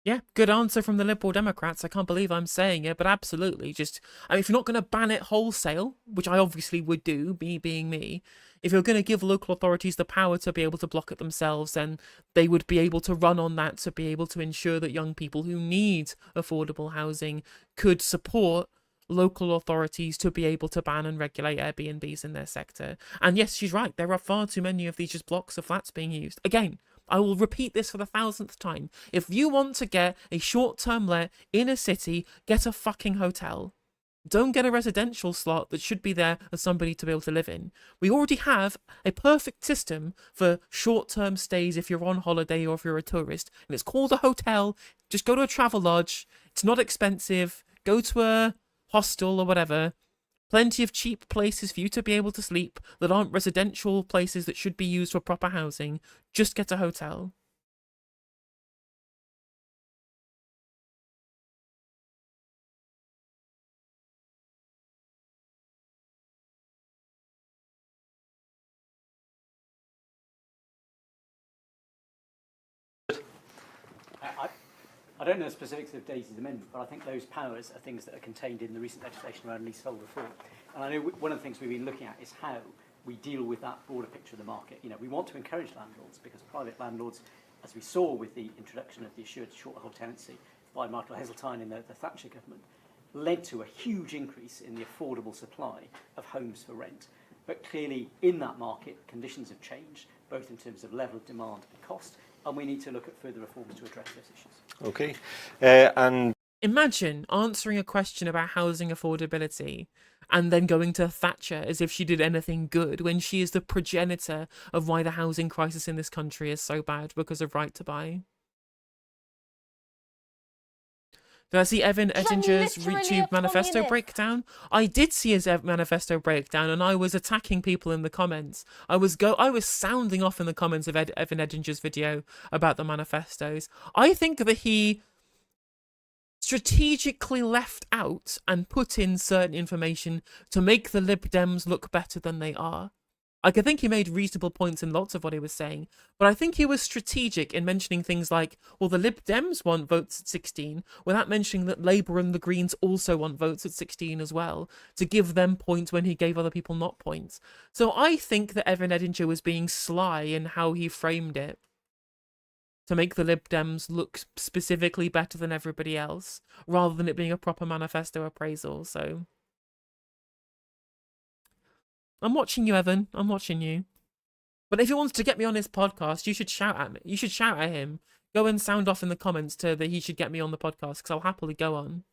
Yeah, good answer from the Liberal Democrats. I can't believe I'm saying it, but absolutely. If you're not going to ban it wholesale, which I obviously would do, me being me, if you're going to give local authorities the power to be able to block it themselves, then they would be able to run on that to be able to ensure that young people who need affordable housing could support local authorities to be able to ban and regulate Airbnbs in their sector. And yes, she's right, there are far too many of these just blocks of flats being used. Again, I will repeat this for the 1000th time. If you want to get a short-term let in a city, get a fucking hotel. Don't get a residential slot that should be there as somebody to be able to live in. We already have a perfect system for short-term stays if you're on holiday or if you're a tourist, and it's called a hotel. Just go to a travel lodge. It's not expensive. Go to a hostel or whatever. Plenty of cheap places for you to be able to sleep that aren't residential places that should be used for proper housing. Just get a hotel. I don't know the specifics of Daisy's amendment, but I think those powers are things that are contained in the recent legislation around leasehold reform. And I know one of the things we've been looking at is how we deal with that broader picture of the market. We want to encourage landlords, because private landlords, as we saw with the introduction of the assured short-hold tenancy by Michael Heseltine in the Thatcher government, led to a huge increase in the affordable supply of homes for rent. But clearly, in that market, conditions have changed, both in terms of level of demand and cost, and we need to look at further reforms to address those issues. Okay. And imagine answering a question about housing affordability and then going to Thatcher as if she did anything good when she is the progenitor of why the housing crisis in this country is so bad because of right to buy. Did I see Evan Ettinger's YouTube manifesto breakdown? I did see his manifesto breakdown, and I was attacking people in the comments. I was sounding off in the comments of Evan Ettinger's video about the manifestos. I think that he strategically left out and put in certain information to make the Lib Dems look better than they are. I think he made reasonable points in lots of what he was saying, but I think he was strategic in mentioning things like, well, the Lib Dems want votes at 16, without mentioning that Labour and the Greens also want votes at 16 as well, to give them points when he gave other people not points. So I think that Evan Ettinger was being sly in how he framed it, to make the Lib Dems look specifically better than everybody else, rather than it being a proper manifesto appraisal, so... I'm watching you, Evan. I'm watching you. But if he wants to get me on his podcast, you should shout at me. You should shout at him. Go and sound off in the comments that he should get me on the podcast, because I'll happily go on.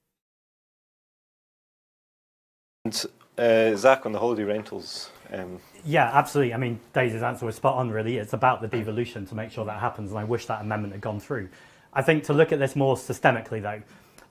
And Zach, on the holiday rentals. Yeah, absolutely. I mean, Daisy's answer was spot on, really. It's about the devolution to make sure that happens, and I wish that amendment had gone through. I think to look at this more systemically, though,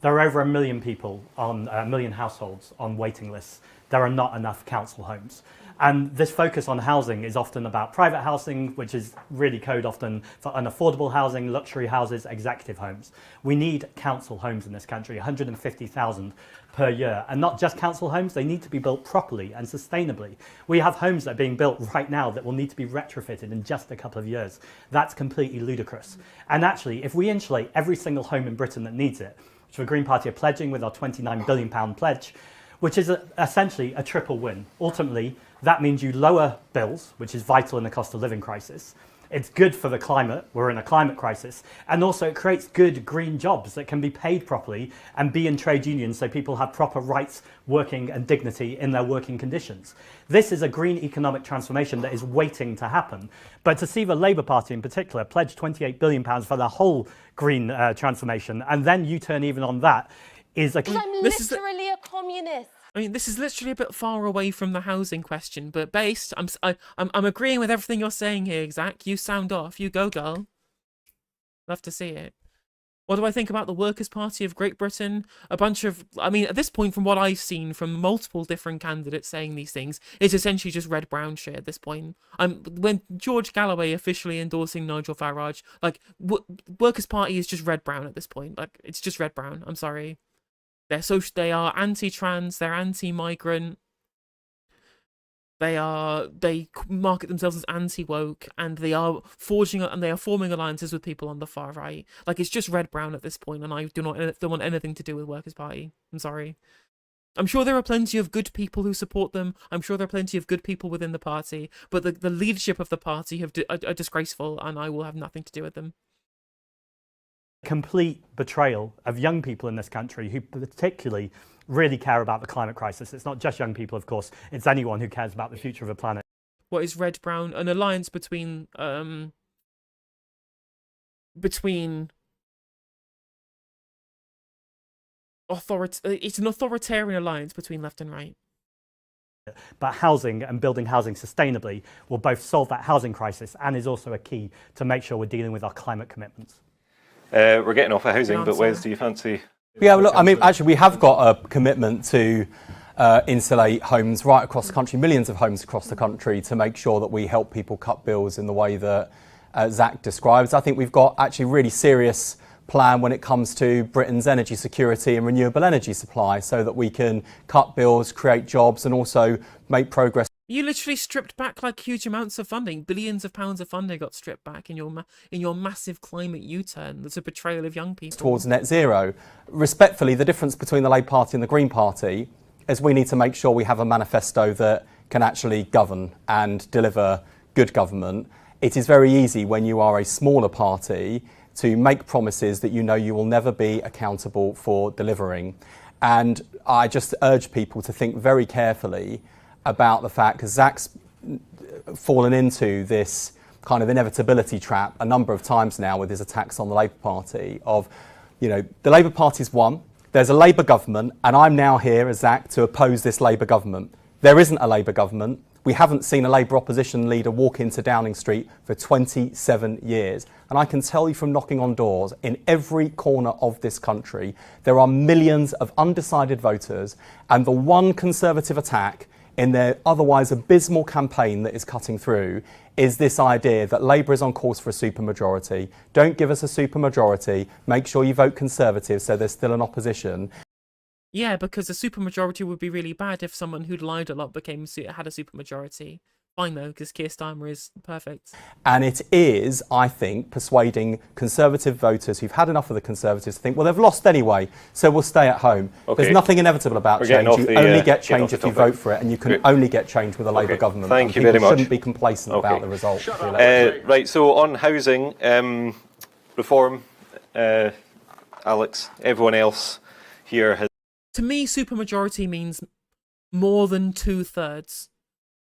there are over 1 million people on 1 million households on waiting lists. There are not enough council homes. And this focus on housing is often about private housing, which is really code often for unaffordable housing, luxury houses, executive homes. We need council homes in this country, 150,000 per year. And not just council homes, they need to be built properly and sustainably. We have homes that are being built right now that will need to be retrofitted in just a couple of years. That's completely ludicrous. And actually, if we insulate every single home in Britain that needs it, which the Green Party are pledging with our £29 billion pledge, which is essentially a triple win. Ultimately, that means you lower bills, which is vital in the cost of living crisis. It's good for the climate. We're in a climate crisis. And also it creates good green jobs that can be paid properly and be in trade unions so people have proper rights, working and dignity in their working conditions. This is a green economic transformation that is waiting to happen. But to see the Labour Party in particular pledge £28 billion for the whole green transformation, and then U-turn even on that, is a... I'm literally a communist. I mean, this is literally a bit far away from the housing question, but based, I'm agreeing with everything you're saying here, Zach. You sound off. You go, girl. Love to see it. What do I think about the Workers' Party of Great Britain? A bunch of, I mean, at this point, from what I've seen from multiple different candidates saying these things, it's essentially just red-brown shit at this point. When George Galloway officially endorsing Nigel Farage, like, Workers' Party is just red-brown at this point. Like, it's just red-brown. I'm sorry. They are anti-trans, they're anti-migrant, they market themselves as anti-woke, and they are forming alliances with people on the far right. Like, it's just red-brown at this point, and I don't want anything to do with Workers' Party. I'm sorry. I'm sure there are plenty of good people who support them. I'm sure there are plenty of good people within the party, but the leadership of the party are disgraceful, and I will have nothing to do with them. Complete betrayal of young people in this country who particularly really care about the climate crisis. It's not just young people, of course. It's anyone who cares about the future of the planet. What is red-brown? An alliance between it's an authoritarian alliance between left and right. But housing and building housing sustainably will both solve that housing crisis and is also a key to make sure we're dealing with our climate commitments. We're getting off of housing, but Wes, do you fancy? Yeah, look, I mean, actually, we have got a commitment to insulate homes right across the country, millions of homes across the country, to make sure that we help people cut bills in the way that Zach describes. I think we've got actually a really serious plan when it comes to Britain's energy security and renewable energy supply, so that we can cut bills, create jobs, and also make progress. You literally stripped back like huge amounts of funding. Billions of pounds of funding got stripped back in your massive climate U-turn. That's a betrayal of young people. Towards net zero. Respectfully, the difference between the Labour Party and the Green Party is we need to make sure we have a manifesto that can actually govern and deliver good government. It is very easy when you are a smaller party to make promises that you know you will never be accountable for delivering. And I just urge people to think very carefully about the fact, because Zach's fallen into this kind of inevitability trap a number of times now with his attacks on the Labour Party of, you know, the Labour Party's won, there's a Labour government, and I'm now here as Zach to oppose this Labour government. There isn't a Labour government. We haven't seen a Labour opposition leader walk into Downing Street for 27 years. And I can tell you from knocking on doors, in every corner of this country, there are millions of undecided voters, and the one Conservative attack in their otherwise abysmal campaign that is cutting through is this idea that Labour is on course for a supermajority. Don't give us a supermajority. Make sure you vote Conservative so there's still an opposition. Yeah, because a supermajority would be really bad if someone who'd lied a lot had a supermajority. Fine though, because Keir Starmer is perfect. And it is, I think, persuading Conservative voters who've had enough of the Conservatives to think, well, they've lost anyway, so we'll stay at home. Okay. There's nothing inevitable about change. You only get change if you vote for it, and you can only get change with a Labour government. Thank you people very much. Shouldn't be complacent about the result. Right, so on housing reform, Alex, everyone else here has... To me, supermajority means more than 2/3.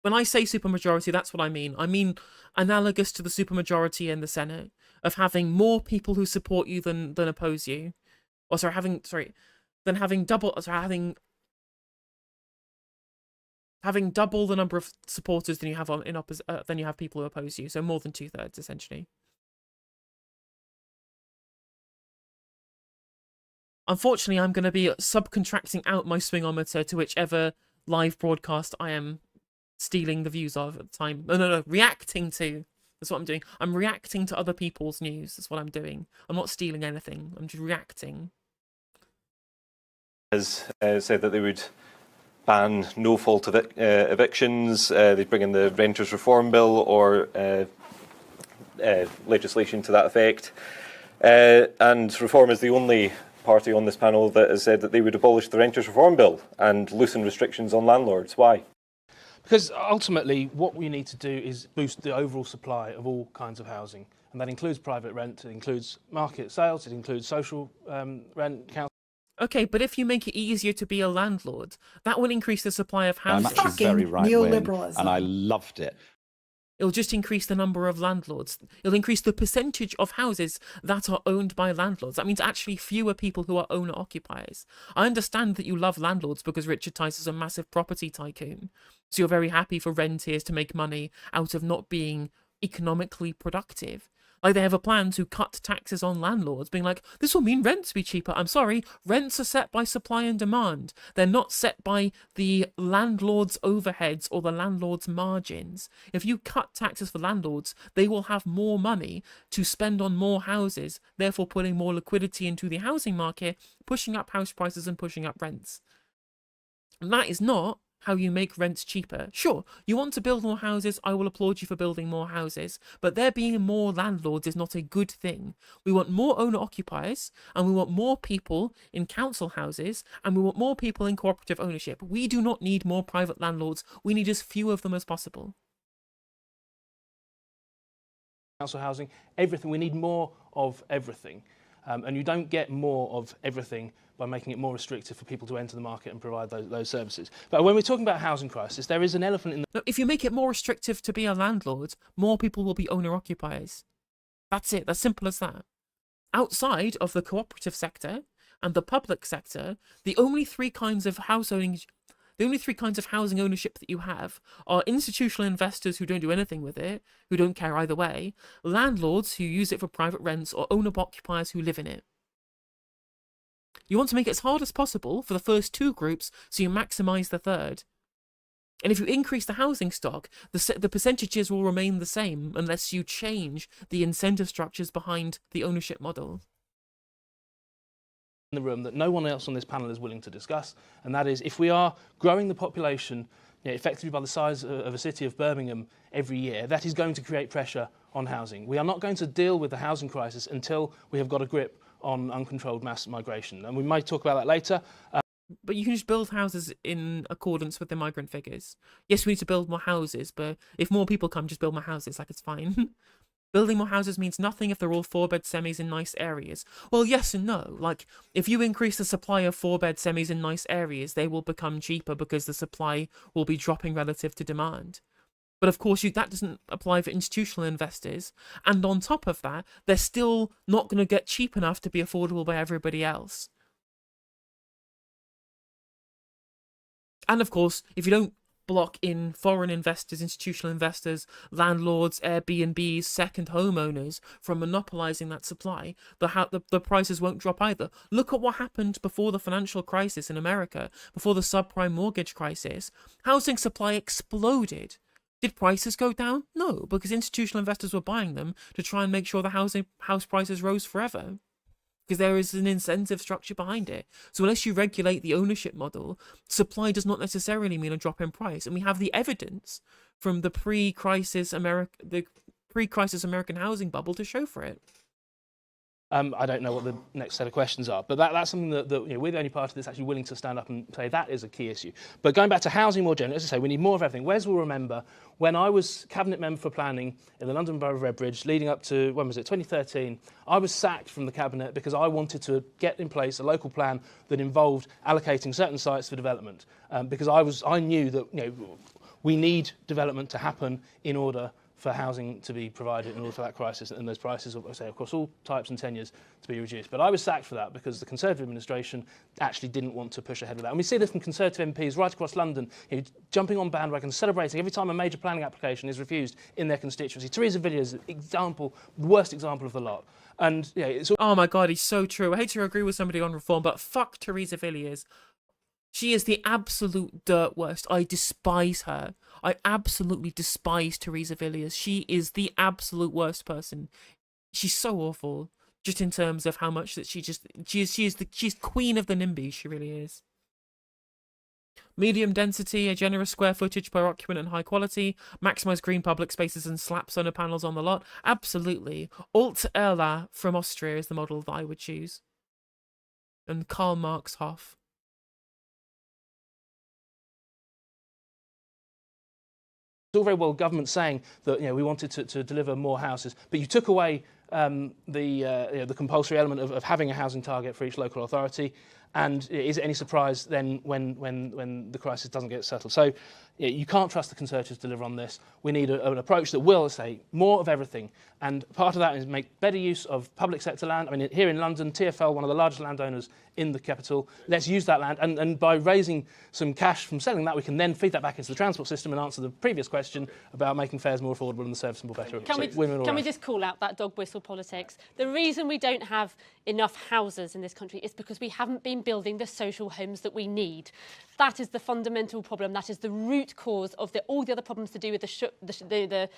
When I say supermajority, that's what I mean. I mean analogous to the supermajority in the Senate, of having more people who support you than oppose you. Or having double the number of supporters than you have than you have people who oppose you. So more than 2/3 essentially. Unfortunately, I'm going to be subcontracting out my swingometer to whichever live broadcast I am stealing the views of at the time. No, reacting to. That's what I'm doing. I'm reacting to other people's news. That's what I'm doing. I'm not stealing anything. I'm just reacting. Has said that they would ban no-fault evictions. They'd bring in the Renters Reform Bill or legislation to that effect. And Reform is the only party on this panel that has said that they would abolish the Renters Reform Bill and loosen restrictions on landlords. Why? Because ultimately what we need to do is boost the overall supply of all kinds of housing. And that includes private rent, it includes market sales, it includes social rent, council. Okay, but if you make it easier to be a landlord, that will increase the supply of I'm housing. actually very right-wing, and I loved it. It'll just increase the number of landlords. It'll increase the percentage of houses that are owned by landlords. That means actually fewer people who are owner-occupiers. I understand that you love landlords because Richard Tice is a massive property tycoon. So you're very happy for rentiers to make money out of not being economically productive. Like, they have a plan to cut taxes on landlords, being like, this will mean rents be cheaper. I'm sorry, rents are set by supply and demand. They're not set by the landlord's overheads or the landlord's margins. If you cut taxes for landlords, they will have more money to spend on more houses, therefore putting more liquidity into the housing market, pushing up house prices and pushing up rents. And that is not how you make rents cheaper. Sure, you want to build more houses, I will applaud you for building more houses, but there being more landlords is not a good thing. We want more owner-occupiers, and we want more people in council houses, and we want more people in cooperative ownership. We do not need more private landlords, we need as few of them as possible. Council housing, everything. We need more of everything. And you don't get more of everything by making it more restrictive for people to enter the market and provide those services. But when we're talking about housing crisis, there is an elephant in the... If you make it more restrictive to be a landlord, more people will be owner-occupiers. That's it, that's simple as that. Outside of the cooperative sector and the public sector, the only three kinds of housing ownership that you have are institutional investors who don't do anything with it, who don't care either way, landlords who use it for private rents, or owner-occupiers who live in it. You want to make it as hard as possible for the first two groups so you maximise the third. And if you increase the housing stock, the percentages will remain the same unless you change the incentive structures behind the ownership model. In the room that no one else on this panel is willing to discuss, and that is, if we are growing the population effectively by the size of a city of Birmingham every year, that is going to create pressure on housing. We are not going to deal with the housing crisis until we have got a grip on uncontrolled mass migration, and we might talk about that later. But you can just build houses in accordance with the migrant figures. Yes, we need to build more houses, but if more people come, just build more houses, like, it's fine. Building more houses means nothing if they're all 4-bed semis in nice areas. Well, yes and no. Like, if you increase the supply of 4-bed semis in nice areas, they will become cheaper because the supply will be dropping relative to demand. But of course, that doesn't apply for institutional investors. And on top of that, they're still not going to get cheap enough to be affordable by everybody else. And of course, if you don't block in foreign investors, institutional investors, landlords, Airbnbs, second homeowners from monopolizing that supply, the prices won't drop either. Look at what happened before the financial crisis in America, before the subprime mortgage crisis. Housing supply exploded. Did prices go down? No, because institutional investors were buying them to try and make sure the house prices rose forever. Because there is an incentive structure behind it. So unless you regulate the ownership model, supply does not necessarily mean a drop in price. And we have the evidence from the pre-crisis American housing bubble to show for it. I don't know what the next set of questions are, but that's something that we're the only party that's actually willing to stand up and say that is a key issue. But going back to housing more generally, as I say, we need more of everything. Wes will remember when I was cabinet member for planning in the London Borough of Redbridge, leading up to, 2013, I was sacked from the cabinet because I wanted to get in place a local plan that involved allocating certain sites for development, because I knew that we need development to happen in order for housing to be provided in order for that crisis and those prices, of course, all types and tenures to be reduced. But I was sacked for that because the Conservative administration actually didn't want to push ahead with that. And we see this from Conservative MPs right across London, jumping on bandwagons, celebrating every time a major planning application is refused in their constituency. Theresa Villiers, the worst example of the lot. And it's all... Oh my God, he's so true. I hate to agree with somebody on reform, but fuck Theresa Villiers. She is the absolute dirt worst. I despise her. I absolutely despise Theresa Villiers. She is the absolute worst person. She's so awful, just in terms of how much that she's queen of the NIMBYs. She really is. Medium density, a generous square footage per occupant and high quality, maximise green public spaces and slap solar panels on the lot. Absolutely. Alt Erla from Austria is the model that I would choose. And Karl Marx Hof. It's all very well government saying that we wanted to deliver more houses, but you took away the compulsory element of having a housing target for each local authority. And is it any surprise then when the crisis doesn't get settled? So you can't trust the Conservatives to deliver on this. We need an approach that will say more of everything. And part of that is make better use of public sector land. I mean, here in London, TfL, one of the largest landowners in the capital, let's use that land. And by raising some cash from selling that, we can then feed that back into the transport system and answer the previous question about making fares more affordable and the service more better. Can we just call out that dog whistle politics? The reason we don't have enough houses in this country is because we haven't been building the social homes that we need. That is the fundamental problem. That is the root cause of all the other problems to do with the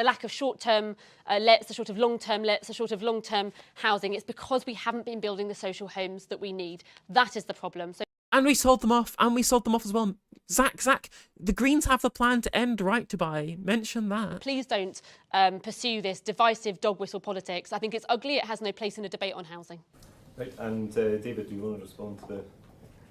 lack of short-term lets, the short of long-term lets, the short of long-term housing. It's because we haven't been building the social homes that we need. That is the problem. So. And we sold them off, as well. Zach, the Greens have the plan to end right to buy. Mention that. Please don't pursue this divisive dog whistle politics. I think it's ugly. It has no place in a debate on housing. Right, and David, do you want to respond to the...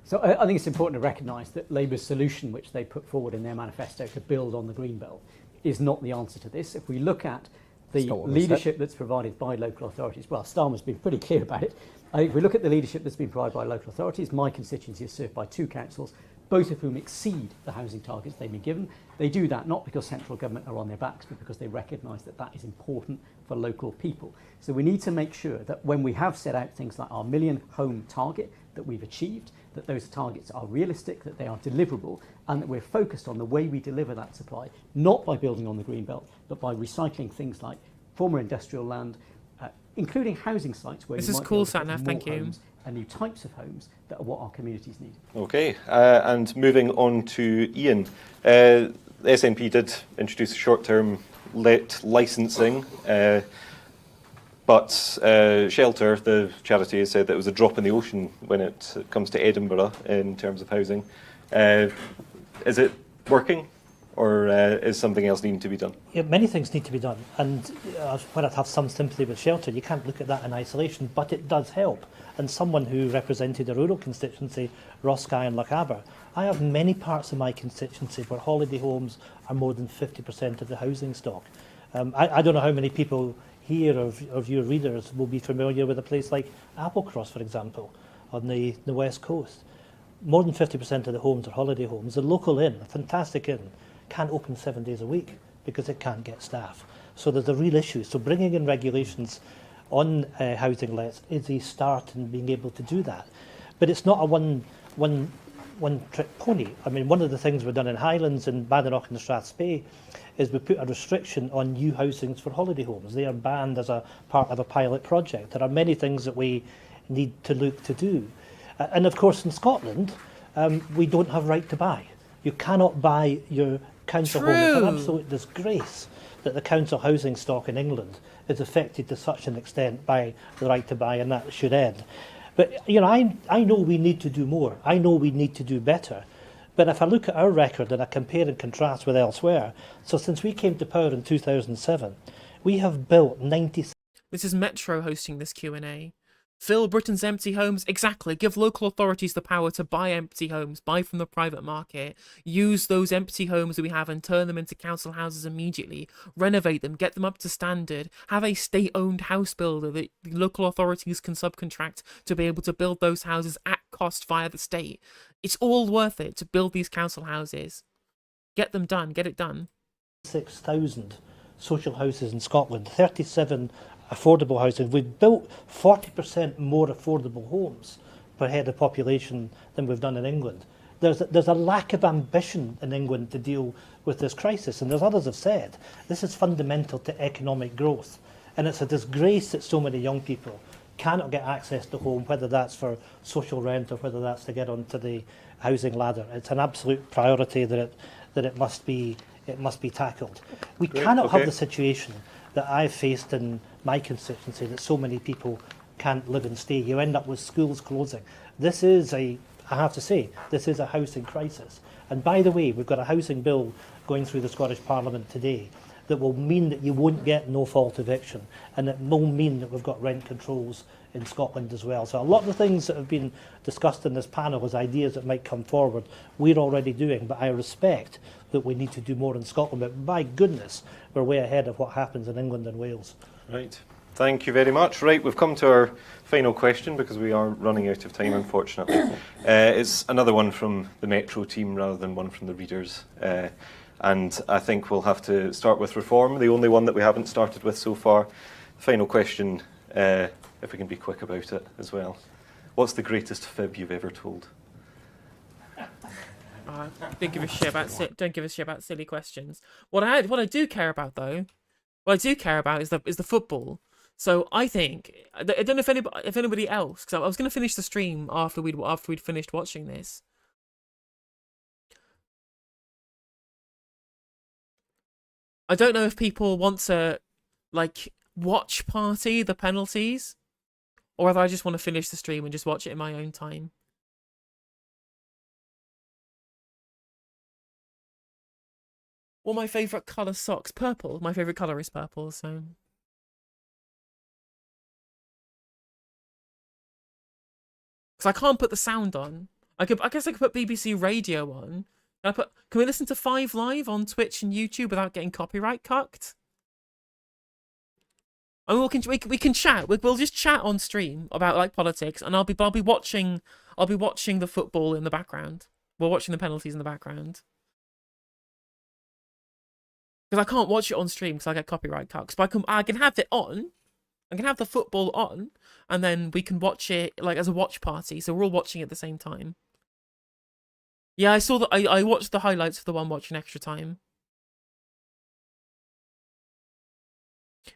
So I think it's important to recognise that Labour's solution, which they put forward in their manifesto to build on the Green Belt, is not the answer to this. If we look at the leadership that's provided by local authorities, well, Starmer's been pretty clear about it. I think if we look at the leadership that's been provided by local authorities, my constituency is served by 2 councils, both of whom exceed the housing targets they've been given. They do that not because central government are on their backs, but because they recognise that that is important for local people. So we need to make sure that when we have set out things like our 1 million home target that we've achieved, that those targets are realistic, that they are deliverable, and that we're focused on the way we deliver that supply, not by building on the Green Belt, but by recycling things like former industrial land, including housing sites where this you is might cool, be able to Satnav, thank you. And new types of homes that are what our communities need. Okay, and moving on to Ian. The SNP did introduce short-term let licensing, but Shelter, the charity, has said that it was a drop in the ocean when it comes to Edinburgh in terms of housing. Is it working? Or is something else needing to be done? Yeah, many things need to be done. And when I have some sympathy with Shelter, you can't look at that in isolation, but it does help. And someone who represented a rural constituency, Roskilde and Lochaber, I have many parts of my constituency where holiday homes are more than 50% of the housing stock. I don't know how many people here of your readers will be familiar with a place like Applecross, for example, on the west coast. More than 50% of the homes are holiday homes. The local inn, a fantastic inn, can't open 7 days a week because it can't get staff. So there's a real issue. So bringing in regulations on housing lets is a start in being able to do that. But it's not a one-trick pony. I mean, one of the things we've done in Highlands and Badenoch and Strathspey is we put a restriction on new housings for holiday homes. They are banned as a part of a pilot project. There are many things that we need to look to do. And of course, in Scotland, we don't have right to buy. You cannot buy your council home. It's an absolute disgrace that the council housing stock in England is affected to such an extent by the right to buy, and that should end. But, you know, I know we need to do more. I know we need to do better. But if I look at our record and I compare and contrast with elsewhere, so since we came to power in 2007, we have built 96... This is Metro hosting this Q&A. Fill Britain's empty homes. Exactly. Give local authorities the power to buy empty homes, buy from the private market, use those empty homes that we have and turn them into council houses immediately, renovate them, get them up to standard, have a state-owned house builder that the local authorities can subcontract to be able to build those houses at cost via the state. It's all worth it to build these council houses. Get them done. Get it done. 6,000 social houses in Scotland, 37 affordable housing. We've built 40% more affordable homes per head of population than we've done in England. There's a lack of ambition in England to deal with this crisis, and as others have said, this is fundamental to economic growth, and it's a disgrace that so many young people cannot get access to home, whether that's for social rent or whether that's to get onto the housing ladder. It's an absolute priority that it must be tackled. We cannot have the situation that I've faced in my constituency, that so many people can't live and stay. You end up with schools closing. This is I have to say, this is a housing crisis. And by the way, we've got a housing bill going through the Scottish Parliament today that will mean that you won't get no-fault eviction, and it will mean that we've got rent controls in Scotland as well. So a lot of the things that have been discussed in this panel as ideas that might come forward, we're already doing, but I respect that we need to do more in Scotland. But my goodness, we're way ahead of what happens in England and Wales. Right. Thank you very much. Right, we've come to our final question because we are running out of time, unfortunately. It's another one from the Metro team rather than one from the readers. And I think we'll have to start with reform, the only one that we haven't started with so far. Final question, if we can be quick about it as well. What's the greatest fib you've ever told? Don't give a shit about silly questions. What I do care about though, what I do care about is the football. So I think I don't know if anybody else, because I was going to finish the stream after we'd finished watching this. I don't know if people want to like watch party the penalties, or whether I just want to finish the stream and just watch it in my own time. Well, my favourite colour socks? Purple. My favourite colour is purple, so... Because I can't put the sound on. I guess I could put BBC Radio on. Can we listen to 5 Live on Twitch and YouTube without getting copyright cucked? I mean, we can chat. We'll just chat on stream about like politics, and I'll be watching the football in the background. We're watching the penalties in the background. Because I can't watch it on stream because I get copyright cuts. But I can have it on. I can have the football on, and then we can watch it like as a watch party. So we're all watching at the same time. Yeah, I saw that. I watched the highlights of the one watching extra time.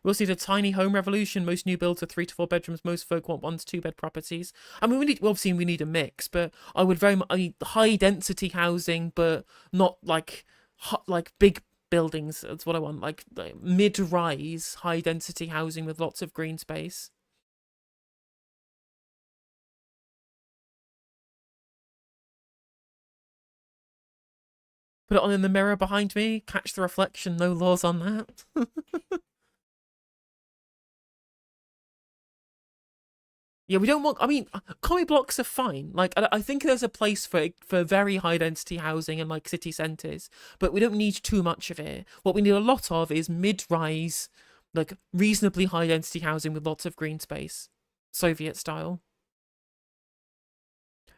We'll see the tiny home revolution. Most new builds are 3 to 4 bedrooms. Most folk want 1 to 2 bed properties. I mean, obviously we need a mix, but I would very much high density housing, but not like big buildings. That's what I want. Like mid-rise, high density housing with lots of green space. Put it on in the mirror behind me. Catch the reflection. No laws on that. Yeah, we don't want. I mean, commie blocks are fine. Like, I think there's a place for very high density housing in like city centres, but we don't need too much of it. What we need a lot of is mid-rise, like reasonably high density housing with lots of green space, Soviet style.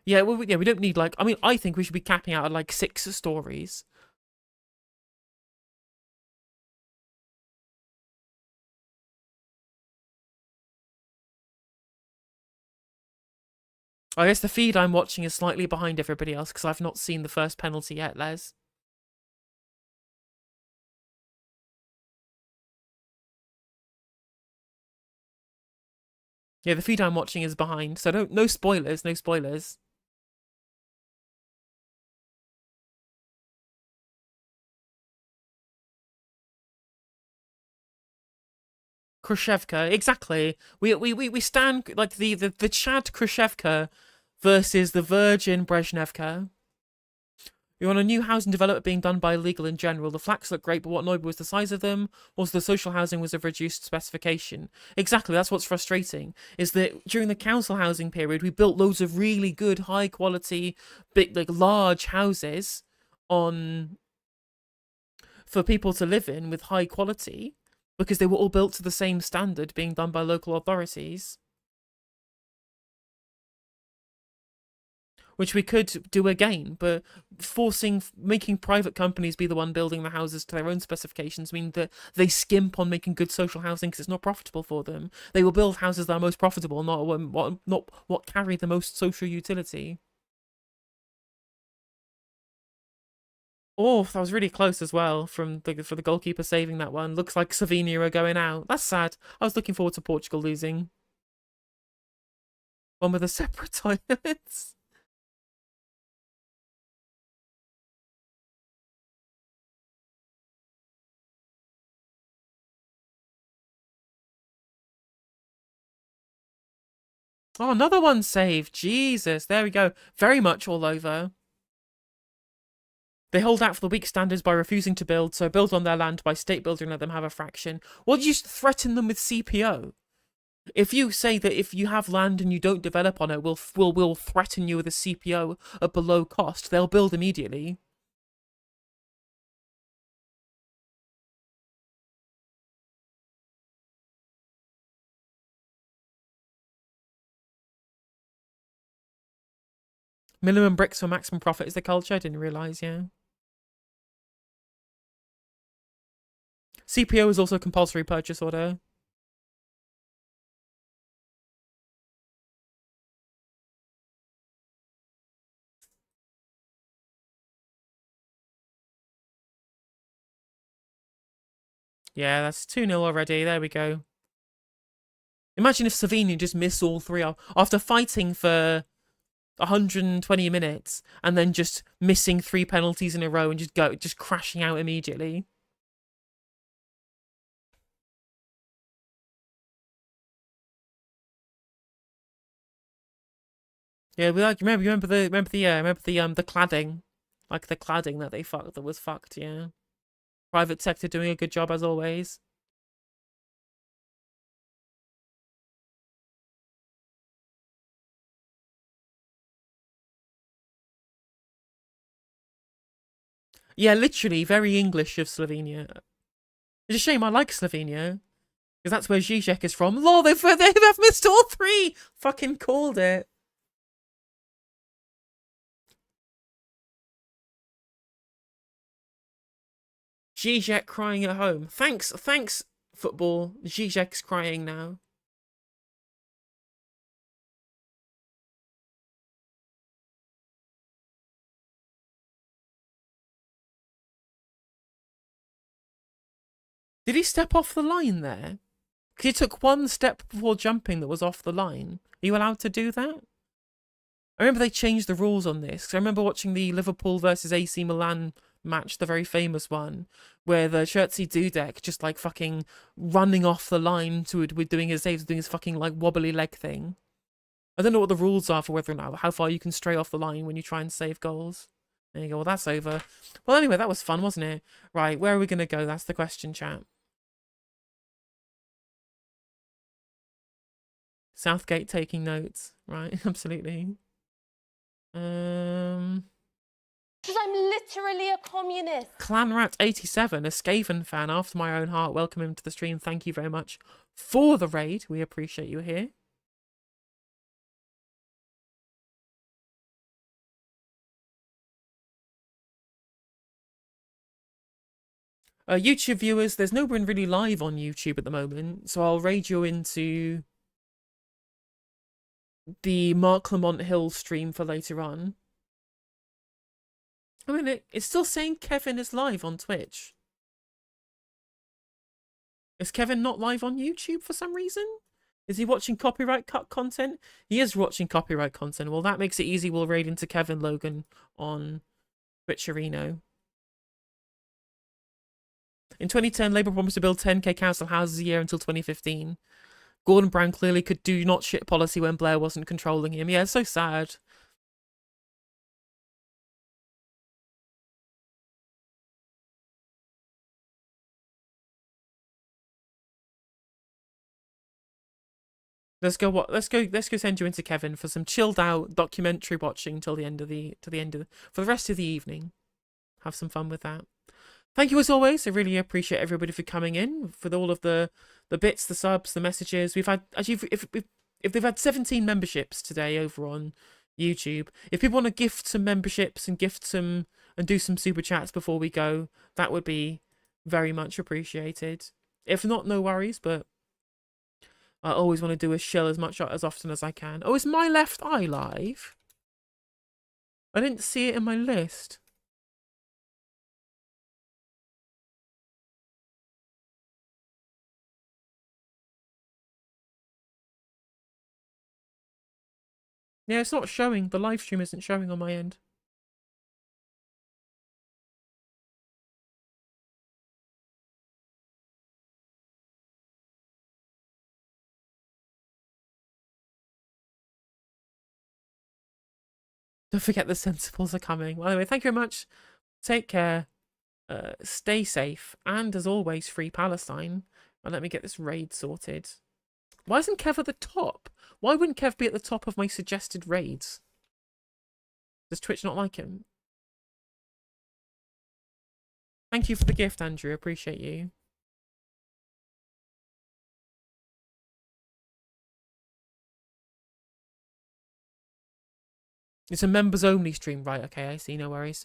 Yeah, well, yeah, we don't need like. I mean, I think we should be capping out at like 6 stories. I guess the feed I'm watching is slightly behind everybody else because I've not seen the first penalty yet, Les. Yeah, the feed I'm watching is behind, so no spoilers, no spoilers. Khrushchevka, exactly. We stand like the Chad Khrushchevka versus the Virgin Brezhnevka. We want a new housing development being done by illegal in general. The flats look great, but what annoyed me was the size of them. Also, the social housing was of reduced specification. Exactly, that's what's frustrating, is that during the council housing period, we built loads of really good, high quality, big, like large houses for people to live in with high quality, because they were all built to the same standard being done by local authorities. Which we could do again, but making private companies be the one building the houses to their own specifications mean that they skimp on making good social housing because it's not profitable for them. They will build houses that are most profitable, not what carry the most social utility. Oh, that was really close as well for the goalkeeper saving that one. Looks like Slovenia are going out. That's sad. I was looking forward to Portugal losing. One with the separate toilets. Oh, another one saved. Jesus, there we go. Very much all over. They hold out for the weak standards by refusing to build, so build on their land by state building and let them have a fraction. Well, you just threaten them with CPO. If you say that if you have land and you don't develop on it, we'll threaten you with a CPO at below cost, they'll build immediately. Minimum bricks for maximum profit is the culture. I didn't realise, yeah. CPO is also a compulsory purchase order. Yeah, that's 2-0 already. There we go. Imagine if Slovenia just missed all 3 after fighting for 120 minutes and then just missing 3 penalties in a row and just crashing out immediately. Yeah, we like remember the cladding, like the cladding that they fucked that was fucked. Yeah, private sector doing a good job as always. Yeah, literally very English of Slovenia. It's a shame. I like Slovenia because that's where Zizek is from. Lol, they've missed all 3. Fucking called it. Zizek crying at home. Thanks, football. Zizek's crying now. Did he step off the line there? Because he took 1 step before jumping that was off the line. Are you allowed to do that? I remember they changed the rules on this. Because I remember watching the Liverpool versus AC Milan match, the very famous one, where the Chertsey Dudek just like fucking running off the line with doing his saves, doing his fucking like wobbly leg thing. I don't know what the rules are for whether or not how far you can stray off the line when you try and save goals. There you go. Well, that's over. Well, anyway, that was fun, wasn't it? Right, where are we going to go? That's the question, chat. Southgate taking notes. Right, absolutely. Because I'm literally a communist. Clanrat87, a Skaven fan after my own heart. Welcome him to the stream. Thank you very much for the raid. We appreciate you here. YouTube viewers, there's no one really live on YouTube at the moment, so I'll raid you into the Mark Lamont Hill stream for later on. I mean, it's still saying Kevin is live on Twitch. Is Kevin not live on YouTube for some reason? Is he watching copyright cut content? He is watching copyright content. Well, that makes it easy. We'll raid into Kevin Logan on Twitcherino. In 2010, Labour promised to build 10k council houses a year until 2015. Gordon Brown clearly could do not shit policy when Blair wasn't controlling him. Yeah, it's so sad. Let's go send you into Kevin for some chilled out documentary watching till the end of for the rest of the evening. Have some fun with that. Thank you as always. I really appreciate everybody for coming in, for all of the bits, the subs, the messages. We've had actually if they've had 17 memberships today over on YouTube. If people want to gift some memberships and gift some and do some super chats before we go, that would be very much appreciated. If not, no worries, but I always want to do a shill as often as I can. Oh, is my left eye live? I didn't see it in my list. Yeah, it's not showing. The live stream isn't showing on my end. Don't forget the sensibles are coming. Well, anyway, thank you very much. Take care. Stay safe. And as always, free Palestine. And let me get this raid sorted. Why isn't Kev at the top? Why wouldn't Kev be at the top of my suggested raids? Does Twitch not like him? Thank you for the gift, Andrew. Appreciate you. It's a members only stream, right? Okay, I see. No worries.